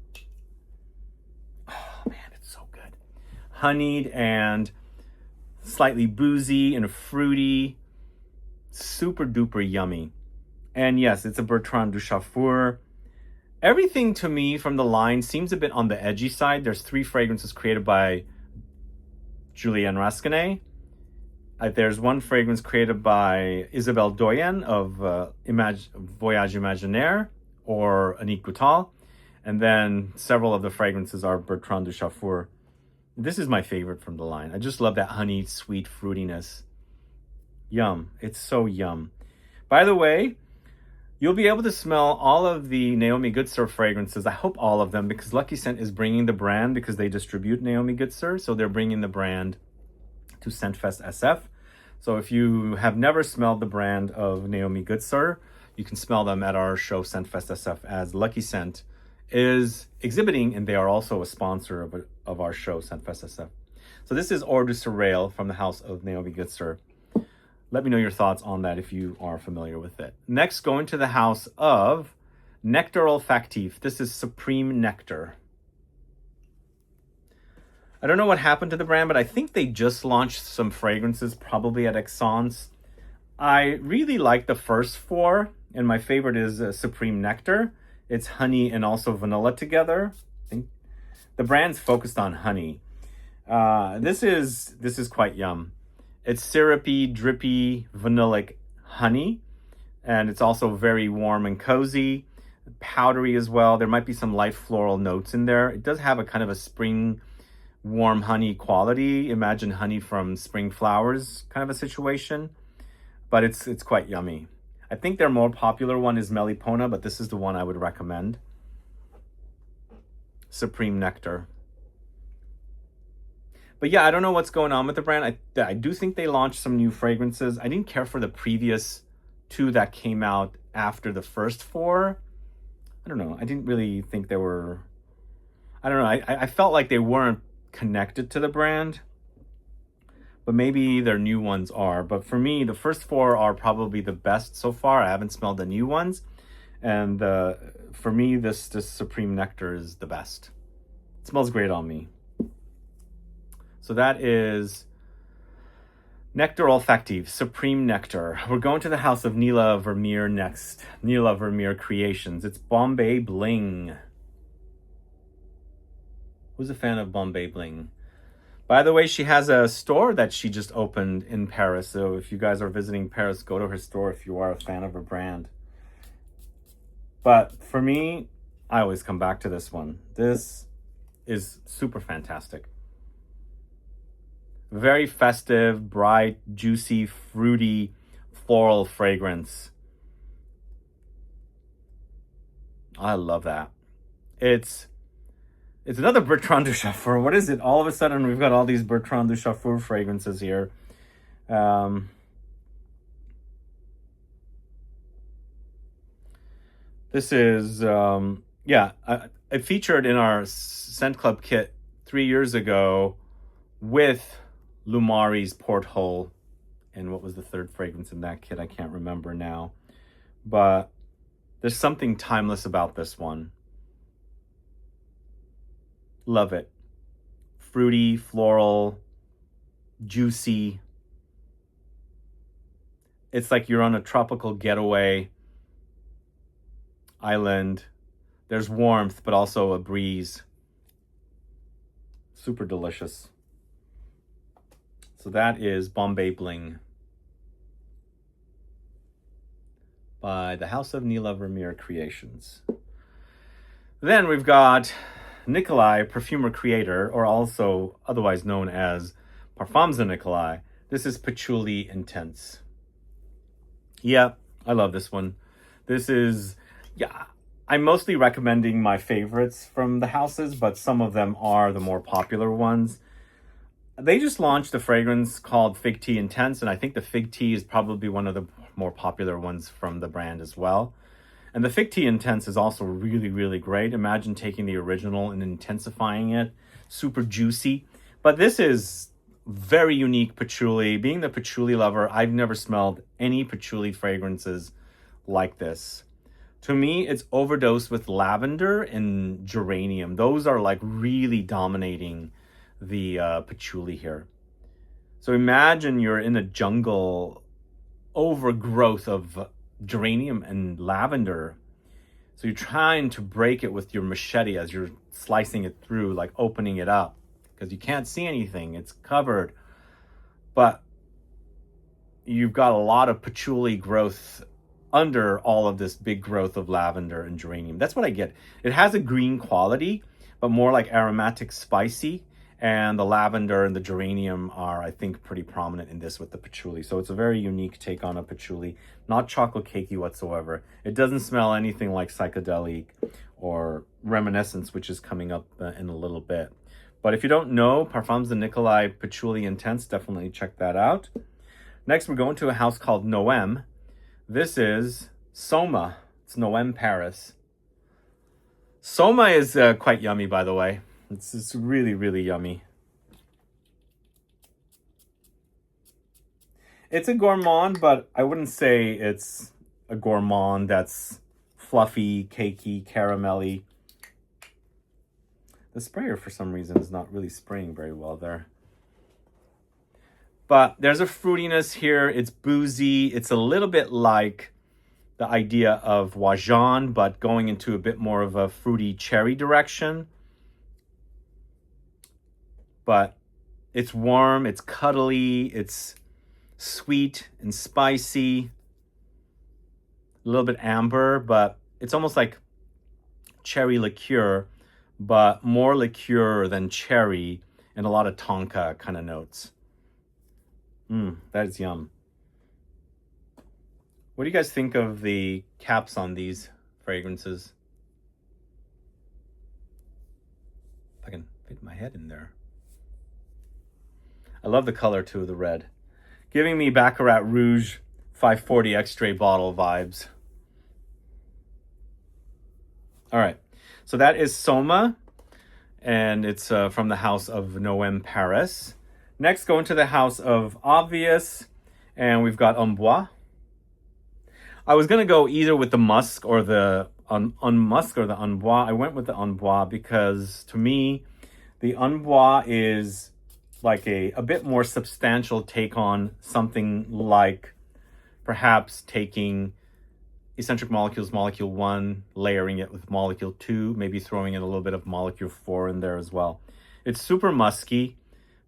Oh man, it's so good. Honeyed and slightly boozy and fruity. Super duper yummy. And yes, it's a Bertrand du Chaffour. Everything to me from the line seems a bit on the edgy side. There's 3 fragrances created by Julien Rascanet. There's 1 fragrance created by Isabelle Doyen of Voyage Imaginaire or Annick Goutal. And then several of the fragrances are Bertrand du Chaffour. This is my favorite from the line. I just love that honey, sweet fruitiness. Yum. It's so yum. By the way, you'll be able to smell all of the Naomi Goodsir fragrances. I hope all of them, because Lucky Scent is bringing the brand, because they distribute Naomi Goodsir. So they're bringing the brand to Scentfest SF. So if you have never smelled the brand of Naomi Goodsir, you can smell them at our show Scentfest SF, as Lucky Scent is exhibiting, and they are also a sponsor of our show Scentfest SF. So this is Eau de Soleil from the house of Naomi Goodsir. Let me know your thoughts on that if you are familiar with it. Next, going to the house of Nectar Olfactif. This is Supreme Nectar. I don't know what happened to the brand, but I think they just launched some fragrances, probably at Essence. I really like the first 4, and my favorite is Supreme Nectar. It's honey and also vanilla together. I think the brand's focused on honey. This is quite yum. It's syrupy, drippy, vanillic honey, and it's also very warm and cozy, powdery as well. There might be some light floral notes in there. It does have a kind of a spring warm honey quality. Imagine honey from spring flowers kind of a situation, but it's quite yummy. I think their more popular one is Melipona, but this is the one I would recommend. Supreme Nectar. But yeah, I don't know what's going on with the brand. I do think they launched some new fragrances. I didn't care for the previous 2 that came out after the first 4. I don't know. I didn't really think they were... I don't know. I felt like they weren't connected to the brand. But maybe their new ones are. But for me, the first 4 are probably the best so far. I haven't smelled the new ones. And for me, this Supreme Nectar is the best. It smells great on me. So that is Nectar Olfactif, Supreme Nectar. We're going to the house of Nila Vermeer next. Nila Vermeer Creations. It's Bombay Bling. Who's a fan of Bombay Bling? By the way, she has a store that she just opened in Paris. So if you guys are visiting Paris, go to her store if you are a fan of her brand. But for me, I always come back to this one. This is super fantastic. Very festive, bright, juicy, fruity, floral fragrance. I love that. It's another Bertrand du Chaffour. What is it? All of a sudden, we've got all these Bertrand du Chaffour fragrances here. This is, it featured in our Scent Club kit 3 years ago with Lumari's Porthole. And what was the 3rd fragrance in that kit? I can't remember now. But there's something timeless about this one. Love it. Fruity, floral, juicy. It's like you're on a tropical getaway island. There's warmth, but also a breeze. Super delicious. So that is Bombay Bling by the House of Nila Vermeer Creations. Then we've got Nikolai, perfumer creator, or also otherwise known as Parfums de Nikolai. This is Patchouli Intense. Yeah, I love this one. This is, I'm mostly recommending my favorites from the houses, but some of them are the more popular ones. They just launched a fragrance called Fig Tea Intense, and I think the Fig Tea is probably one of the more popular ones from the brand as well. And the Fig Tea Intense is also really, really great. Imagine taking the original and intensifying it. Super juicy. But this is very unique patchouli. Being the patchouli lover, I've never smelled any patchouli fragrances like this. To me, it's overdosed with lavender and geranium. Those are like really dominating the patchouli here. So imagine you're in a jungle overgrowth of geranium and lavender. So you're trying to break it with your machete as you're slicing it through, like opening it up, because you can't see anything. It's covered. But you've got a lot of patchouli growth under all of this big growth of lavender and geranium. That's what I get. It has a green quality, but more like aromatic, spicy. And the lavender and the geranium are, I think, pretty prominent in this with the patchouli. So it's a very unique take on a patchouli. Not chocolate cakey whatsoever. It doesn't smell anything like psychedelic or reminiscence, which is coming up in a little bit. But if you don't know, Parfums de Nicolai Patchouli Intense, definitely check that out. Next, we're going to a house called Noem. This is Soma. It's Noem Paris. Soma is quite yummy, by the way. It's really, really yummy. It's a gourmand, but I wouldn't say it's a gourmand that's fluffy, cakey, caramelly. The sprayer, for some reason, is not really spraying very well there. But there's a fruitiness here. It's boozy. It's a little bit like the idea of Wajan, but going into a bit more of a fruity cherry direction. But it's warm, it's cuddly, it's sweet and spicy, a little bit amber, but it's almost like cherry liqueur, but more liqueur than cherry, and a lot of tonka kind of notes. That is yum. What do you guys think of the caps on these fragrances? If I can fit my head in there. I love the color too, the red. Giving me Baccarat Rouge 540 Extrait bottle vibes. All right, so that is Soma, and it's from the house of Noem Paris. Next, going to the house of Obvious, and we've got Amboise. I was gonna go either with the musk or the unmusk or the Amboise. I went with the Amboise because to me, the Amboise is like a bit more substantial take on something like perhaps taking Eccentric Molecules, Molecule 1, layering it with Molecule 2, maybe throwing in a little bit of Molecule 4 in there as well. It's super musky.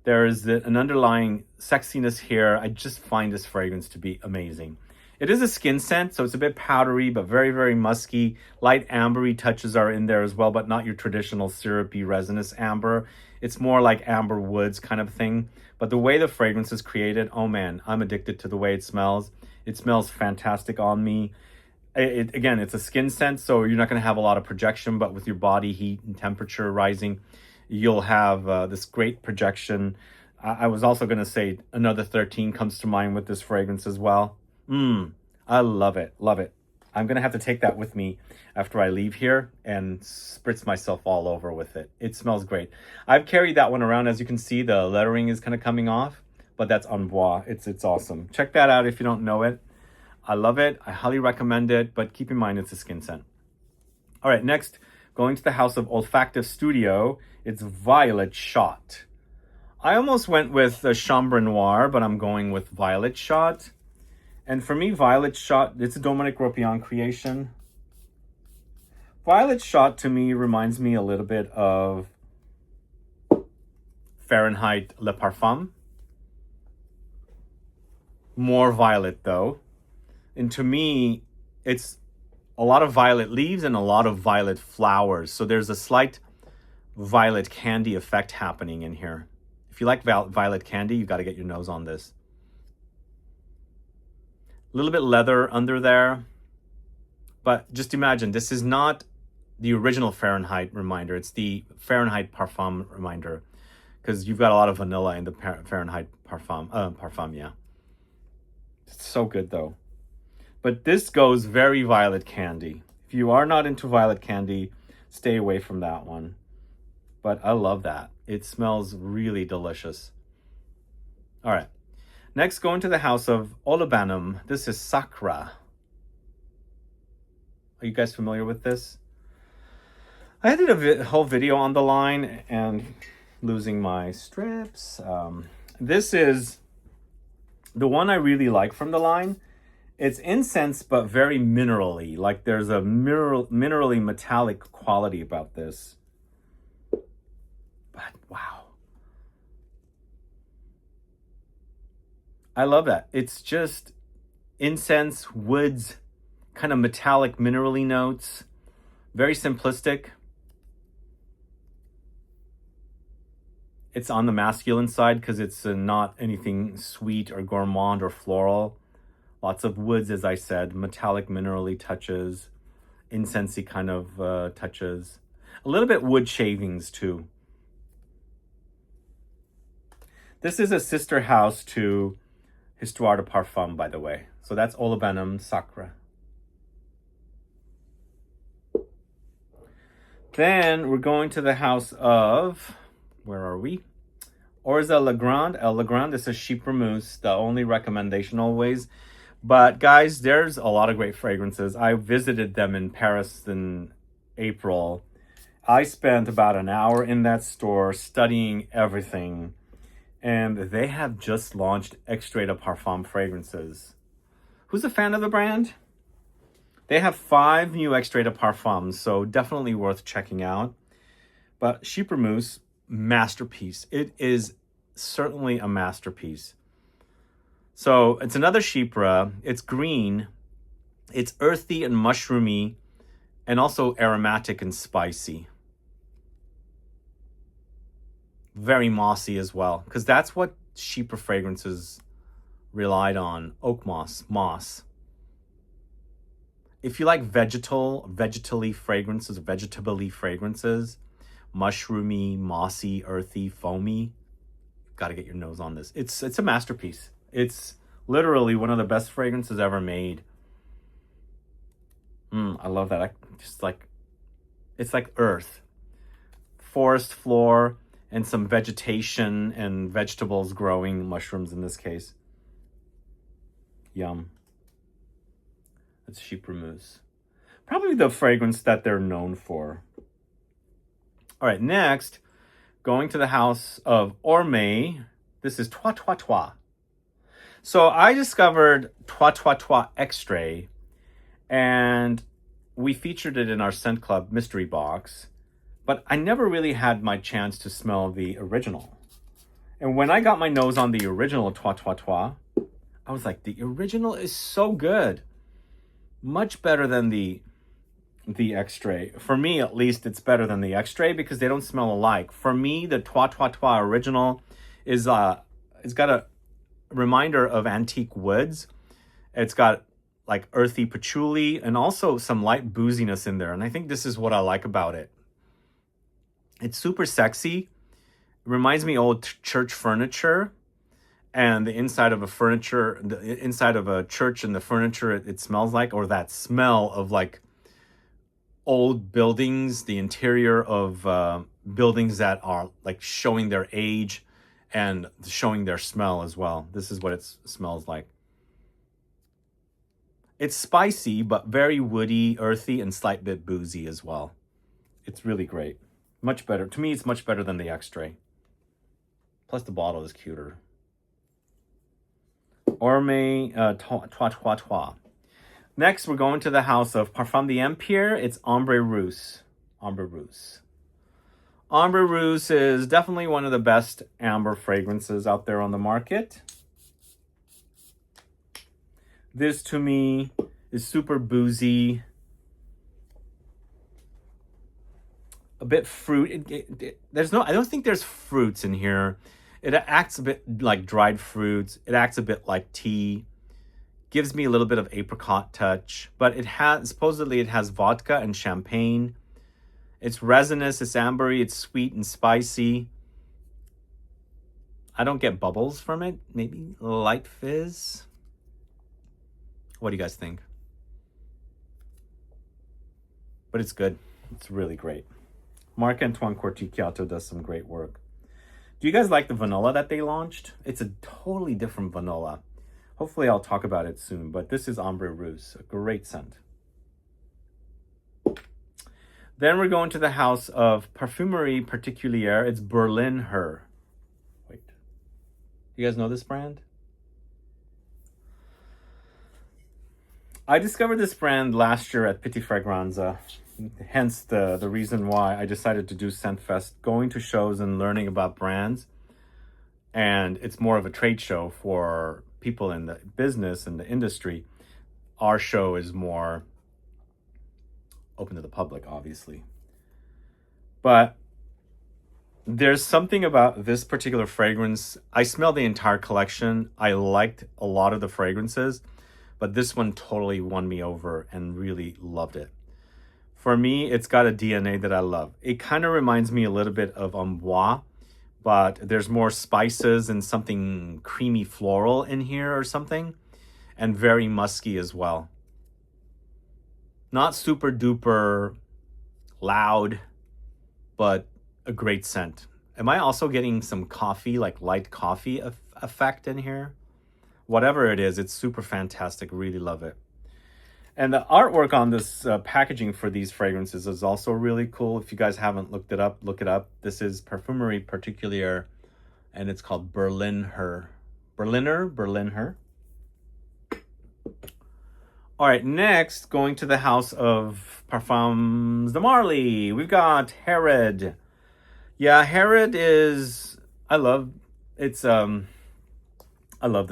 There is an underlying sexiness here. I just find this fragrance to be amazing. It is a skin scent, so it's a bit powdery, but very, very musky. Light ambery touches are in there as well, but not your traditional syrupy resinous amber. It's more like amber woods kind of thing. But the way the fragrance is created, oh man, I'm addicted to the way it smells. It smells fantastic on me. Again, it's a skin scent, so you're not going to have a lot of projection, but with your body heat and temperature rising, you'll have this great projection. I was also going to say Another 13 comes to mind with this fragrance as well. I love it. Love it. I'm going to have to take that with me after I leave here and spritz myself all over with it. It smells great. I've carried that one around. As you can see, the lettering is kind of coming off, but that's Amboise. It's awesome. Check that out if you don't know it. I love it. I highly recommend it, but keep in mind it's a skin scent. All right, next, going to the house of Olfactive Studio, it's Violet Shot. I almost went with the Chambre Noire, but I'm going with Violet Shot. And for me, Violet Shot, it's a Dominique Ropillon creation. Violet Shot to me reminds me a little bit of Fahrenheit Le Parfum. More violet though. And to me, it's a lot of violet leaves and a lot of violet flowers. So there's a slight violet candy effect happening in here. If you like violet candy, you've got to get your nose on this. A little bit leather under there. But just imagine, this is not the original Fahrenheit reminder. It's the Fahrenheit Parfum reminder. because you've got a lot of vanilla in the Fahrenheit Parfum, yeah. It's so good though. But this goes very violet candy. If you are not into violet candy, stay away from that one. But I love that. It smells really delicious. All right. Next, going to the house of Olibanum. This is Sakra. Are you guys familiar with this? I did a whole video on the line and losing my strips. This is the one I really like from the line. It's incense, but very minerally. Like there's a minerally metallic quality about this. But wow. I love that. It's just incense, woods, kind of metallic, minerally notes. Very simplistic. It's on the masculine side because it's not anything sweet or gourmand or floral. Lots of woods, as I said, metallic, minerally touches, incensey kind of touches. A little bit wood shavings too. This is a sister house to Histoire de Parfum, by the way. So that's Olibanum Sacre. Then we're going to the house of, where are we? Orza Legrand. Legrand, this is Chypre Mousse, the only recommendation always. But guys, there's a lot of great fragrances. I visited them in Paris in April. I spent about an hour in that store studying everything. And they have just launched Extrait de Parfum fragrances. Who's a fan of the brand? They have 5 new Extrait de Parfums, so definitely worth checking out. But Chypre Mousse, masterpiece. It is certainly a masterpiece. So it's another Chypre. It's green. It's earthy and mushroomy, and also aromatic and spicy. Very mossy as well, because that's what Chypre fragrances relied on. Oak moss. If you like vegetally fragrances, vegetably fragrances, mushroomy, mossy, earthy, foamy, you've got to get your nose on this. It's a masterpiece. It's literally one of the best fragrances ever made. I love that. It's like earth, forest floor, and some vegetation and vegetables growing, mushrooms in this case. Yum. That's Chypre Mousse. Probably the fragrance that they're known for. All right, next, going to the house of Orme. This is Trois Trois Trois. So I discovered Trois Trois Trois Extrait, and we featured it in our Scent Club mystery box, but I never really had my chance to smell the original. And when I got my nose on the original Trois Trois Trois, I was like, the original is so good. Much better than the Extrait. For me, at least, it's better than the Extrait because they don't smell alike. For me, the Trois Trois Trois original is it's got a reminder of antique woods. It's got like earthy patchouli and also some light booziness in there. And I think this is what I like about it. It's super sexy. It reminds me of old church furniture. And the inside of the inside of a church and the furniture it smells like, or that smell of like old buildings, the interior of buildings that are like showing their age and showing their smell as well. This is what it smells like. It's spicy, but very woody, earthy, and slight bit boozy as well. It's really great. Much better. To me, it's much better than the Extrait. Plus the bottle is cuter. Orme Trois Trois Trois. Next, we're going to the house of Parfum d'Empire. It's Ambre Rousse. Ambre Rousse. Ambre Rousse is definitely one of the best amber fragrances out there on the market. This, to me, is super boozy. A bit fruit. I don't think there's fruits in here. It acts a bit like dried fruits. It acts a bit like tea. Gives me a little bit of apricot touch. But supposedly it has vodka and champagne. It's resinous, it's ambery, it's sweet and spicy. I don't get bubbles from it. Maybe light fizz. What do you guys think? But it's good. It's really great. Marc-Antoine Corticchiato does some great work. Do you guys like the vanilla that they launched? It's a totally different vanilla. Hopefully I'll talk about it soon, but this is Ambre Rousse, a great scent. Then we're going to the house of Parfumerie Particulière. It's Berlin Her. Wait. You guys know this brand? I discovered this brand last year at Petit Fragranza. Hence the reason why I decided to do ScentFest, going to shows and learning about brands. And it's more of a trade show for people in the business and the industry. Our show is more open to the public, obviously. But there's something about this particular fragrance. I smelled the entire collection. I liked a lot of the fragrances, but this one totally won me over and really loved it. For me, it's got a DNA that I love. It kind of reminds me a little bit of Amboise, but there's more spices and something creamy floral in here or something, and very musky as well. Not super duper loud, but a great scent. Am I also getting some coffee, like light coffee effect in here? Whatever it is, it's super fantastic. Really love it. And the artwork on this packaging for these fragrances is also really cool. If you guys haven't looked it up, look it up. This is Parfumerie Particulière, and it's called Berlin Her. Berlin Her. All right, next, going to the house of Parfums de Marly. We've got Herod. Yeah, Herod is, I love this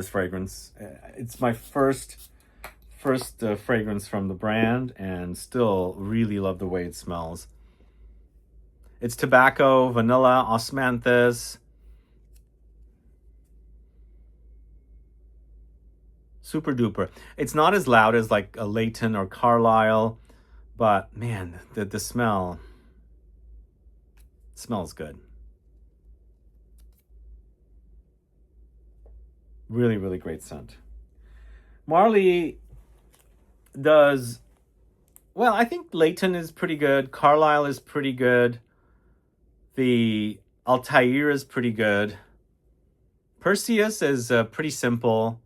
fragrance. It's my first fragrance from the brand, and still really love the way it smells. It's tobacco, vanilla, osmanthus. Super duper. It's not as loud as like a Leighton or Carlisle, but man, the smell smells good. Really, really great scent. Marly does, well, I think Leighton is pretty good. Carlisle is pretty good. The Altair is pretty good. Perseus is pretty simple.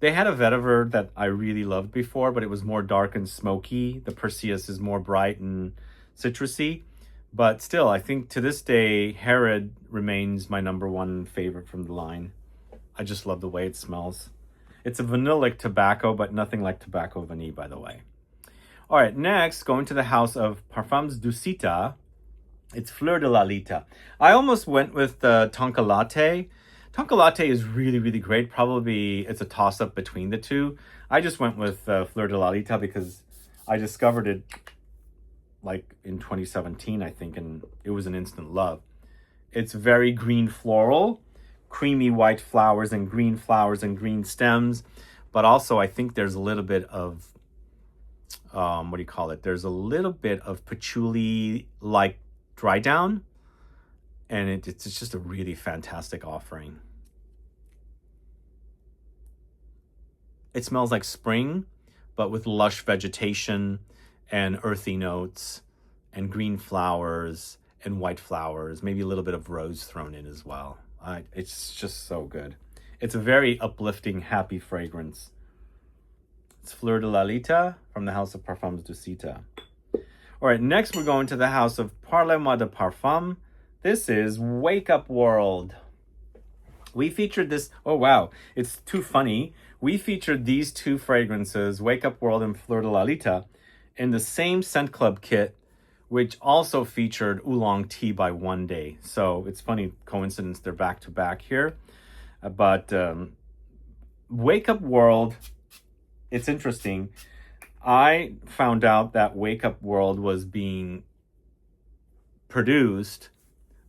They had a vetiver that I really loved before, but it was more dark and smoky. The Perseus is more bright and citrusy. But still, I think to this day, Herod remains my #1 favorite from the line. I just love the way it smells. It's a vanillic tobacco, but nothing like tobacco vanille, by the way. All right, next, going to the house of Parfums d'Ucita. It's Fleur de Lalita. I almost went with Tonka Latte. Tonka Latte is really, really great. Probably it's a toss-up between the two. I just went with Fleur de Lalita because I discovered it like in 2017, I think, and it was an instant love. It's very green floral, creamy white flowers and green stems, but also I think there's a little bit of there's a little bit of patchouli like dry down, and it's just a really fantastic offering. It smells like spring, but with lush vegetation and earthy notes and green flowers and white flowers, maybe a little bit of rose thrown in as well. It's just so good. It's a very uplifting, happy fragrance. It's Fleur de Lalita from the house of Parfums d'Ucita. All right, next we're going to the house of Parlez-moi de Parfum. This is Wake Up World. We featured this, oh wow, it's too funny. We featured these two fragrances, Wake Up World and Fleur de Lalita, in the same Scent Club kit, which also featured Oolong Tea by One Day. So it's funny coincidence, they're back to back here. But Wake Up World, it's interesting. I found out that Wake Up World was being produced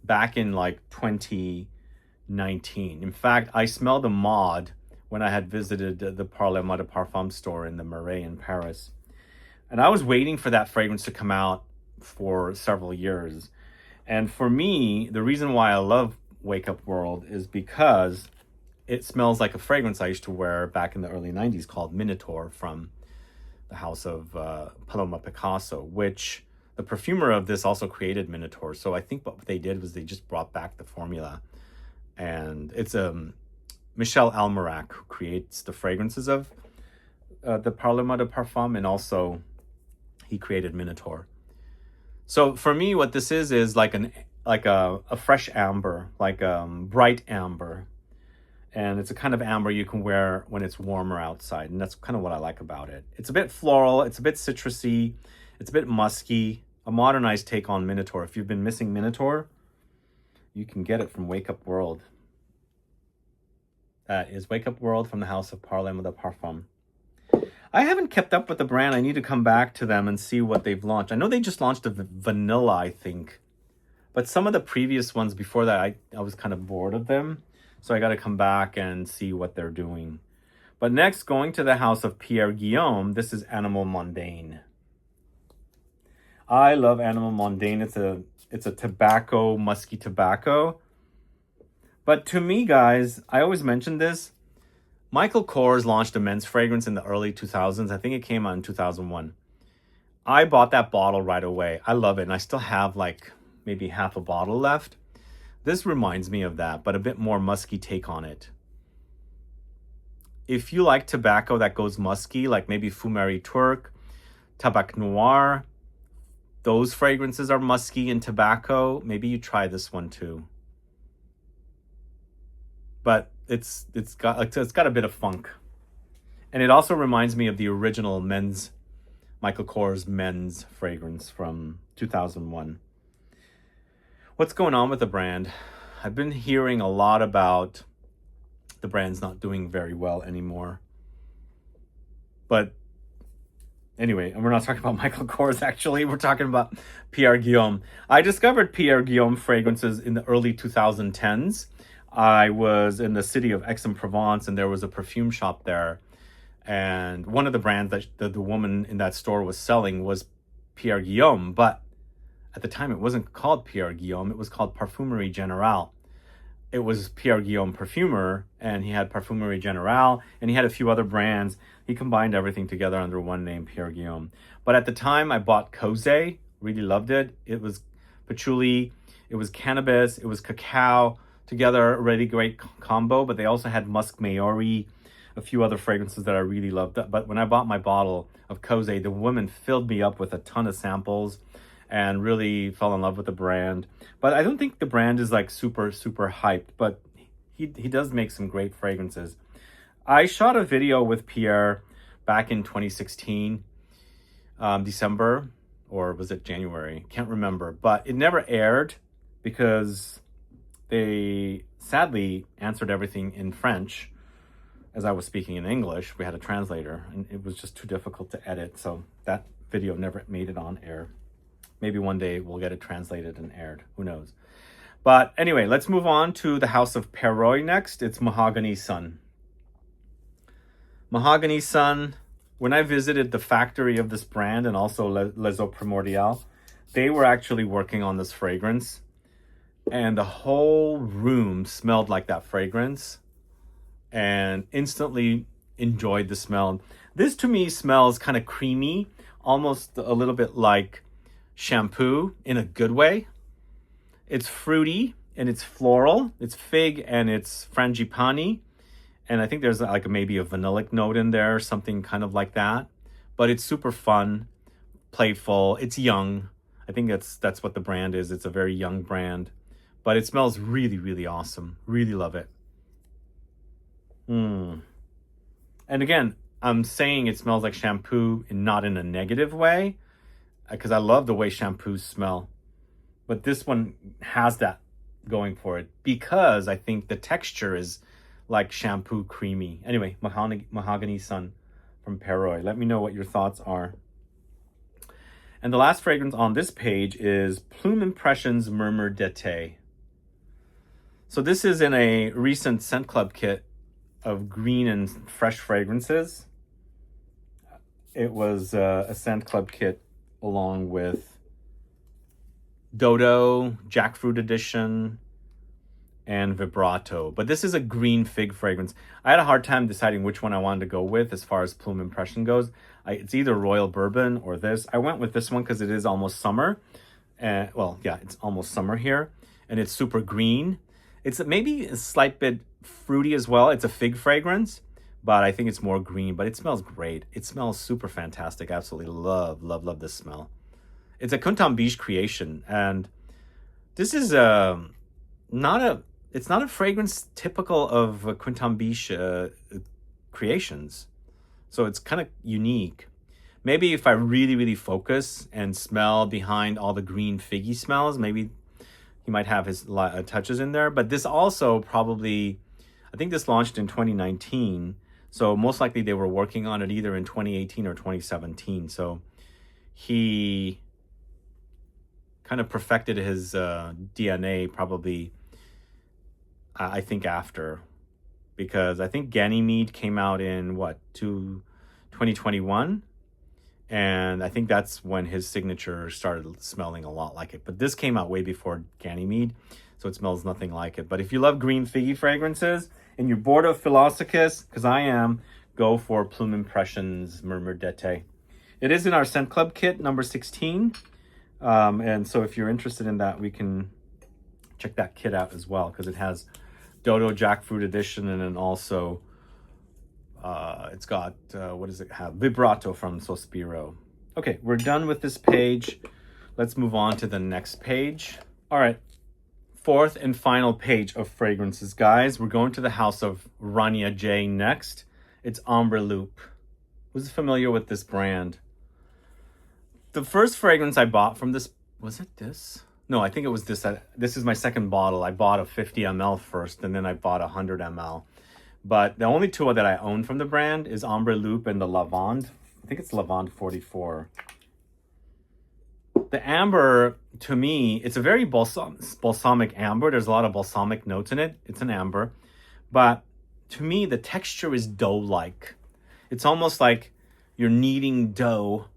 back in like 2019. In fact, I smelled a mod when I had visited the Parlez-moi de Parfum store in the Marais in Paris. And I was waiting for that fragrance to come out for several years. And for me, the reason why I love Wake Up World is because it smells like a fragrance I used to wear back in the early 90s called Minotaur from the house of Paloma Picasso, which the perfumer of this also created Minotaur. So I think what they did was they just brought back the formula. And it's Michel Almerac who creates the fragrances of the Parlement de Parfum, and also he created Minotaur. So for me, what this is like a fresh amber, like bright amber. And it's a kind of amber you can wear when it's warmer outside. And that's kind of what I like about it. It's a bit floral. It's a bit citrusy. It's a bit musky. A modernized take on Minotaur. If you've been missing Minotaur, you can get it from Wake Up World. That is Wake Up World from the house of Parlement de Parfum. I haven't kept up with the brand. I need to come back to them and see what they've launched. I know they just launched a vanilla, I think. But some of the previous ones before that, I was kind of bored of them. So I got to come back and see what they're doing. But next, going to the house of Pierre Guillaume, this is Animal Mondaine. I love Animal Mondaine. It's a tobacco, musky tobacco. But to me, guys, I always mention this. Michael Kors launched a men's fragrance in the early 2000s. I think it came out in 2001. I bought that bottle right away. I love it. And I still have like maybe half a bottle left. This reminds me of that, but a bit more musky take on it. If you like tobacco that goes musky, like maybe Fumari Turk, Tabac Noir, those fragrances are musky and tobacco, maybe you try this one too. But it's got a bit of funk. And it also reminds me of the original Michael Kors men's fragrance from 2001. What's going on with the brand? I've been hearing a lot about the brand's not doing very well anymore. But anyway, and we're not talking about Michael Kors, actually. We're talking about Pierre Guillaume. I discovered Pierre Guillaume fragrances in the early 2010s. I was in the city of Aix-en-Provence, and there was a perfume shop there. And one of the brands that the woman in that store was selling was Pierre Guillaume, but at the time, it wasn't called Pierre Guillaume. It was called Parfumerie Générale. It was Pierre Guillaume Perfumer, and he had Parfumerie Générale, and he had a few other brands. He combined everything together under one name, Pierre Guillaume. But at the time, I bought Cosé. Really loved it. It was patchouli. It was cannabis. It was cacao. Together, a really great combo. But they also had Musk Maori, a few other fragrances that I really loved. But when I bought my bottle of Cosé, the woman filled me up with a ton of samples and really fell in love with the brand. But I don't think the brand is like super hyped, but he does make some great fragrances. I shot a video with Pierre back in 2016, December, or was it January? Can't remember, but it never aired because they sadly answered everything in French as I was speaking in English. We had a translator, and it was just too difficult to edit, so that video never made it on air. Maybe one day we'll get it translated and aired. Who knows? But anyway, let's move on to the house of Perroy next. It's Mahogany Sun. Mahogany Sun, when I visited the factory of this brand and also Les Eaux Primordiales, they were actually working on this fragrance. And the whole room smelled like that fragrance. And instantly enjoyed the smell. This to me smells kind of creamy, almost a little bit like shampoo in a good way. It's fruity and it's floral. It's fig and it's frangipani. And I think there's like maybe a vanillic note in there, something kind of like that. But it's super fun, playful. It's young. I think that's what the brand is. It's a very young brand. But it smells really awesome. Really love it. And again, I'm saying it smells like shampoo and not in a negative way, because I love the way shampoos smell. But this one has that going for it because I think the texture is like shampoo creamy. Anyway, Mahogany Sun from Perroy. Let me know what your thoughts are. And the last fragrance on this page is Plume Impressions Murmure d'Eté. So this is in a recent Scent Club kit of green and fresh fragrances. It was a Scent Club kit along with Dodo, Jackfruit Edition, and Vibrato. But this is a green fig fragrance. I had a hard time deciding which one I wanted to go with as far as plume impression goes. It's either Royal Bourbon or this. I went with this one because it is almost summer. Well, yeah, it's almost summer here. And it's super green. It's maybe a slight bit fruity as well. It's a fig fragrance, but I think it's more green. But it smells great. It smells super fantastic. I absolutely love, love, love this smell. It's a Contambige creation. And this is it's not a fragrance typical of Contambige creations. So it's kind of unique. Maybe if I really, really focus and smell behind all the green figgy smells, maybe he might have his touches in there. But this also probably, I think this launched in 2019. So most likely they were working on it either in 2018 or 2017. So he kind of perfected his DNA probably, I think, after. Because I think Ganymede came out in, 2021? And I think that's when his signature started smelling a lot like it. But this came out way before Ganymede, so it smells nothing like it. But if you love green figgy fragrances and you're bored of Philosopher's, because I am, go for Plume Impressions Murmure d'Eté. It is in our Scent Club kit, number 16. And so if you're interested in that, we can check that kit out as well, because it has Dodo Jackfruit Edition, and then also it's got, what does it have? Vibrato from Sospiro. Okay, we're done with this page. Let's move on to the next page. All right, fourth and final page of fragrances, guys. We're going to the house of Rania J next. It's Ombre Loup. Who's familiar with this brand? The first fragrance I bought from this, was it this? No, I think it was this. This is my second bottle. I bought a 50 ml first, and then I bought a 100 ml. But the only two that I own from the brand is Ombre Loup and the Lavande. I think it's Lavande 44. The amber, to me, it's a very balsamic amber. There's a lot of balsamic notes in it. It's an amber. But to me, the texture is dough-like. It's almost like you're kneading dough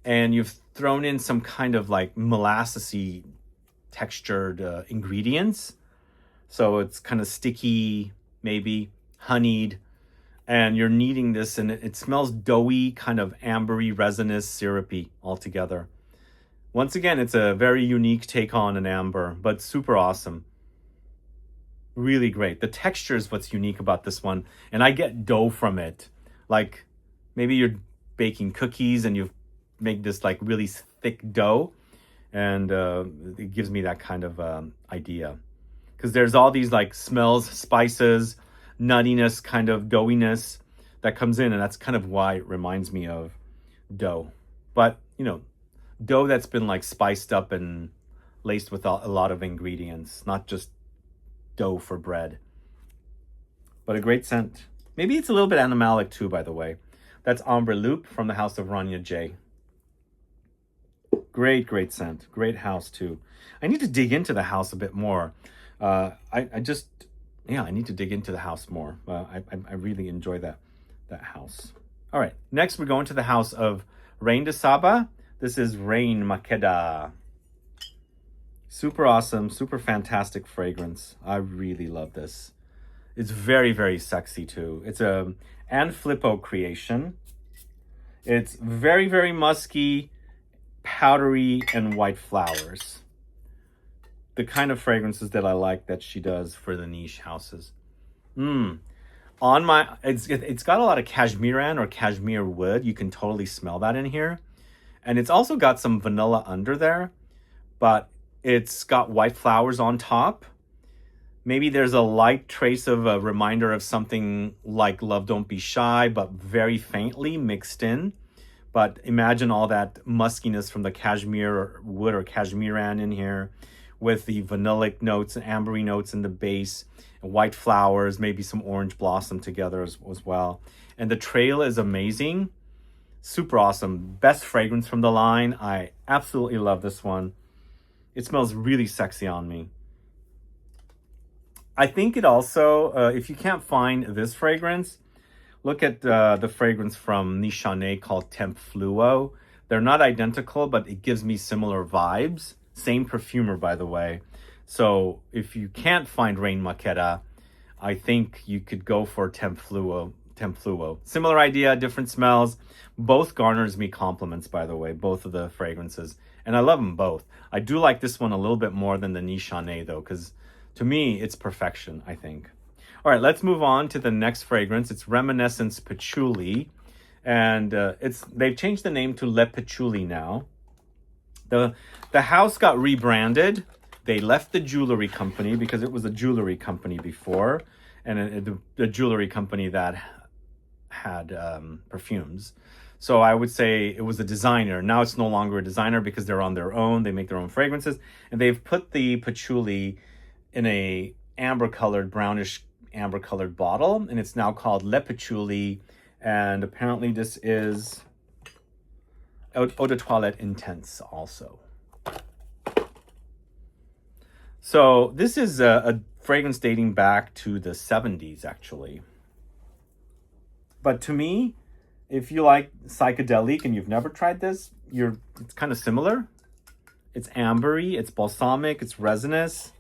and you've thrown in some kind of like molassesy textured ingredients. So it's kind of sticky, maybe honeyed, and you're kneading this, and it smells doughy, kind of ambery, resinous, syrupy altogether. Once again, it's a very unique take on an amber, but super awesome. Really great. The texture is what's unique about this one, and I get dough from it. Like maybe you're baking cookies and you make this like really thick dough, and it gives me that kind of idea. Because there's all these like smells, spices, nuttiness, kind of doughiness that comes in, and that's kind of why it reminds me of dough. But, you know, dough that's been like spiced up and laced with a lot of ingredients, not just dough for bread. But a great scent. Maybe it's a little bit animalic too, by the way. That's Ombre Loup from the house of Rania J. Great, great scent. Great house too. I need to dig into the house a bit more. I need to dig into the house more. I really enjoy that house. All right, next we're going to the house of Reine de Saba. This is Reine Makeda. Super awesome, super fantastic fragrance. I really love this. It's very, very sexy too. It's a Anne Flippo creation. It's very, very musky, powdery, and white flowers. The kind of fragrances that I like that she does for the niche houses. It's got a lot of cashmeran or cashmere wood. You can totally smell that in here. And it's also got some vanilla under there, but it's got white flowers on top. Maybe there's a light trace of a reminder of something like Love Don't Be Shy, but very faintly mixed in. But imagine all that muskiness from the cashmere wood or cashmeran in here, with the vanillic notes and ambery notes in the base, and white flowers, maybe some orange blossom together as well. And the trail is amazing. Super awesome. Best fragrance from the line. I absolutely love this one. It smells really sexy on me. I think it also, if you can't find this fragrance, look at the fragrance from Nichane called Temp Fluo. They're not identical, but it gives me similar vibes. Same perfumer, by the way. So if you can't find Rain Maqueta, I think you could go for Tempfluo. Similar idea, different smells. Both garners me compliments, by the way, both of the fragrances. And I love them both. I do like this one a little bit more than the Nichane though, because to me, it's perfection, I think. All right, let's move on to the next fragrance. It's Reminiscence Patchouli. And they've changed the name to Le Patchouli now. The house got rebranded. They left the jewelry company because it was a jewelry company before, and the jewelry company that had perfumes. So I would say it was a designer. Now it's no longer a designer because they're on their own. They make their own fragrances, and they've put the patchouli in a amber-colored, brownish amber-colored bottle, and it's now called Le Patchouli. And apparently this is Eau de Toilette Intense also. So this is a fragrance dating back to the 70s, actually. But to me, if you like psychedelic and you've never tried this, it's kind of similar. It's ambery, it's balsamic, it's resinous.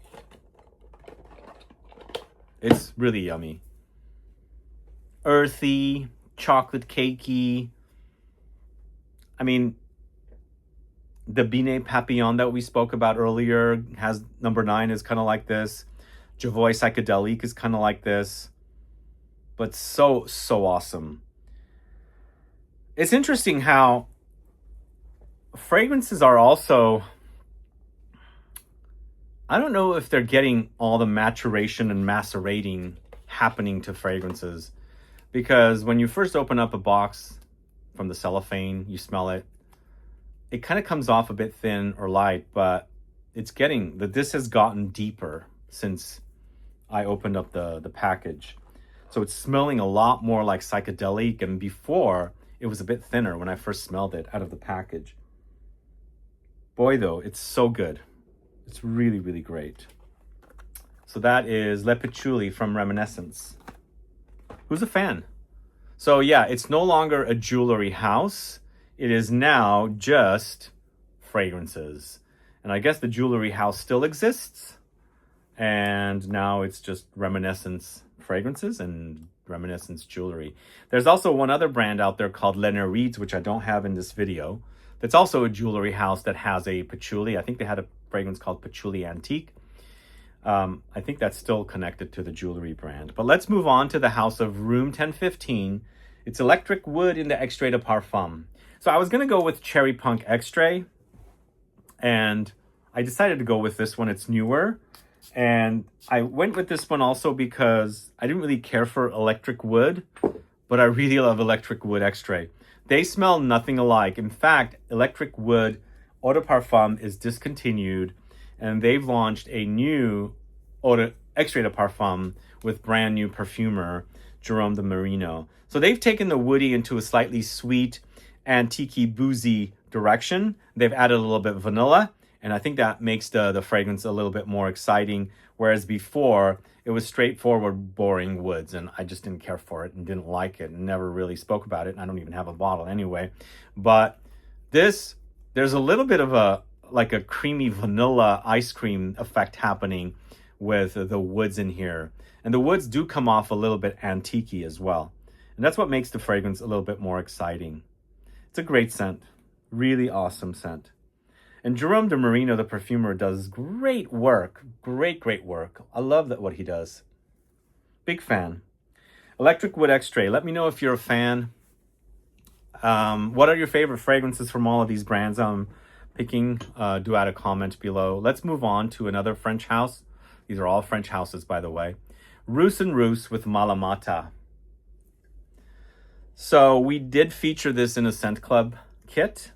It's really yummy. Earthy, chocolate cakey. I mean, the Binet Papillon that we spoke about earlier has number 9 is kind of like this. Javoy Psychedelic is kind of like this. But so awesome. It's interesting how fragrances are also, I don't know if they're getting all the maturation and macerating happening to fragrances. Because when you first open up a box from the cellophane, you smell it. It kind of comes off a bit thin or light, but this has gotten deeper since I opened up the package. So it's smelling a lot more like psychedelic, and before it was a bit thinner when I first smelled it out of the package. Boy, though, it's so good. It's really, really great. So that is Le Patchouli from Reminiscence. Who's a fan? So yeah, it's no longer a jewelry house. It is now just fragrances. And I guess the jewelry house still exists. And now it's just Reminiscence fragrances and Reminiscence jewelry. There's also one other brand out there called Néroli, which I don't have in this video. That's also a jewelry house that has a patchouli. I think they had a fragrance called Patchouli Antique. I think that's still connected to the jewelry brand. But let's move on to the house of Room 1015. It's Electric Wood in the Extrait de Parfum. So I was going to go with Cherry Punk Extrait, and I decided to go with this one. It's newer. And I went with this one also because I didn't really care for Electric Wood, but I really love Electric Wood Extrait. They smell nothing alike. In fact, Electric Wood Eau de Parfum is discontinued, and they've launched a new Extrait de Parfum with brand new perfumer, Jerome de Marino. So they've taken the woody into a slightly sweet, antique-y, boozy direction. They've added a little bit of vanilla, and I think that makes the fragrance a little bit more exciting, whereas before, it was straightforward, boring woods, and I just didn't care for it and didn't like it and never really spoke about it, and I don't even have a bottle anyway. But there's a little bit of a creamy vanilla ice cream effect happening with the woods in here. And the woods do come off a little bit antique-y as well. And that's what makes the fragrance a little bit more exciting. It's a great scent. Really awesome scent. And Jerome de Marino, the perfumer, does great work. Great work. I love what he does. Big fan. Electric Wood Extrait. Let me know if you're a fan. What are your favorite fragrances from all of these brands I'm picking? Do add a comment below. Let's move on to another French house. These are all French houses, by the way. Rousse and Rousse with Malamata. So we did feature this in a Scent Club kit.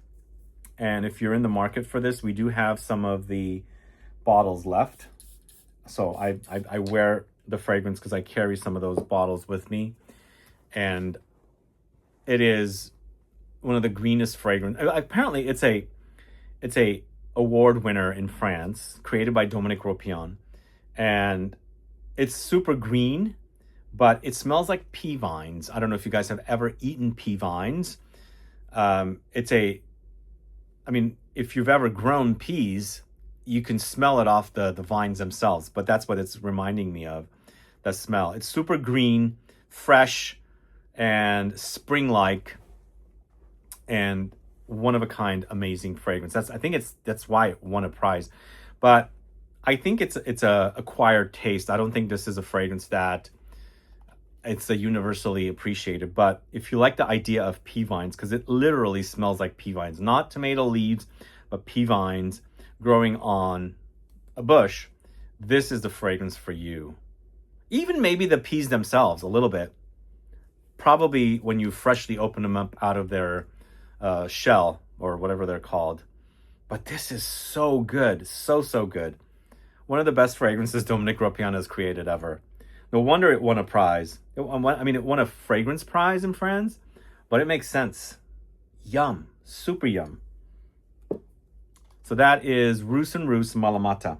And if you're in the market for this, we do have some of the bottles left. So I wear the fragrance because I carry some of those bottles with me. And it is one of the greenest fragrance. Apparently, it's a award winner in France, created by Dominique Ropion. And it's super green, but it smells like pea vines. I don't know if you guys have ever eaten pea vines. If you've ever grown peas, you can smell it off the vines themselves, but that's what it's reminding me of, the smell. It's super green, fresh, and spring-like, and one-of-a-kind amazing fragrance. I think that's why it won a prize. But I think it's a acquired taste. I don't think this is a fragrance that it's a universally appreciated. But if you like the idea of pea vines, because it literally smells like pea vines, not tomato leaves, but pea vines growing on a bush, this is the fragrance for you. Even maybe the peas themselves a little bit. Probably when you freshly open them up out of their shell or whatever they're called. But this is so good. So good. One of the best fragrances Dominic Ropiano has created ever. No wonder it won a prize. It won a fragrance prize in France, but it makes sense. Yum. Super yum. So that is Rus and Rus Malamata.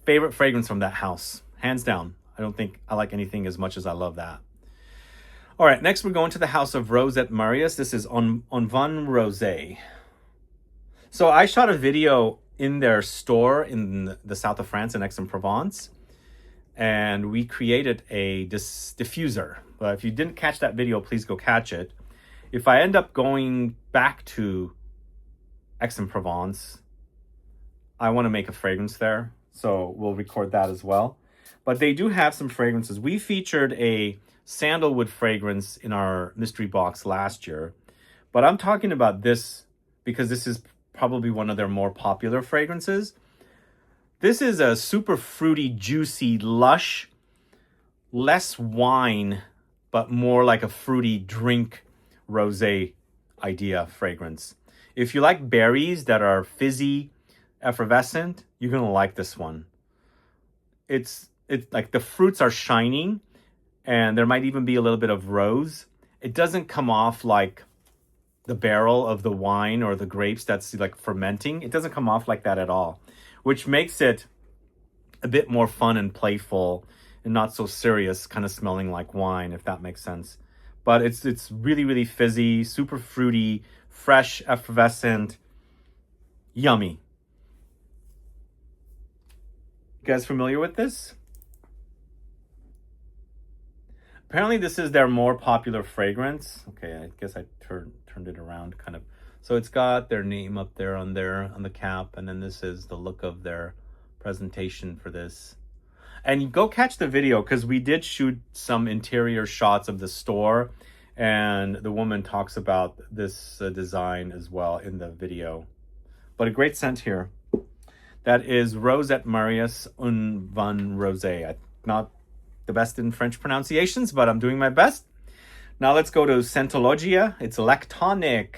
Favorite fragrance from that house. Hands down. I don't think I like anything as much as I love that. All right, next we're going to the house of Rosette Marius. This is On Van Rosé. So I shot a video in their store in the south of France in Aix-en-Provence, and we created a diffuser. But if you didn't catch that video, please go catch it. If I end up going back to Aix-en-Provence, I want to make a fragrance there, so we'll record that as well. But they do have some fragrances. We featured a sandalwood fragrance in our mystery box last year, but I'm talking about this because this is probably one of their more popular fragrances. This is a super fruity, juicy, lush, less wine, but more like a fruity drink rosé idea fragrance. If you like berries that are fizzy, effervescent, you're gonna like this one. It's like the fruits are shining, and there might even be a little bit of rose. It doesn't come off like the barrel of the wine or the grapes that's like fermenting. It doesn't come off like that at all, which makes it a bit more fun and playful and not so serious, kind of smelling like wine, if that makes sense. But it's really, really fizzy, super fruity, fresh, effervescent, yummy. You guys familiar with this? Apparently this is their more popular fragrance. Okay, I guess I turned it around kind of. So it's got their name up there on the cap, and then this is the look of their presentation for this. And you go catch the video, because we did shoot some interior shots of the store, and the woman talks about this design as well in the video. But a great scent here. That is Rosette Marius Un Van Rosé. Not the best in French pronunciations, but I'm doing my best. Now let's go to Scentologia. It's lactonic.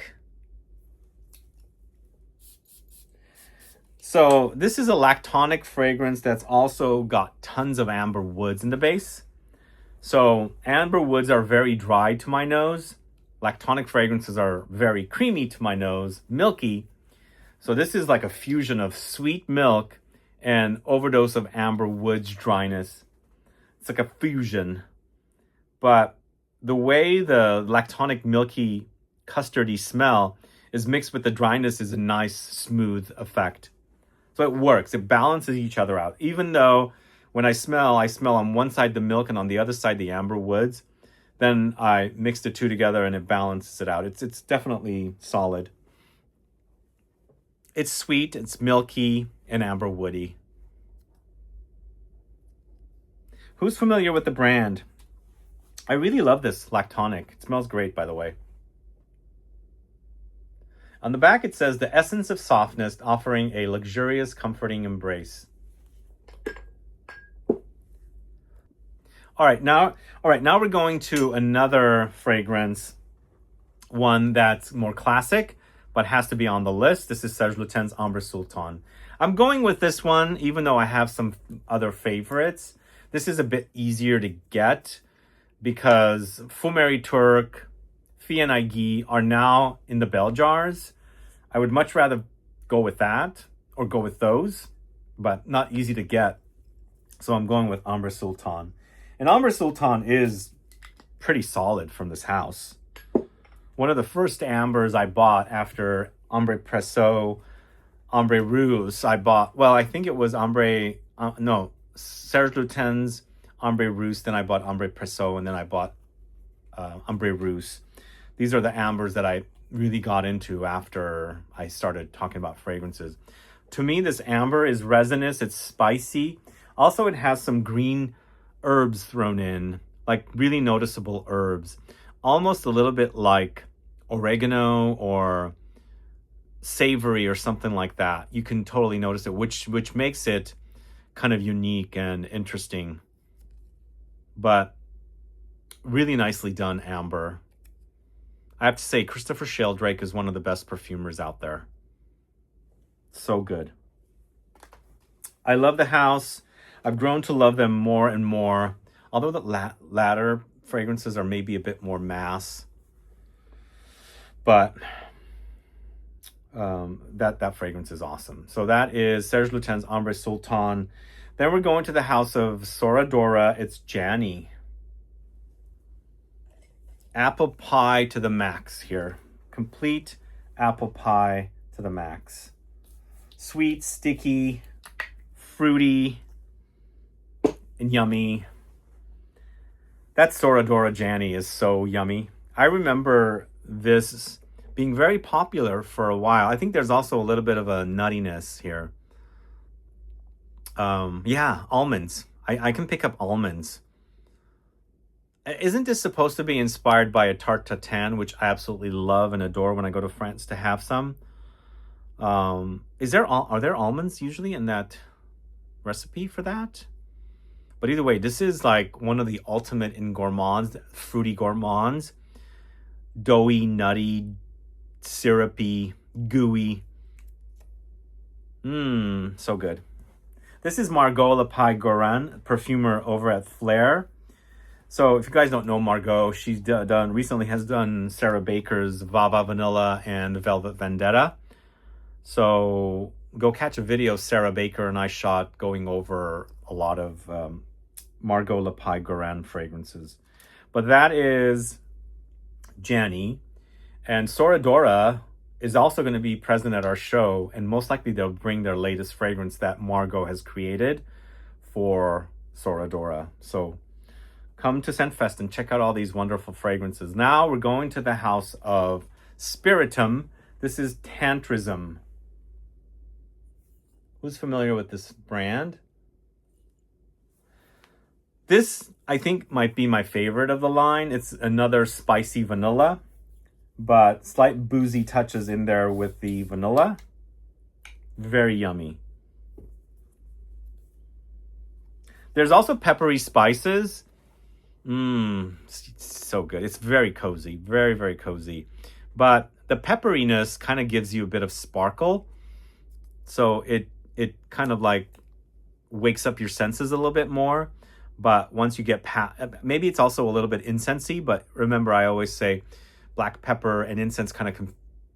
So this is a lactonic fragrance that's also got tons of amber woods in the base. So amber woods are very dry to my nose. Lactonic fragrances are very creamy to my nose, milky. So this is like a fusion of sweet milk and overdose of amber woods dryness. It's like a fusion. But the way the lactonic milky custardy smell is mixed with the dryness is a nice smooth effect. So it works. It balances each other out. Even though when I smell on one side the milk and on the other side the amber woods. Then I mix the two together and it balances it out. It's definitely solid. It's sweet, it's milky, and amber woody. Who's familiar with the brand? I really love this lactonic. It smells great, by the way. On the back it says, the essence of softness, offering a luxurious, comforting embrace. All right, now we're going to another fragrance, one that's more classic, but has to be on the list. This is Serge Lutens Ambre Sultan. I'm going with this one, even though I have some other favorites. This is a bit easier to get because Fumeri Turk, Fien Aigui are now in the bell jars. I would much rather go with that or go with those, but not easy to get. So I'm going with Ambre Sultan. And Ambre Sultan is pretty solid from this house. One of the first ambers I bought after Ambre Presso, Ombre Rouge I bought, well, I think it was Ombre, no, Serge Lutens Ombre Rouge, then I bought Ombre Presso, and then I bought Ombre Rouge. These are the ambers that I really got into after I started talking about fragrances. To me, this amber is resinous, it's spicy. Also, it has some green herbs thrown in, like really noticeable herbs. Almost a little bit like oregano or savory or something like that. You can totally notice it, which makes it kind of unique and interesting. But really nicely done amber. I have to say, Christopher Sheldrake is one of the best perfumers out there. So good. I love the house. I've grown to love them more and more. Although the latter fragrances are maybe a bit more mass. But that fragrance is awesome. So that is Serge Lutens Ombre Sultan. Then we're going to the house of Soradora. It's Jani. Apple pie to the max here. Complete apple pie to the max. Sweet, sticky, fruity, and yummy. That Soradora Jani is so yummy. I remember this being very popular for a while. I think there's also a little bit of a nuttiness here. Yeah, almonds. I can pick up almonds. Isn't this supposed to be inspired by a tarte tatin, which I absolutely love and adore when I go to France to have some? Are there almonds usually in that recipe for that? But either way, this is like one of the ultimate in gourmands, fruity gourmands. Doughy, nutty, syrupy, gooey. So good. This is Margot Lepage-Gorin, perfumer over at Flair. So if you guys don't know Margot, she's recently has done Sarah Baker's Vava Vanilla and Velvet Vendetta. So go catch a video Sarah Baker and I shot going over a lot of Margot Lepage-Gorin fragrances. But that is Jani. And Soradora is also going to be present at our show, and most likely they'll bring their latest fragrance that Margot has created for Soradora. So come to Scentfest and check out all these wonderful fragrances. Now we're going to the house of Spiritum. This is Tantrism. Who's familiar with this brand? This, I think, might be my favorite of the line. It's another spicy vanilla, but slight boozy touches in there with the vanilla. Very yummy. There's also peppery spices. So good. It's very cozy. Very, very cozy. But the pepperiness kind of gives you a bit of sparkle. So it kind of like wakes up your senses a little bit more. But once you get past, maybe it's also a little bit incensey, but remember I always say black pepper and incense kind of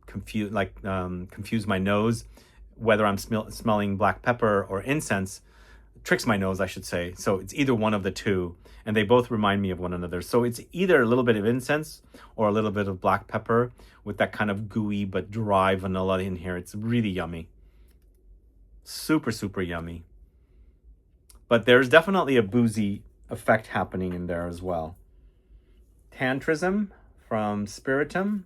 confuse my nose. Whether I'm smelling black pepper or incense tricks my nose, I should say. So it's either one of the two, and they both remind me of one another. So it's either a little bit of incense or a little bit of black pepper with that kind of gooey but dry vanilla in here. It's really yummy. Super, super yummy. But there's definitely a boozy effect happening in there as well. Tantrism from Spiritum.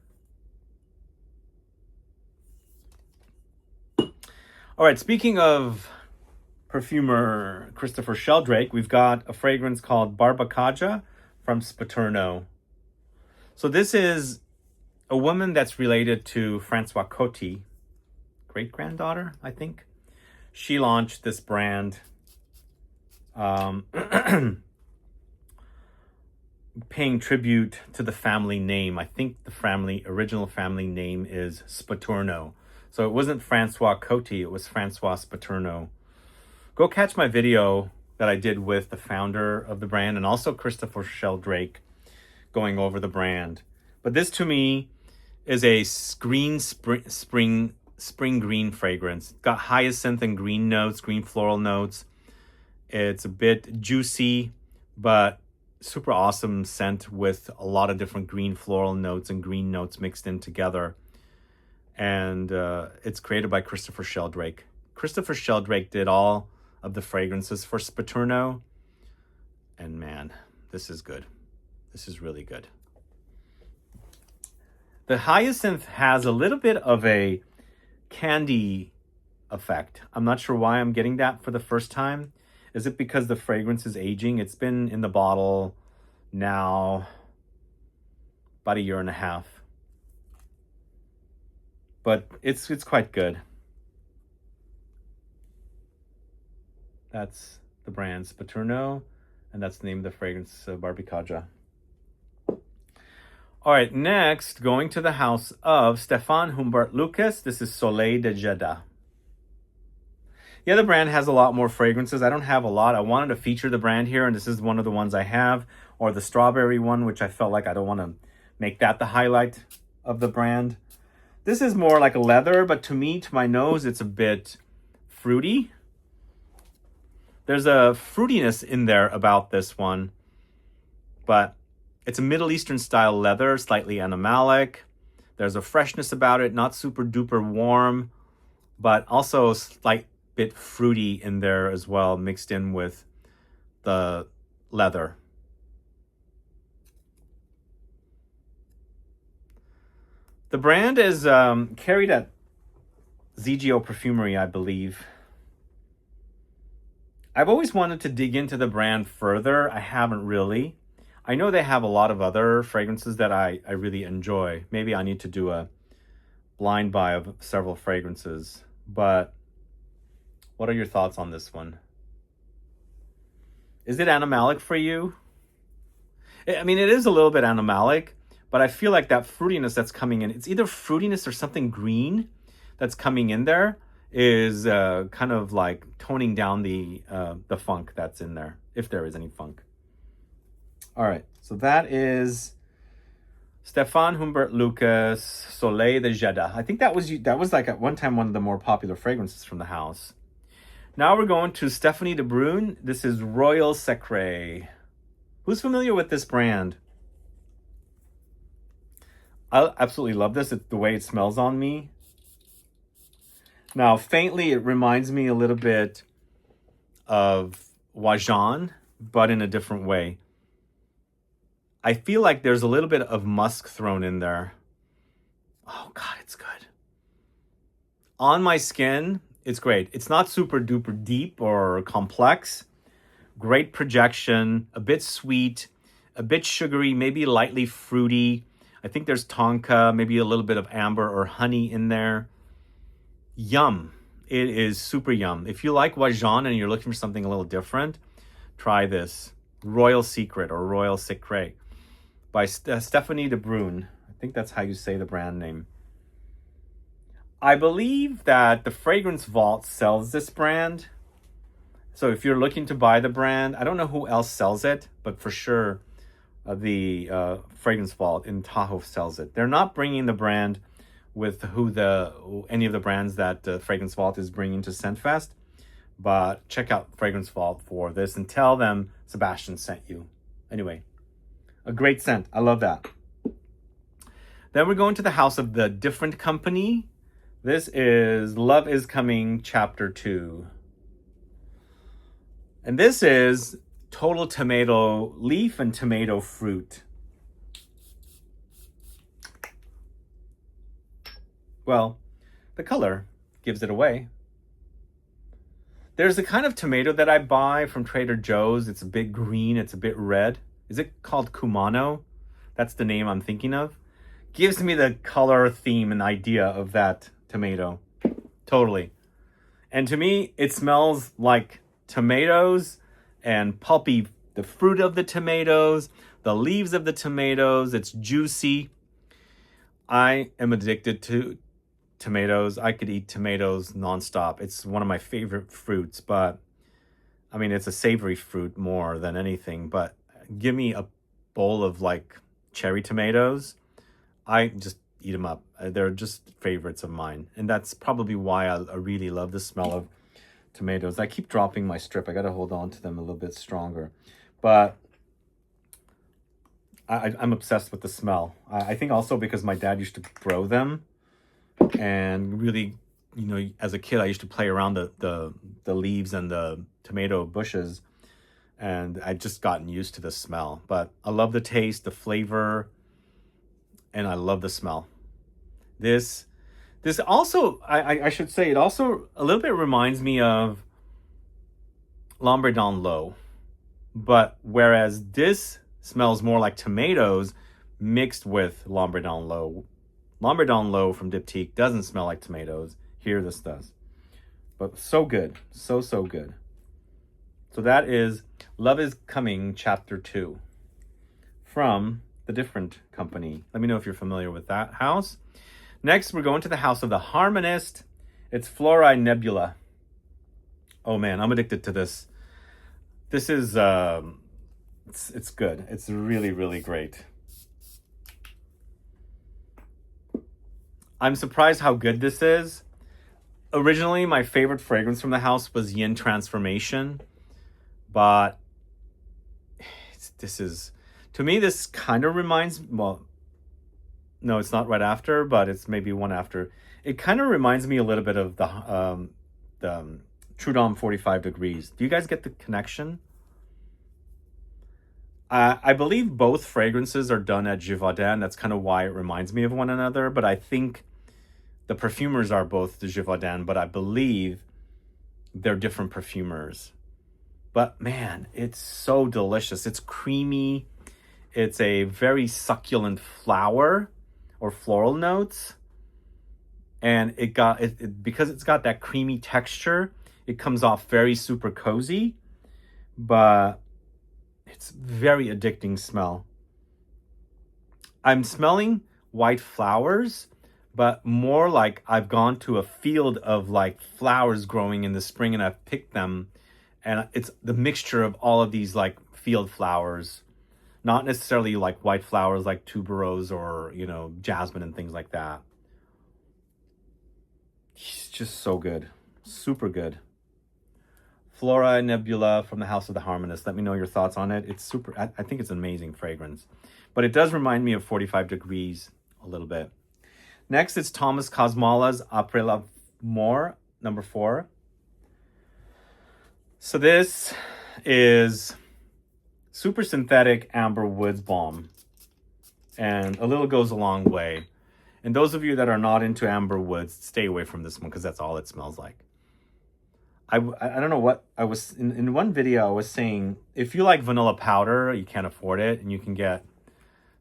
All right, speaking of perfumer Christopher Sheldrake, we've got a fragrance called Barbacaja from Spaterno. So this is a woman that's related to Francois Coty, great-granddaughter, I think. She launched this brand paying tribute to the family name. I think the original family name is Spaterno. So it wasn't Francois Coty, it was Francois Spaterno. Go catch my video that I did with the founder of the brand and also Christopher Sheldrake going over the brand. But this to me is a green spring green fragrance. Got hyacinth and green notes, green floral notes. It's a bit juicy, but super awesome scent with a lot of different green floral notes and green notes mixed in together. And it's created by Christopher Sheldrake. Christopher Sheldrake did all of the fragrances for Spatturno. And man, this is good. This is really good. The Hyacinth has a little bit of a candy effect. I'm not sure why I'm getting that for the first time. Is it because the fragrance is aging? It's been in the bottle now about 1.5 years. But it's quite good. That's the brand Spatturno, and that's the name of the fragrance, Barbicaja. All right, next, going to the house of Stefan Humbert Lucas. This is Soleil de Jeddah. The other brand has a lot more fragrances. I don't have a lot. I wanted to feature the brand here, and this is one of the ones I have, or the strawberry one, which I felt like I don't want to make that the highlight of the brand. This is more like a leather, but to me, to my nose, it's a bit fruity. There's a fruitiness in there about this one, but it's a Middle Eastern style leather, slightly animalic. There's a freshness about it, not super duper warm, but also a slight bit fruity in there as well, mixed in with the leather. The brand is carried at ZGO Perfumery, I believe. I've always wanted to dig into the brand further. I haven't really. I know they have a lot of other fragrances that I really enjoy. Maybe I need to do a blind buy of several fragrances. But what are your thoughts on this one? Is it animalic for you? I mean, it is a little bit animalic, but I feel like that fruitiness that's coming in, it's either fruitiness or something green that's coming in there, is kind of like toning down the funk that's in there, if there is any funk. All right, so that is Stefan Humbert Lucas, Soleil de Jeddah. I think that was like at one time one of the more popular fragrances from the house. Now we're going to Stephanie de Brune. This is Royal Secret. Who's familiar with this brand? I absolutely love this. It's the way it smells on me. Now, faintly, it reminds me a little bit of Wajan, but in a different way. I feel like there's a little bit of musk thrown in there. Oh, God, it's good. On my skin, it's great. It's not super duper deep or complex. Great projection, a bit sweet, a bit sugary, maybe lightly fruity. I think there's tonka, maybe a little bit of amber or honey in there. Yum. It is super yum. If you like Wajan and you're looking for something a little different, try this. Royal Secret or Royal Secret by Stephanie de Brune. I think that's how you say the brand name. I believe that the Fragrance Vault sells this brand. So if you're looking to buy the brand, I don't know who else sells it, but for sure the Fragrance Vault in Tahoe sells it. They're not bringing the brand with any of the brands that Fragrance Vault is bringing to Scentfest, but check out Fragrance Vault for this and tell them Sebastian sent you. Anyway, a great scent. I love that. Then we're going to the house of the Different Company. This is Love Is Coming Chapter 2. And this is total tomato leaf and tomato fruit. Well, the color gives it away. There's a kind of tomato that I buy from Trader Joe's. It's a bit green, it's a bit red. Is it called Kumano? That's the name I'm thinking of. Gives me the color theme and idea of that tomato. Totally. And to me, it smells like tomatoes and pulpy, the fruit of the tomatoes, the leaves of the tomatoes. It's juicy. I am addicted to tomatoes. I could eat tomatoes nonstop. It's one of my favorite fruits, but I mean, it's a savory fruit more than anything, but give me a bowl of like cherry tomatoes. I just eat them up. They're just favorites of mine. And that's probably why I really love the smell of tomatoes. I keep dropping my strip. I got to hold on to them a little bit stronger. But I'm obsessed with the smell. I think also because my dad used to grow them And really, you know, as a kid, I used to play around the leaves and the tomato bushes, and I'd just gotten used to the smell. But I love the taste, the flavor, and I love the smell. This also, I should say, it also a little bit reminds me of L'Ombre dans l'eau. But whereas this smells more like tomatoes mixed with L'Ombre dans l'eau. L'Ombre dans l'eau from Diptyque doesn't smell like tomatoes. Here this does. But so good. So good. So that is Love is Coming Chapter 2 from the different company. Let me know if you're familiar with that house. Next, we're going to the house of the Harmonist. It's Fluoride Nebula. Oh man, I'm addicted to this. This is, it's good. It's really, really great. I'm surprised how good this is. Originally, my favorite fragrance from the house was Yin Transformation. But this is, to me, this kind of reminds, well, no, it's not right after, but it's maybe one after. It kind of reminds me a little bit of the Trudon 45 Degrees. Do you guys get the connection? I believe both fragrances are done at Givaudan. That's kind of why it reminds me of one another. But I think the perfumers are both the Givaudan, but I believe they're different perfumers. But man, it's so delicious. It's creamy. It's a very succulent flower or floral notes. And it got because it's got that creamy texture, it comes off very super cozy, but it's very addicting smell. I'm smelling white flowers, but more like I've gone to a field of like flowers growing in the spring and I've picked them. And it's the mixture of all of these like field flowers, not necessarily like white flowers like tuberose or, you know, jasmine and things like that. It's just so good. Super good. Flora Nebula from the House of the Harmonist. Let me know your thoughts on it. It's super, I think it's an amazing fragrance. But it does remind me of 45 Degrees a little bit. Next, it's Thomas Cosmola's Après l'Amour, number 4. So this is super synthetic amber woods balm. And a little goes a long way. And those of you that are not into amber woods, stay away from this one because that's all it smells like. I don't know what I was in one video. I was saying if you like vanilla powder, you can't afford it, and you can get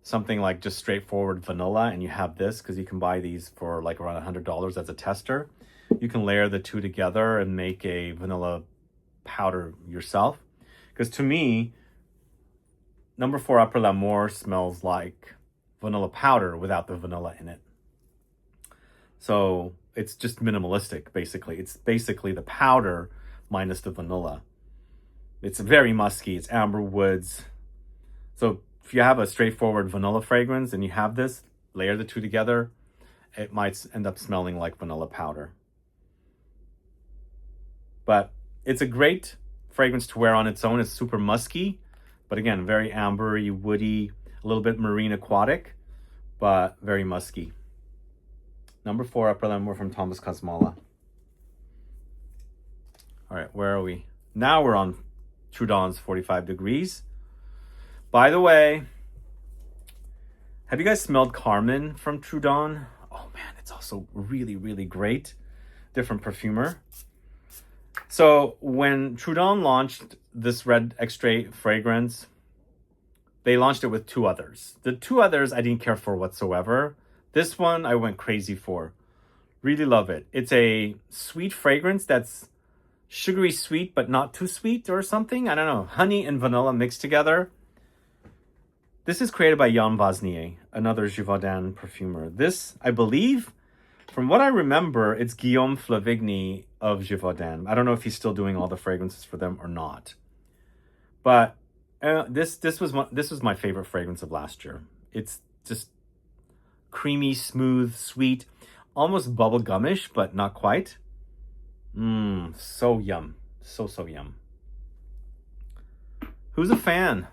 something like just straightforward vanilla, and you have this because you can buy these for like around $100 as a tester. You can layer the two together and make a vanilla powder yourself. Because to me, number 4 Après l'Amour smells like vanilla powder without the vanilla in it. So it's just minimalistic, basically. It's basically the powder minus the vanilla. It's very musky. It's amber woods. So if you have a straightforward vanilla fragrance and you have this, layer the two together, it might end up smelling like vanilla powder. But it's a great fragrance to wear on its own. It's super musky, but again, very ambery, woody, a little bit marine aquatic, but very musky. Number 4, Après l'Amour from Thomas Cosmola. All right, where are we? Now we're on Trudon's 45 Degrees. By the way, have you guys smelled Carmen from Trudon? Oh man, it's also really, really great. Different perfumer. So when Trudon launched this red Extrait fragrance, they launched it with 2 others. The 2 others I didn't care for whatsoever. This one I went crazy for. Really love it. It's a sweet fragrance that's sugary sweet, but not too sweet or something. I don't know. Honey and vanilla mixed together. This is created by Jan Vosnier, another Givaudan perfumer. This, I believe, from what I remember, it's Guillaume Flavigny of Givaudan. I don't know if he's still doing all the fragrances for them or not. But this was my favorite fragrance of last year. It's just creamy, smooth, sweet, almost bubblegumish, but not quite. So yum. So yum. Who's a fan?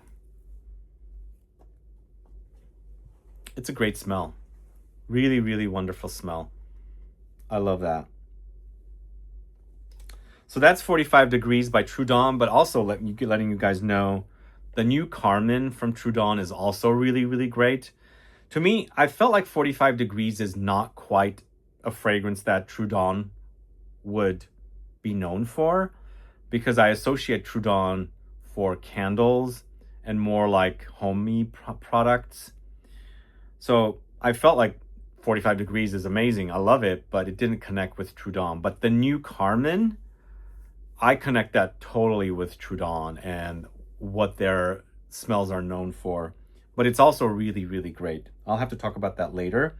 It's a great smell. Really, really wonderful smell. I love that. So that's 45 Degrees by True Dawn, but also letting you guys know the new Carmen from True Dawn is also really, really great. To me, I felt like 45 Degrees is not quite a fragrance that True Dawn would be known for, because I associate True Dawn for candles and more like homey products. So I felt like 45 Degrees is amazing. I love it, but it didn't connect with True Dawn. But the new Carmen, I connect that totally with True Dawn and what their smells are known for. But it's also really, really great. I'll have to talk about that later.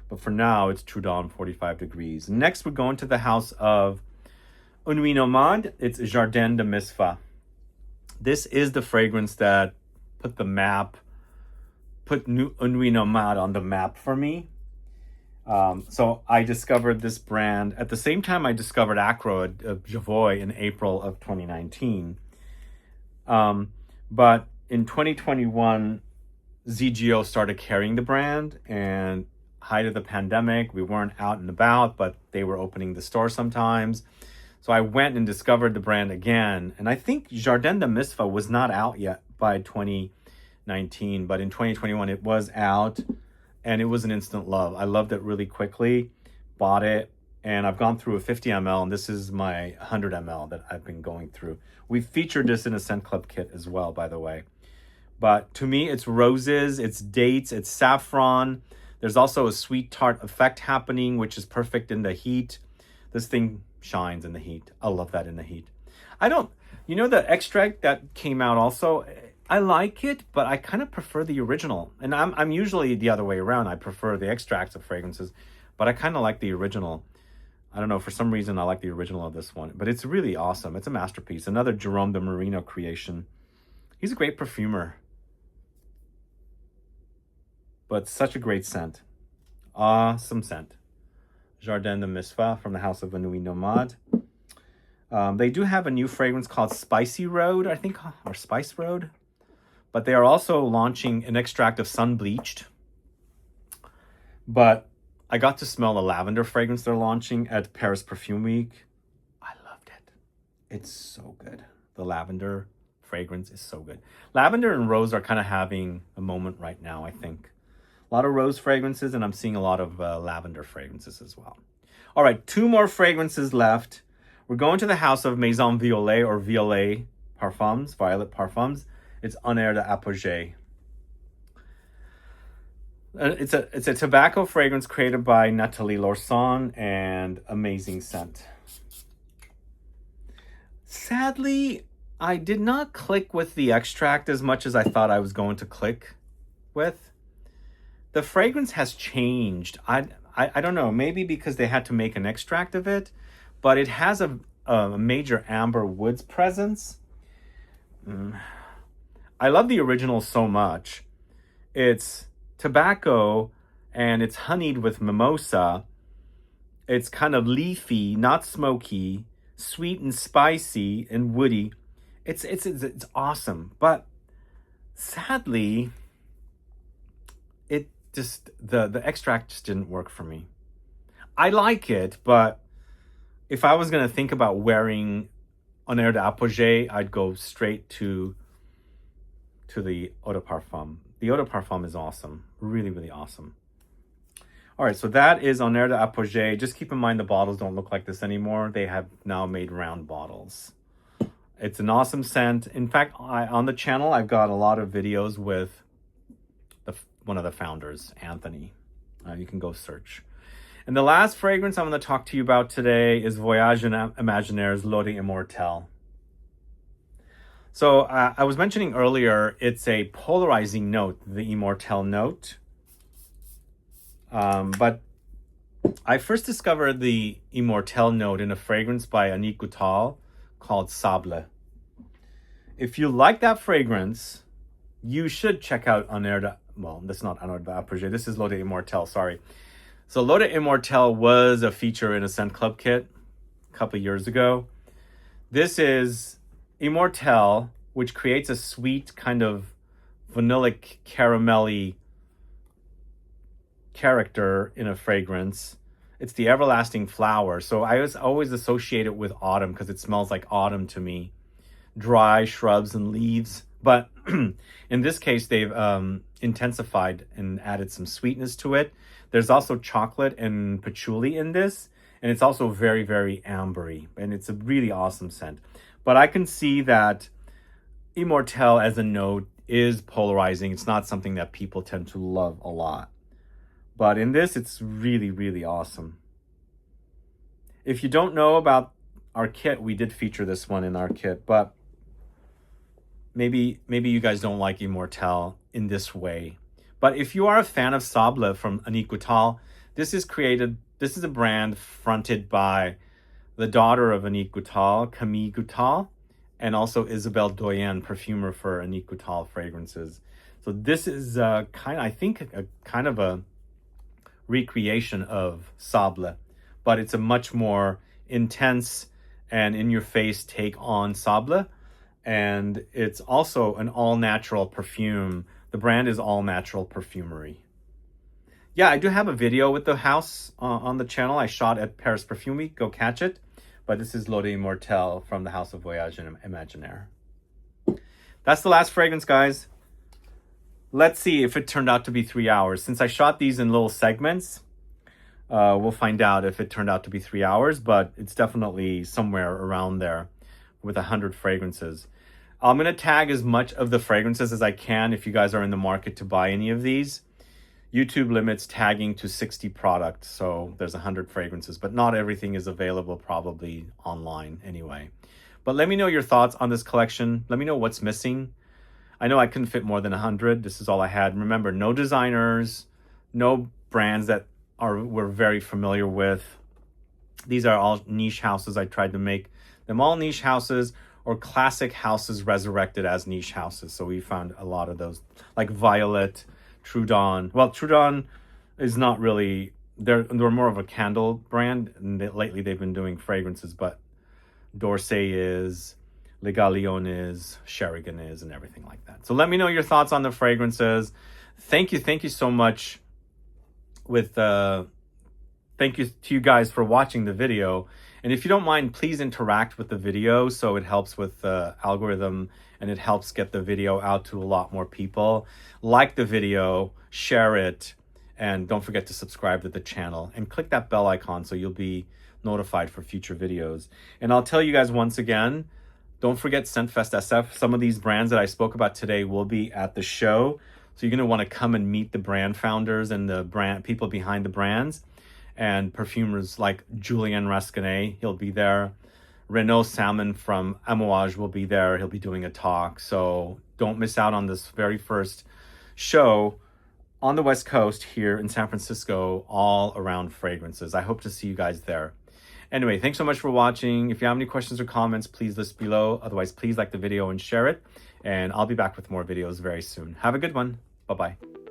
But for now, it's True Dawn 45 Degrees. Next, we're going to the house of Nuit Nomade. It's Jardin de Misfa. This is the fragrance that put Nuit Nomade on the map for me. So I discovered this brand at the same time I discovered AKRO of Javoy in April of 2019. But in 2021, ZGO started carrying the brand, and height of the pandemic, we weren't out and about, but they were opening the store sometimes. So I went and discovered the brand again. And I think Jardin de Misfa was not out yet by 2019, but in 2021 it was out. And it was an instant love. I loved it really quickly, bought it, and I've gone through a 50 ml, and this is my 100 ml that I've been going through. We featured this in a Scent Club kit as well, by the way. But to me, it's roses, it's dates, it's saffron. There's also a sweet tart effect happening, which is perfect in the heat. This thing shines in the heat. I love that in the heat. The extract that came out also, I like it, but I kind of prefer the original. And I'm usually the other way around. I prefer the extracts of fragrances, but I kind of like the original. I don't know, for some reason I like the original of this one, but it's really awesome. It's a masterpiece. Another Jerome de Marino creation. He's a great perfumer, but such a great scent. Awesome scent. Jardin de Misfa from the house of Nuit Nomade. They do have a new fragrance called Spicy Road, I think, or Spice Road. But they are also launching an extract of Sun Bleached. But I got to smell the lavender fragrance they're launching at Paris Perfume Week. I loved it. It's so good. The lavender fragrance is so good. Lavender and rose are kind of having a moment right now, I think. A lot of rose fragrances, and I'm seeing a lot of lavender fragrances as well. All right, 2 more fragrances left. We're going to the house of Maison Violet or Violet Parfums, Violet Parfums. It's Un Air d'Apogée. It's a tobacco fragrance created by Nathalie Lorson, and amazing scent. Sadly, I did not click with the extract as much as I thought I was going to click with. The fragrance has changed. I don't know, maybe because they had to make an extract of it, but it has a major amber woods presence. I love the original so much. It's tobacco and it's honeyed with mimosa. It's kind of leafy, not smoky, sweet and spicy and woody. It's awesome, but sadly, it just the extract just didn't work for me. I like it, but if I was gonna think about wearing Un Air d'Apogée, I'd go straight to the Eau de Parfum. The Eau de Parfum is awesome. Really, really awesome. All right, so that is Un Air d'Apogée. Just keep in mind the bottles don't look like this anymore. They have now made round bottles. It's an awesome scent. In fact, on the channel, I've got a lot of videos with one of the founders, Anthony. You can go search. And the last fragrance I'm going to talk to you about today is Voyage Imaginaire's L'Eau d'Immortelle. So I was mentioning earlier, it's a polarizing note, the Immortelle note. But I first discovered the Immortelle note in a fragrance by Annick Goutal called Sable. If you like that fragrance, you should check out Un Air well, this is not Un Air d'Apogée, this is L'Eau d'Immortelle, sorry. So L'Eau d'Immortelle was a feature in a Scent Club kit a couple years ago. This is Immortelle, which creates a sweet kind of vanillic caramelly character in a fragrance. It's the everlasting flower. So I always associate it with autumn because it smells like autumn to me. Dry shrubs and leaves. But in this case, they've intensified and added some sweetness to it. There's also chocolate and patchouli in this. And it's also very, very ambery. And it's a really awesome scent. But I can see that Immortelle as a note is polarizing. It's not something that people tend to love a lot. But in this, it's really, really awesome. If you don't know about our kit, we did feature this one in our kit, but maybe you guys don't like Immortelle in this way. But if you are a fan of Sable from Annick Goutal, this is a brand fronted by the daughter of Annick Goutal, Camille Goutal, and also Isabelle Doyen, perfumer for Annick Goutal fragrances. So this is I think a kind of a recreation of Sable, but it's a much more intense and in-your-face take on Sable. And it's also an all-natural perfume. The brand is All Natural Perfumery. Yeah, I do have a video with the house on the channel. I shot at Paris Perfume Week. Go catch it. But this is L'Eau d'Immortelle from the House of Voyage and Imaginaire. That's the last fragrance, guys. Let's see if it turned out to be 3 hours. Since I shot these in little segments, we'll find out if it turned out to be 3 hours, but it's definitely somewhere around there with 100 fragrances. I'm going to tag as much of the fragrances as I can if you guys are in the market to buy any of these. YouTube limits tagging to 60 products, so there's 100 fragrances, but not everything is available probably online anyway. But let me know your thoughts on this collection. Let me know what's missing. I know I couldn't fit more than 100. This is all I had. Remember, no designers, no brands that we're very familiar with. These are all niche houses. I tried to make them all niche houses or classic houses resurrected as niche houses. So we found a lot of those, like Violet, Trudon. Well, Trudon is not really, they're more of a candle brand, and lately they've been doing fragrances, but d'Orsay is, Le Galion is, Sherigan is, and everything like that. So let me know your thoughts on the fragrances. Thank you so much. Thank you to you guys for watching the video. And if you don't mind, please interact with the video so it helps with the algorithm and it helps get the video out to a lot more people. Like the video, share it, and don't forget to subscribe to the channel and click that bell icon so you'll be notified for future videos. And I'll tell you guys once again, don't forget Scentfest SF. Some of these brands that I spoke about today will be at the show. So you're going to want to come and meet the brand founders and the brand people behind the brands. And perfumers like Julien Rascanet, he'll be there. Renaud Salmon from Amouage will be there. He'll be doing a talk. So don't miss out on this very first show on the West Coast here in San Francisco, all around fragrances. I hope to see you guys there. Anyway, thanks so much for watching. If you have any questions or comments, please list below. Otherwise, please like the video and share it. And I'll be back with more videos very soon. Have a good one. Bye-bye.